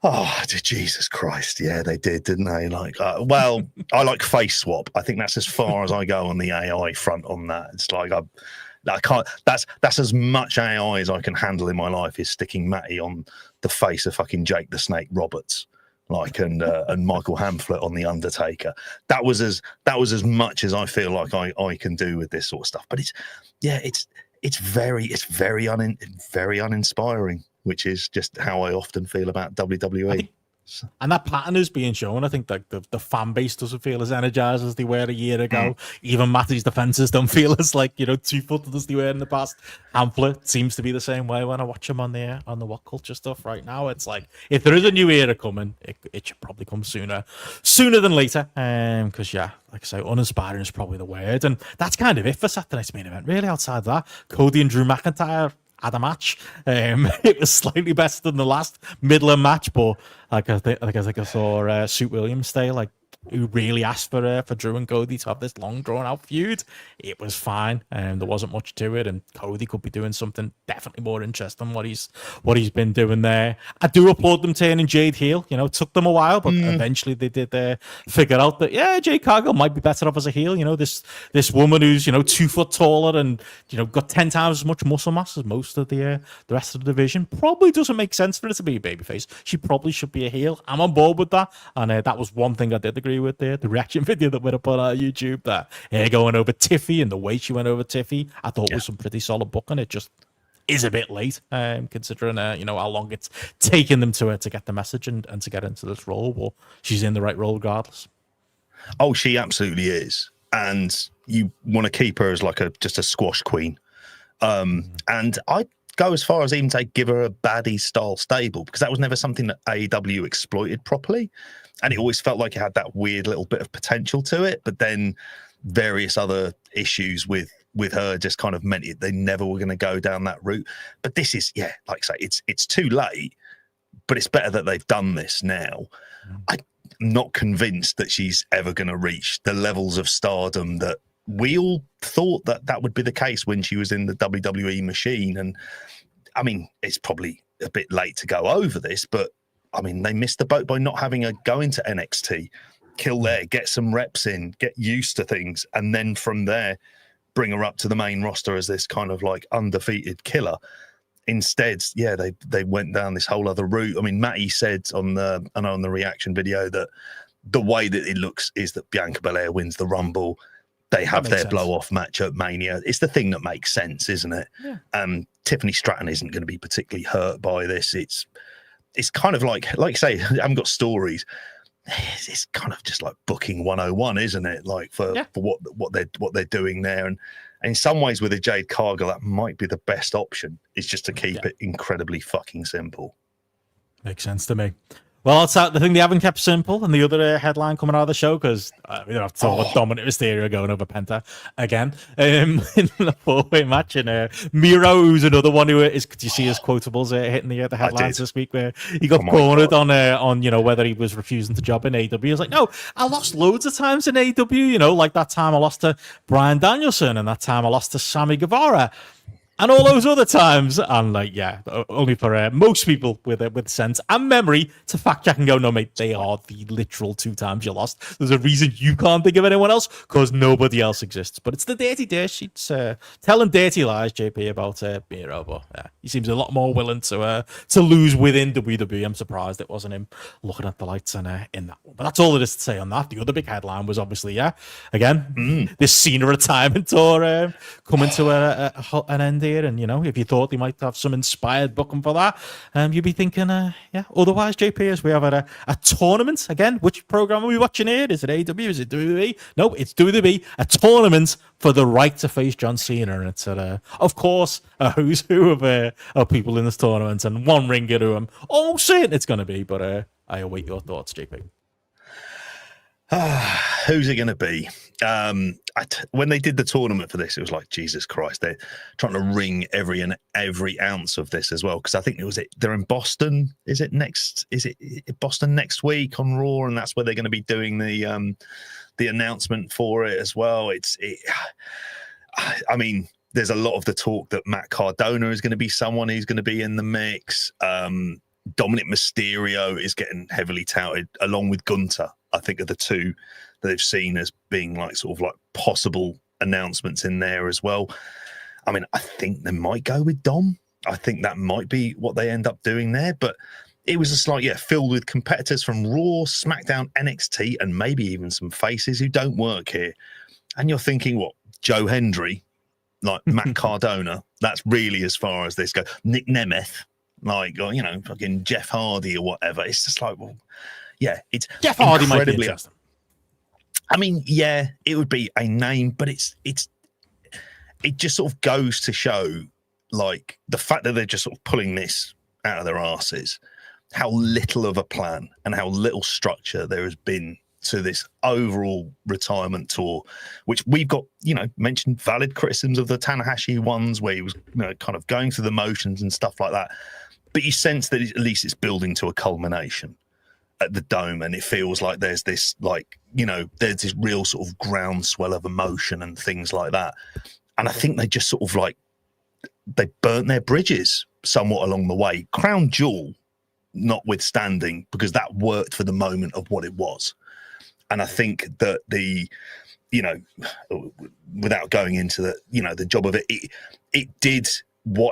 Oh, Jesus Christ. Yeah, they did, didn't they? Like, well, I like face swap. I think that's as far as I go on the AI front on that. It's like, I can't, that's as much AI as I can handle in my life, is sticking Matty on the face of fucking Jake the Snake Roberts, like, and Michael Hamflett on The Undertaker. That was as much as I feel like I can do with this sort of stuff. But it's very uninspiring, which is just how I often feel about WWE. And that pattern is being shown. I think that the fan base doesn't feel as energized as they were a year ago. Even Matty's defenses don't feel as like, two-footed as they were in the past. Hamflett seems to be the same way when I watch him on the What Culture stuff right now. It's like, if there is a new era coming, it should probably come sooner than later. Because yeah, like I say, uninspiring is probably the word. And that's kind of it for Saturday night's main event. Really, outside of that, Cody and Drew McIntyre, had a match. It was slightly better than the last Midland match, but like I think I saw Suit Williams say, like, who really asked for Drew and Cody to have this long drawn out feud. It was fine, and there wasn't much to it. And Cody could be doing something definitely more interesting than what he's been doing there. I do applaud them turning Jade heel. You know, it took them a while, but eventually they did figure out that Jade Cargill might be better off as a heel. You know, this woman who's 2 foot taller and got 10 times as much muscle mass as most of the rest of the division probably doesn't make sense for her to be a babyface. She probably should be a heel. I'm on board with that, and that was one thing I did agree with the reaction video that went up on YouTube, that going over Tiffy and the way she went over Tiffy, I thought was some pretty solid booking. It just is a bit late, considering how long it's taken them to get the message and to get into this role. Well, she's in the right role regardless. Oh, she absolutely is, and you want to keep her as like just a squash queen. And I go as far as even to give her a baddie style stable, because that was never something that AEW exploited properly. And it always felt like it had that weird little bit of potential to it. But then various other issues with her just kind of meant they never were going to go down that route. But this is, like I say, it's too late, but it's better that they've done this now. I'm not convinced that she's ever going to reach the levels of stardom that we all thought that would be the case when she was in the WWE machine. And I mean, it's probably a bit late to go over this, but I mean, they missed the boat by not having her go into NXT, kill there, get some reps in, get used to things, and then from there, bring her up to the main roster as this kind of like undefeated killer. Instead, they went down this whole other route. I mean, Matty said on the reaction video that the way that it looks is that Bianca Belair wins the Rumble. They have their blow-off match at Mania. It's the thing that makes sense, isn't it? Yeah. Tiffany Stratton isn't going to be particularly hurt by this. It's kind of like you say, I haven't got stories. It's kind of just like booking 101, isn't it? Like for what they're doing there, and in some ways with a Jade Cargill, that might be the best option. Is just to keep it incredibly fucking simple. Makes sense to me. Well, it's the thing they haven't kept simple, and the other headline coming out of the show, because we don't have to talk about Dominic Mysterio going over Penta again in the 4-way match. And Miro, who's another one who is, could you see his quotables hitting the headlines this week, where he got cornered on whether he was refusing to job in AEW. He was like, no, I lost loads of times in AEW, like that time I lost to Bryan Danielson, and that time I lost to Sammy Guevara. And all those other times, and like, only for most people with sense and memory to fact check and go, no, mate, they are the literal 2 times you lost. There's a reason you can't think of anyone else, because nobody else exists. But it's the dirty dirt sheets telling dirty lies, JP, about Miro. But he seems a lot more willing to lose within WWE. I'm surprised it wasn't him looking at the lights and in that one. But that's all there is to say on that. The other big headline was obviously, this Cena retirement tour coming to an end here. And if you thought they might have some inspired booking for that, you'd be thinking otherwise, JP, as we have a tournament again. Which program are we watching here? Is it AEW? Is it WWE? No, it's WWE, a tournament for the right to face John Cena. And it's of course a who's who of people in this tournament, and one ringer who I'm almost certain it's going to be, but I await your thoughts, JP. Who's it going to be? When they did the tournament for this, it was like, Jesus Christ, they're trying to wring every ounce of this as well, because I think they're in Boston. Is it Boston next week on Raw, and that's where they're going to be doing the announcement for it as well. I mean, there's a lot of the talk that Matt Cardona is going to be someone who's going to be in the mix. Dominic Mysterio is getting heavily touted, along with Gunther. I think are the two that they've seen as being like sort of like possible announcements in there as well. I mean, I think they might go with Dom. I think that might be what they end up doing there. But it was just like, filled with competitors from Raw, SmackDown, NXT, and maybe even some faces who don't work here. And you're thinking, what, Joe Hendry, like Matt Cardona? That's really as far as this goes. Nick Nemeth, like, fucking Jeff Hardy or whatever. It's just like, well, it's Jeff Hardy might be interesting. I mean, it would be a name, but it just sort of goes to show, like, the fact that they're just sort of pulling this out of their asses, how little of a plan and how little structure there has been to this overall retirement tour, which we've got, mentioned valid criticisms of the Tanahashi ones where he was kind of going through the motions and stuff like that. But you sense that at least it's building to a culmination at the Dome, and it feels like there's this there's this real sort of groundswell of emotion and things like that. And I think they just sort of they burnt their bridges somewhat along the way. Crown Jewel notwithstanding, because that worked for the moment of what it was. And I think that without going into the job of it, it did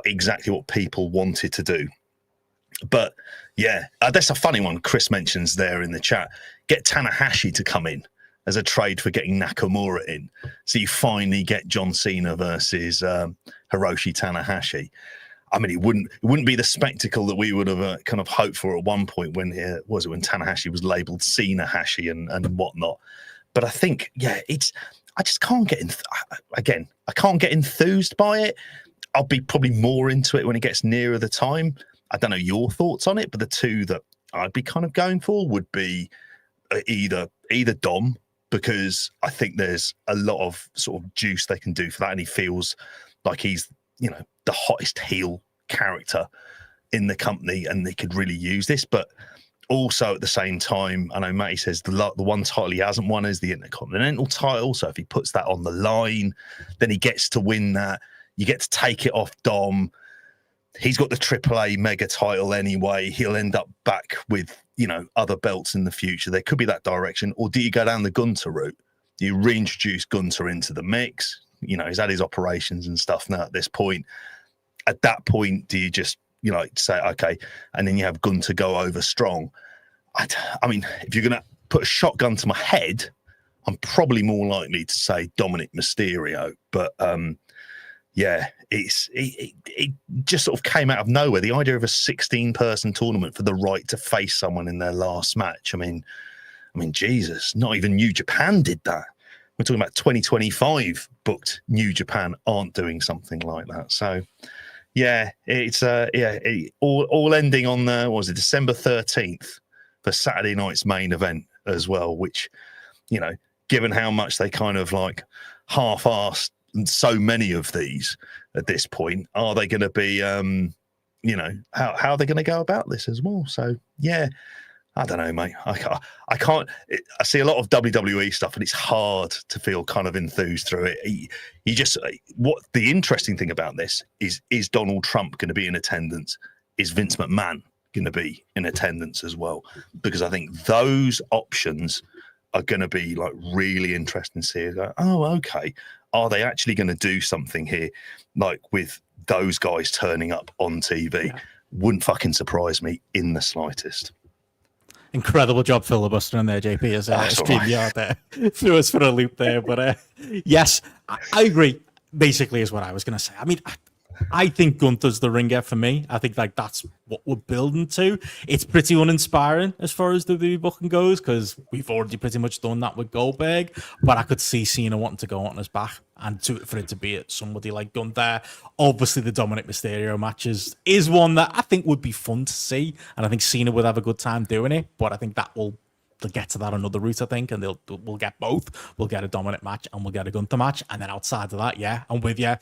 exactly what people wanted to do. But yeah, that's a funny one. Chris mentions there in the chat, get Tanahashi to come in as a trade for getting Nakamura in. So you finally get John Cena versus Hiroshi Tanahashi. I mean, it wouldn't be the spectacle that we would have kind of hoped for at one point when Tanahashi was labelled Cena-Hashi and whatnot. But I think, I just can't get I can't get enthused by it. I'll be probably more into it when it gets nearer the time. I don't know your thoughts on it, but the two that I'd be kind of going for would be either Dom, because I think there's a lot of sort of juice they can do for that, and he feels like he's the hottest heel character in the company, and they could really use this. But also at the same time, I know Matty says the one title he hasn't won is the Intercontinental title. So if he puts that on the line, then he gets to win that. You get to take it off Dom. He's got the AAA mega title anyway. He'll end up back with, other belts in the future. There could be that direction. Or do you go down the Gunter route? Do you reintroduce Gunter into the mix? He's had his operations and stuff now at this point. At that point, do you just, say, okay, and then you have Gunter go over strong? I mean, if you're going to put a shotgun to my head, I'm probably more likely to say Dominic Mysterio. But it just sort of came out of nowhere. The idea of a 16-person tournament for the right to face someone in their last match. I mean, Jesus, not even New Japan did that. We're talking about 2025 booked New Japan aren't doing something like that. So, yeah, it's all ending on December 13th for Saturday night's main event as well, which, given how much they kind of half-assed so many of these at this point, are they going to be, how are they going to go about this as well? So, yeah. I don't know, mate. I can't. I see a lot of WWE stuff, and it's hard to feel kind of enthused through it. What the interesting thing about this is Donald Trump going to be in attendance? Is Vince McMahon going to be in attendance as well? Because I think those options are going to be really interesting to see. Oh, okay. Are they actually going to do something here, with those guys turning up on TV? Yeah. Wouldn't fucking surprise me in the slightest. Incredible job filibustering there, JP, as StreamYard there. Threw us for a loop there. But yes, I agree, basically, is what I was going to say. I mean, I think Gunther's the ringer for me. I think that's what we're building to. It's pretty uninspiring as far as the WWE booking goes, because we've already pretty much done that with Goldberg. But I could see Cena wanting to go on his back, and for it to be at somebody like Gunther. Obviously, the Dominic Mysterio matches is one that I think would be fun to see, and I think Cena would have a good time doing it. But I think they'll get to that another route, I think, and we'll get both. We'll get a Dominic match and we'll get a Gunther match, and then outside of that, yeah, I'm with you.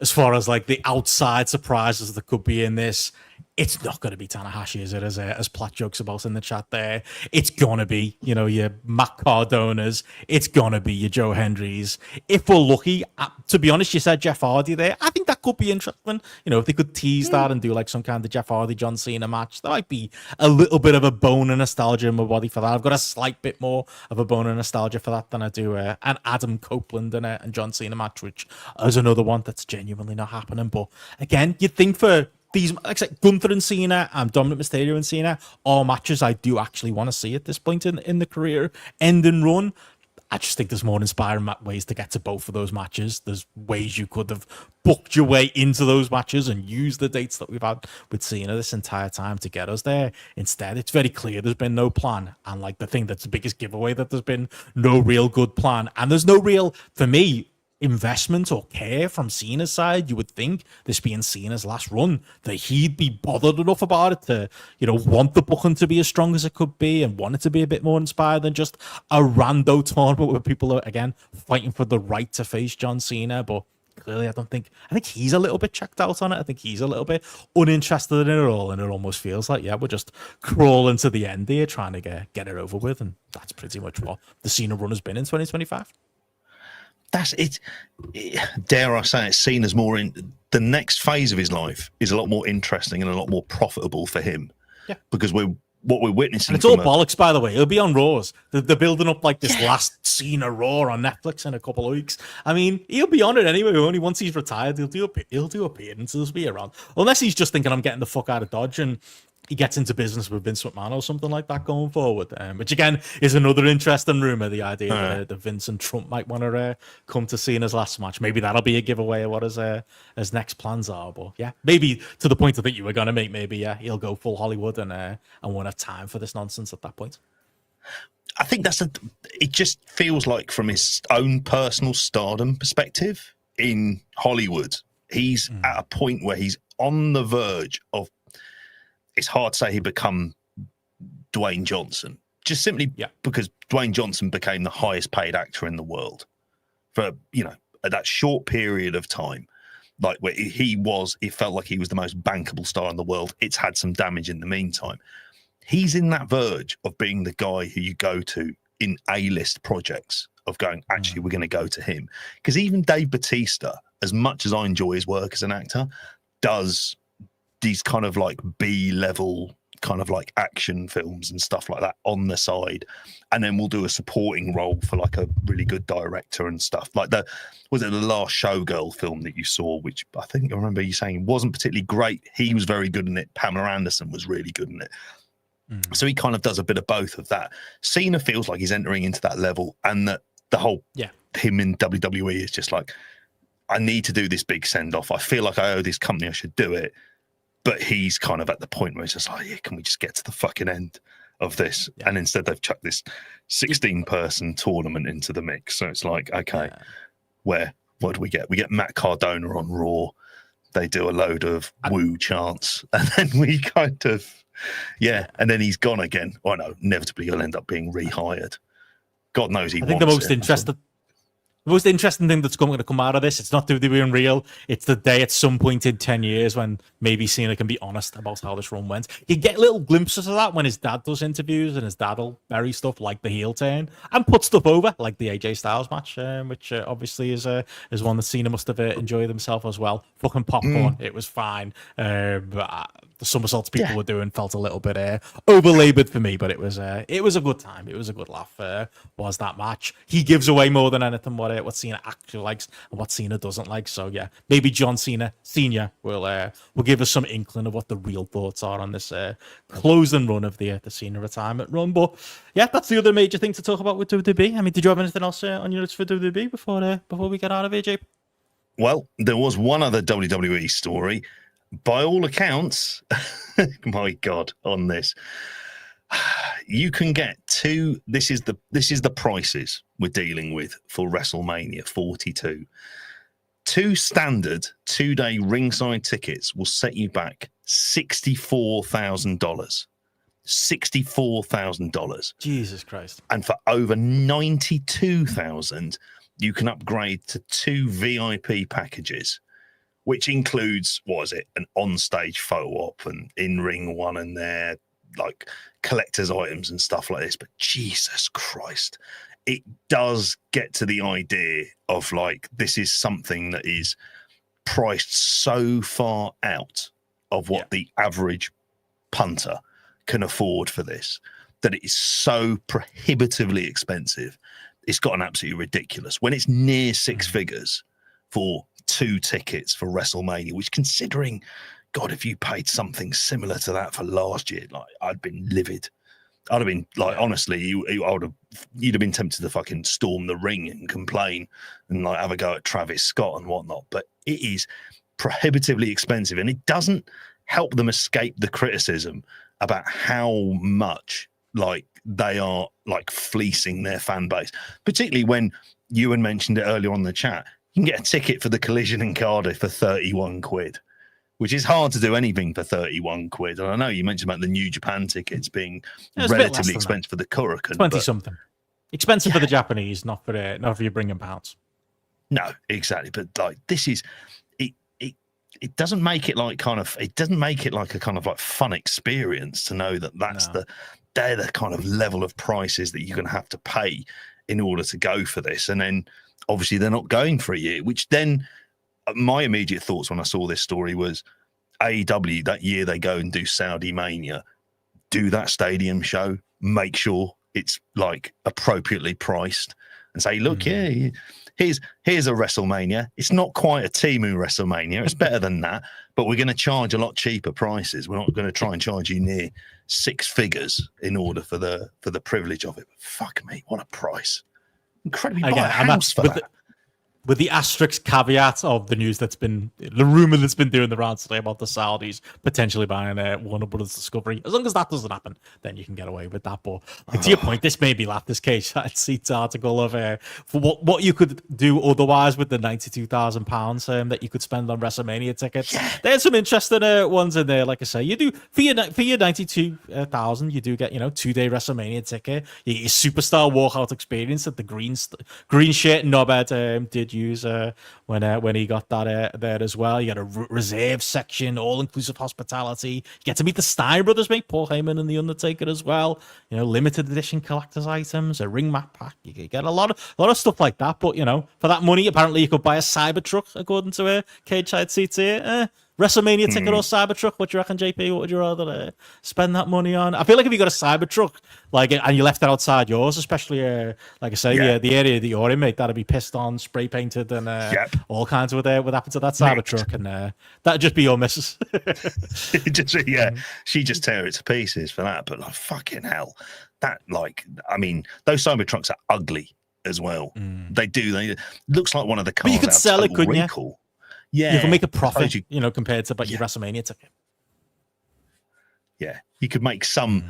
As far as the outside surprises that could be in this, it's not going to be Tanahashi, is it? As Platt jokes about in the chat there, it's going to be, your Matt Cardonas. It's going to be your Joe Hendrys. If we're lucky, to be honest, you said Jeff Hardy there. I think that could be interesting. If they could tease that and do some kind of Jeff Hardy, John Cena match, there might be a little bit of a bone of nostalgia in my body for that. I've got a slight bit more of a bone of nostalgia for that than I do an Adam Copeland and John Cena match, which is another one that's genuinely not happening. But again, you'd think for these, like I said, Gunther and Cena and Dominic Mysterio and Cena are matches I do actually want to see at this point in the career end and run. I just think there's more inspiring ways to get to both of those matches. There's ways you could have booked your way into those matches and used the dates that we've had with Cena this entire time to get us there. Instead, it's very clear there's been no plan. And the thing that's the biggest giveaway that there's been no real good plan. And there's no real, for me, investment or care from Cena's side. You would think, this being Cena's last run, that he'd be bothered enough about it to, want the booking to be as strong as it could be and want it to be a bit more inspired than just a rando tournament where people are, again, fighting for the right to face John Cena. But clearly, I think he's a little bit checked out on it. I think he's a little bit uninterested in it all, and it almost feels like, we're just crawling to the end here, trying to get it over with, and that's pretty much what the Cena run has been in 2025. That's it. Dare I say it, Cena's more in the next phase of his life is a lot more interesting and a lot more profitable for him. Yeah, because what we're witnessing. And it's all bollocks, by the way. It'll be on Raws. They're building up like this last Cena Raw on Netflix in a couple of weeks. I mean, he'll be on it anyway. Only once he's retired, he'll do appearances. He'll be around, unless he's just thinking, I'm getting the fuck out of Dodge, and he gets into business with Vince McMahon or something like that going forward, which again is another interesting rumor. The idea that Vince and Trump might want to come to Cena's last match. Maybe that'll be a giveaway of what his next plans are. But yeah, maybe to the point I think you were going to make. Maybe he'll go full Hollywood and won't have time for this nonsense at that point. I think it just feels like from his own personal stardom perspective in Hollywood, he's at a point where he's on the verge of. It's hard to say he become Dwayne Johnson, just simply because Dwayne Johnson became the highest paid actor in the world for, at that short period of time, like where it felt like he was the most bankable star in the world. It's had some damage in the meantime. He's in that verge of being the guy who you go to in A-list projects of going, actually, we're going to go to him. Because even Dave Bautista, as much as I enjoy his work as an actor, does these kind of like B-level kind of like action films and stuff like that on the side, and then we'll do a supporting role for like a really good director and stuff. Like the last Showgirl film that you saw, which I think I remember you saying wasn't particularly great. He was very good in it. Pamela Anderson was really good in it. So he kind of does a bit of both of that. Cena feels like he's entering into that level, and that the whole him in WWE is just like, I need to do this big send off. I feel like I owe this company. I should do it. But he's kind of at the point where he's just like, can we just get to the fucking end of this? And instead they've chucked this 16-person tournament into the mix. So it's like, okay, what do we get? We get Matt Cardona on Raw. They do a load of woo chants. And then we kind of, and then he's gone again. Oh, no, inevitably he'll end up being rehired. God knows he wants it. I think the most interesting thing that's going to come out of this, it's not WWE Unreal. It's the day at some point in 10 years when maybe Cena can be honest about how this run went. You get little glimpses of that when his dad does interviews, and his dad will bury stuff like the heel turn and put stuff over, like the AJ Styles match, which obviously is one that Cena must have enjoyed himself as well. Fucking popcorn. It was fine. But the somersaults people were doing felt a little bit over-labored for me, but it was a good time. It was a good laugh. Was that match? He gives away more than anything what Cena actually likes and what Cena doesn't like. So yeah, maybe John Cena Senior will give us some inkling of what the real thoughts are on this closing run of the Cena retirement run. But yeah, that's the other major thing to talk about with WWE. I mean, did you have anything else on your list for WWE before we get out of here, JP? Well, there was one other WWE story. By all accounts, my God, on this, you can get two. This is the prices we're dealing with for WrestleMania 42. Two standard 2-day ringside tickets will set you back $64,000. $64,000. Jesus Christ! And for over 92,000, you can upgrade to 2 VIP packages, which includes, an on-stage photo op and in-ring one and there, like collector's items and stuff like this. But Jesus Christ, it does get to the idea of like, this is something that is priced so far out of what the average punter can afford for this, that it is so prohibitively expensive. It's gotten absolutely ridiculous. When it's near six figures for 2 tickets for WrestleMania, which, considering, God, if you paid something similar to that for last year, like, I'd been livid. I'd have been like, honestly, you'd have been tempted to fucking storm the ring and complain and like have a go at Travis Scott and whatnot. But it is prohibitively expensive, and it doesn't help them escape the criticism about how much like they are like fleecing their fan base, particularly when Ewan mentioned it earlier on in the chat. You can get a ticket for the Collision in Cardiff for 31 quid, which is hard to do anything for 31 quid. And I know you mentioned about the New Japan tickets being relatively expensive for the Korakuen. 20-something. Expensive for the Japanese, not for you bringing pounds. No, exactly. But like this is it doesn't make it like it doesn't make it like a kind of like fun experience to know that they're the kind of level of prices that you're going to have to pay in order to go for this. And then obviously they're not going for a year, which then my immediate thoughts when I saw this story was AEW that year they go and do Saudi Mania, do that stadium show, make sure it's like appropriately priced and say, look, here's a WrestleMania. It's not quite a Temu WrestleMania. It's better than that, but we're going to charge a lot cheaper prices. We're not going to try and charge you near six figures in order for the privilege of it. But fuck me, what a price! Incredibly, buy a house for that. With the asterisk caveat of the news the rumor that's been doing the rounds today about the Saudis potentially buying Warner Brothers Discovery. As long as that doesn't happen, then you can get away with that. But to your point, this made me laugh. This Cage Seats article of for what you could do otherwise with the £92,000 that you could spend on WrestleMania tickets. Yeah. There's some interesting ones in there. Like I say, you do for your $92,000, you do get 2-day WrestleMania ticket. You get your superstar walkout experience that the green shirt knobhead did use when he got that there as well. You got a reserve section, all-inclusive hospitality. You get to meet the Stein brothers, mate, Paul Heyman and The Undertaker as well. Limited edition collector's items, a ring mat pack. You get a lot of stuff like that. But for that money, apparently you could buy a Cybertruck, according to Cage Side Seats here. WrestleMania ticket or Cybertruck? What do you reckon, JP? What would you rather spend that money on? I feel like if you got a Cybertruck, and you left it outside yours, especially like I say, the area that you're in, mate, that'd be pissed on, spray painted, and all kinds of what happened to that Cybertruck, and that'd just be your missus. She just tear it to pieces for that. But like fucking hell, that those Cybertrucks are ugly as well. They looks like one of the cars. But you could sell it, couldn't you? Yeah, you can make a profit, compared to your WrestleMania ticket. Yeah, you could make some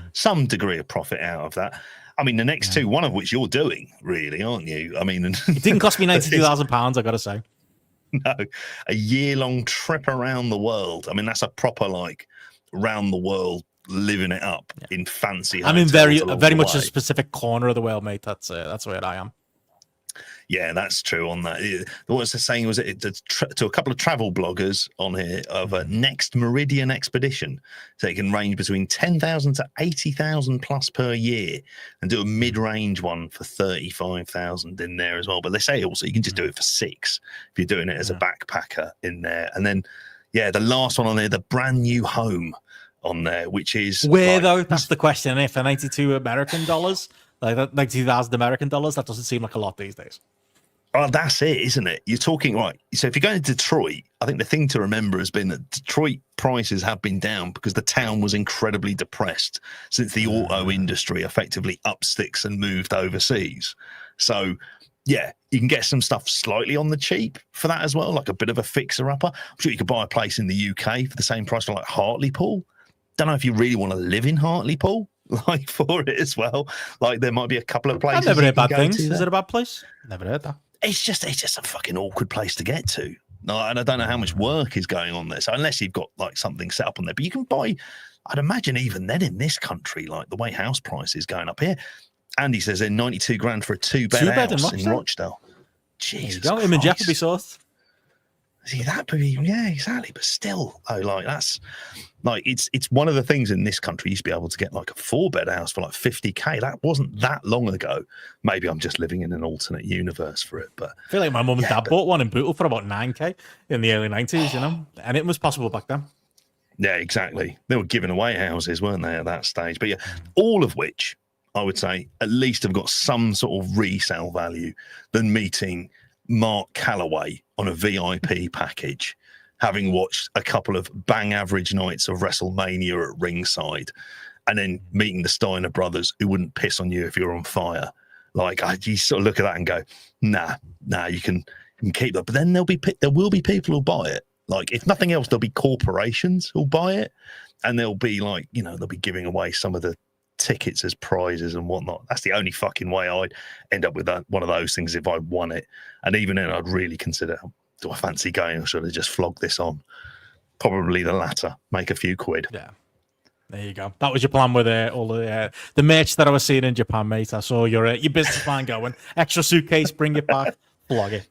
degree of profit out of that. I mean, the next two, one of which you're doing, really, aren't you? I mean, it didn't cost me £92,000. I got to say, no, a year-long trip around the world. I mean, that's a proper round the world, living it up in fancy. I'm in very much a specific corner of the world, mate. That's where I am. Yeah, that's true on that. What was the saying? Was it to a couple of travel bloggers on here of a next Meridian expedition? So it can range between 10,000 to 80,000 plus per year, and do a mid-range one for 35,000 in there as well. But they say also you can just do it for 6 if you're doing it as a backpacker in there. And then, the last one on there, the brand new home on there, which is where though? That's the question. If for $92 American dollars, like that $92,000 American dollars, that doesn't seem like a lot these days. Oh, that's it, isn't it? You're talking right. So if you're going to Detroit, I think the thing to remember has been that Detroit prices have been down because the town was incredibly depressed since the auto industry effectively up sticks and moved overseas. So, you can get some stuff slightly on the cheap for that as well, like a bit of a fixer-upper. I'm sure you could buy a place in the UK for the same price for like Hartlepool. Don't know if you really want to live in Hartlepool for it as well. Like there might be a couple of places. I've never heard bad things. Is it a bad place? Never heard that. It's just a fucking awkward place to get to. No, and I don't know how much work is going on there. So unless you've got like something set up on there, but you can buy, I'd imagine even then in this country, like the way house prices going up here. Andy says they're 92 grand for a two-bed house in Rochdale. Jesus Christ. Him and Jeff would be sourced. See, that would be, exactly. But still, that's like it's one of the things in this country. You used to be able to get like a 4-bed house for like 50k. That wasn't that long ago. Maybe I'm just living in an alternate universe for it. But I feel like my mum and dad bought one in Bootle for about 9k in the early 90s, and it was possible back then. Yeah, exactly. They were giving away houses, weren't they, at that stage? But all of which I would say at least have got some sort of resale value than meeting Mark Calloway on a VIP package, having watched a couple of bang average nights of WrestleMania at ringside, and then meeting the Steiner brothers who wouldn't piss on you if you're on fire. Like you sort of look at that and go, nah, you can keep that. But then there will be people who'll buy it. Like if nothing else, there'll be corporations who'll buy it, and they'll be like, they'll be giving away some of the tickets as prizes and whatnot. That's the only fucking way I'd end up with one of those things if I won it. And even then, I'd really consider, do I fancy going, or should I just flog this on? Probably the latter. Make a few quid. Yeah. There you go. That was your plan with all the merch that I was seeing in Japan, mate. I saw your business plan going. Extra suitcase, bring it back, flog it.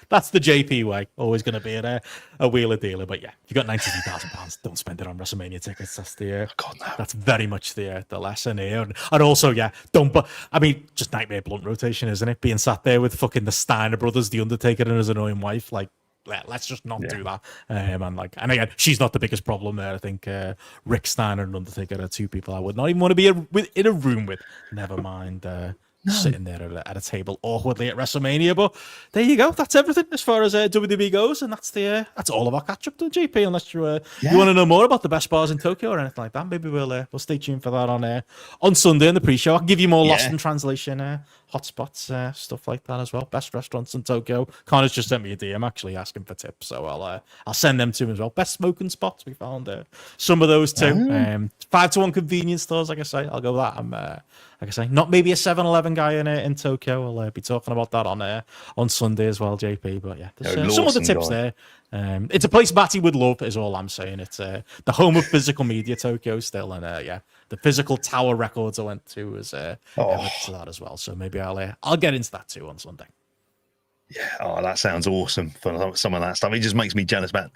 That's the JP way. Always going to be a wheeler dealer. But yeah, if you got £92,000, don't spend it on WrestleMania tickets. That's God, no. That's very much the lesson here. And also, yeah, don't. But I mean, just nightmare blunt rotation, isn't it? Being sat there with fucking the Steiner brothers, the Undertaker, and his annoying wife, like. Let's just not do that. And again, she's not the biggest problem there. I think Rick Steiner and Undertaker are two people I would not even want to be in a room with. Never mind sitting there at a table awkwardly at WrestleMania. But there you go. That's everything as far as WWE goes, and that's all of our catch up to JP. Unless you want to know more about the best bars in Tokyo or anything like that, maybe we'll stay tuned for that on Sunday in the pre-show. I'll give you more Lost in Translation hotspots, stuff like that as well. Best restaurants in Tokyo. Connor's just sent me a DM actually asking for tips, so I'll send them to him as well. Best smoking spots, we found some of those too. 5-to-1 convenience stores, like I say, I'll go with that. I'm like I say, not maybe a 7-Eleven guy in Tokyo. We'll be talking about that on Sunday as well, JP. But yeah, there's some other tips there. It's a place Matty would love, is all I'm saying. It's the home of physical media, Tokyo still, and the physical Tower Records I went to was to that as well. So maybe I'll get into that too on Sunday. Yeah, that sounds awesome for some of that stuff. It just makes me jealous about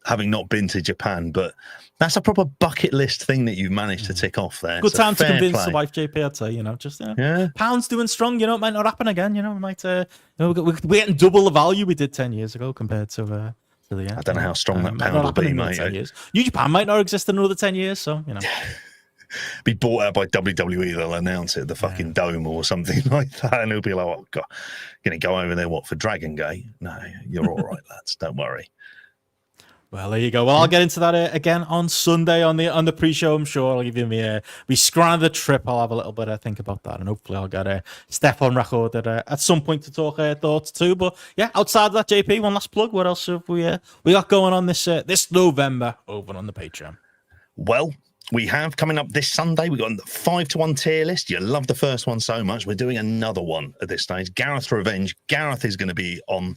having not been to Japan, but that's a proper bucket list thing that you've managed to tick off there. Good time to convince the wife, JP, I'd say, pounds doing strong, it might not happen again, we might, we're getting double the value we did 10 years ago compared to the I don't know how strong that pound will be, mate. New Japan might not exist in another 10 years, so, Be bought out by WWE, they'll announce it at the fucking Dome or something like that, and it'll be like, oh, God, going to go over there, for Dragon Gate? No, you're all right, lads, don't worry. Well, there you go. Well, I'll get into that again on Sunday on the pre-show. I'm sure I'll give you me scran the trip. I'll have a little bit of think about that, and hopefully I'll get Steph on record at some point to talk thoughts too. But yeah, outside of that, JP, one last plug. What else have we got going on this November over on the Patreon? Well, we have coming up this Sunday, we've got the 5-to-1 tier list. You love the first one so much. We're doing another one at this stage. Gareth Revenge. Gareth is going to be on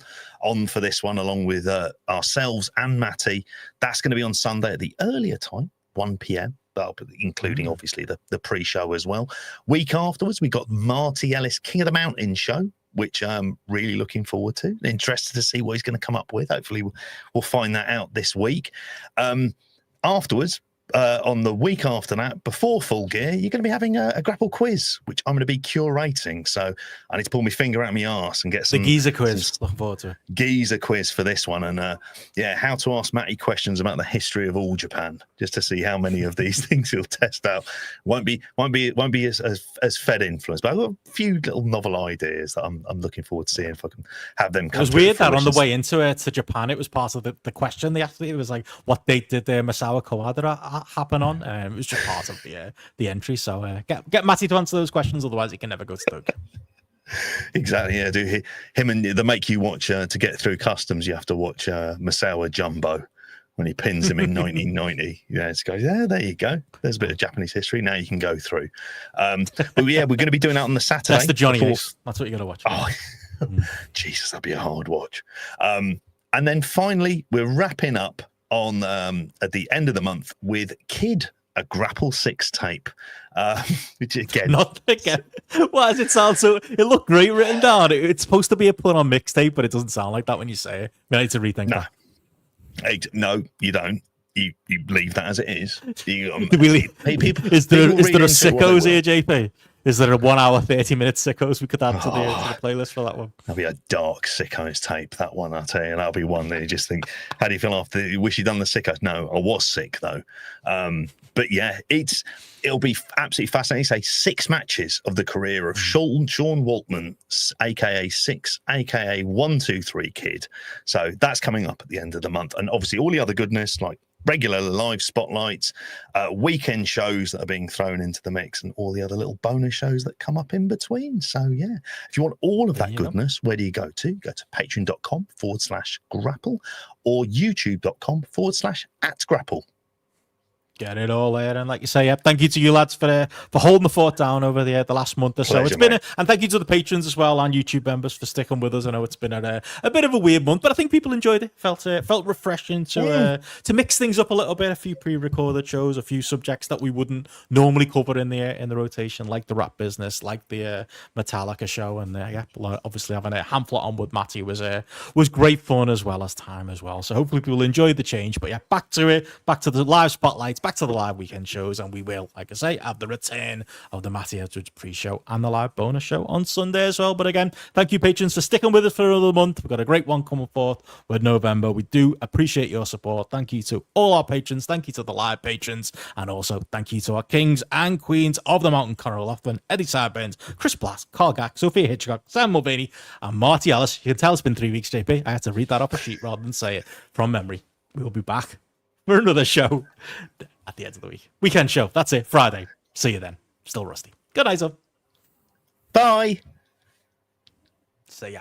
for this one, along with ourselves and Matty. That's going to be on Sunday at the earlier time, 1 p.m. Including obviously the pre-show as well. Week afterwards, we got Marty Ellis, King of the Mountain show, which I'm really looking forward to. Interested to see what he's going to come up with. Hopefully we'll find that out this week. Afterwards, on the week after that, before Full Gear, you're going to be having a grapple quiz, which I'm going to be curating. So I need to pull my finger out my arse and get some... The Geezer quiz. Looking forward to it. Geezer quiz for this one. And how to ask Matty questions about the history of all Japan, just to see how many of these things he'll test out. Won't be as Fed influenced, but I've got a few little novel ideas that I'm looking forward to seeing if I can have them come. It was weird that on the way into Japan, it was part of the question they asked me. It was like, what date did Masawa Kawada happen on? It was just part of the entry. So get Matty to answer those questions, otherwise he can never go to Tokyo. Exactly, yeah. Do him and they make you watch to get through customs. You have to watch Masawa Jumbo when he pins him in 1990. Yeah, it's goes. Yeah, there you go. There's a bit of Japanese history. Now you can go through. But yeah, we're going to be doing that on the Saturday. That's the Johnny Ace. That's what you got to watch. Oh, Jesus, that'd be a hard watch. And then finally, we're wrapping up on at the end of the month with Kid, a Grapple 6 tape, which again, not again. Why does it sound so? It looked great written down. It's supposed to be a put on mixtape, but it doesn't sound like that when you say it. I need to rethink that. No, you don't. You leave that as it is. Is there a sickos here, JP? Is there a 1 hour 30-minute sickos we could add to the playlist for that one? That'll be a dark sickos tape, that one, I'll tell you. That'll be one that you just think, how do you feel after? You wish you'd done the sickos? No, I was sick though. But yeah, it'll be absolutely fascinating. Say 6 matches of the career of Sean Waltman, aka 6, aka 123 Kid. So that's coming up at the end of the month, and obviously all the other goodness like regular live spotlights, weekend shows that are being thrown into the mix, and all the other little bonus shows that come up in between. So yeah, if you want all of that goodness, where do you go to? Go to patreon.com/grapple or youtube.com/@grapple. Get it all there, and like you say, thank you to you lads for holding the fort down over the last month or so. Pleasure, It's been, and thank you to the patrons as well and YouTube members for sticking with us. I know it's been a bit of a weird month, but I think people enjoyed it. Felt refreshing to mix things up a little bit. A few pre-recorded shows, a few subjects that we wouldn't normally cover in the rotation, like the rap business, like the Metallica show, and obviously having a handful on with Matty was great fun as well as time as well. So hopefully people enjoyed the change. But back to it, back to the live spotlights, back to the live weekend shows, and we will, like I say, have the return of the Matty Edwards pre-show and the live bonus show on Sunday as well. But again, thank you patrons for sticking with us for another month. We've got a great one coming forth with November. We do appreciate your support. Thank you to all our patrons. Thank you to the live patrons, and also thank you to our kings and queens of the mountain: Conor O'Loughlin, Eddie Sideburns, Chris Blass, Carl Gack, Sophia Hitchcock, Sam Mulvaney, and Marty Ellis. You can tell it's been 3 weeks, JP. I had to read that off a sheet rather than say it from memory. We'll be back for another show at the end of the week. Weekend show. That's it. Friday. See you then. Still rusty. Good night, up. Bye. See ya.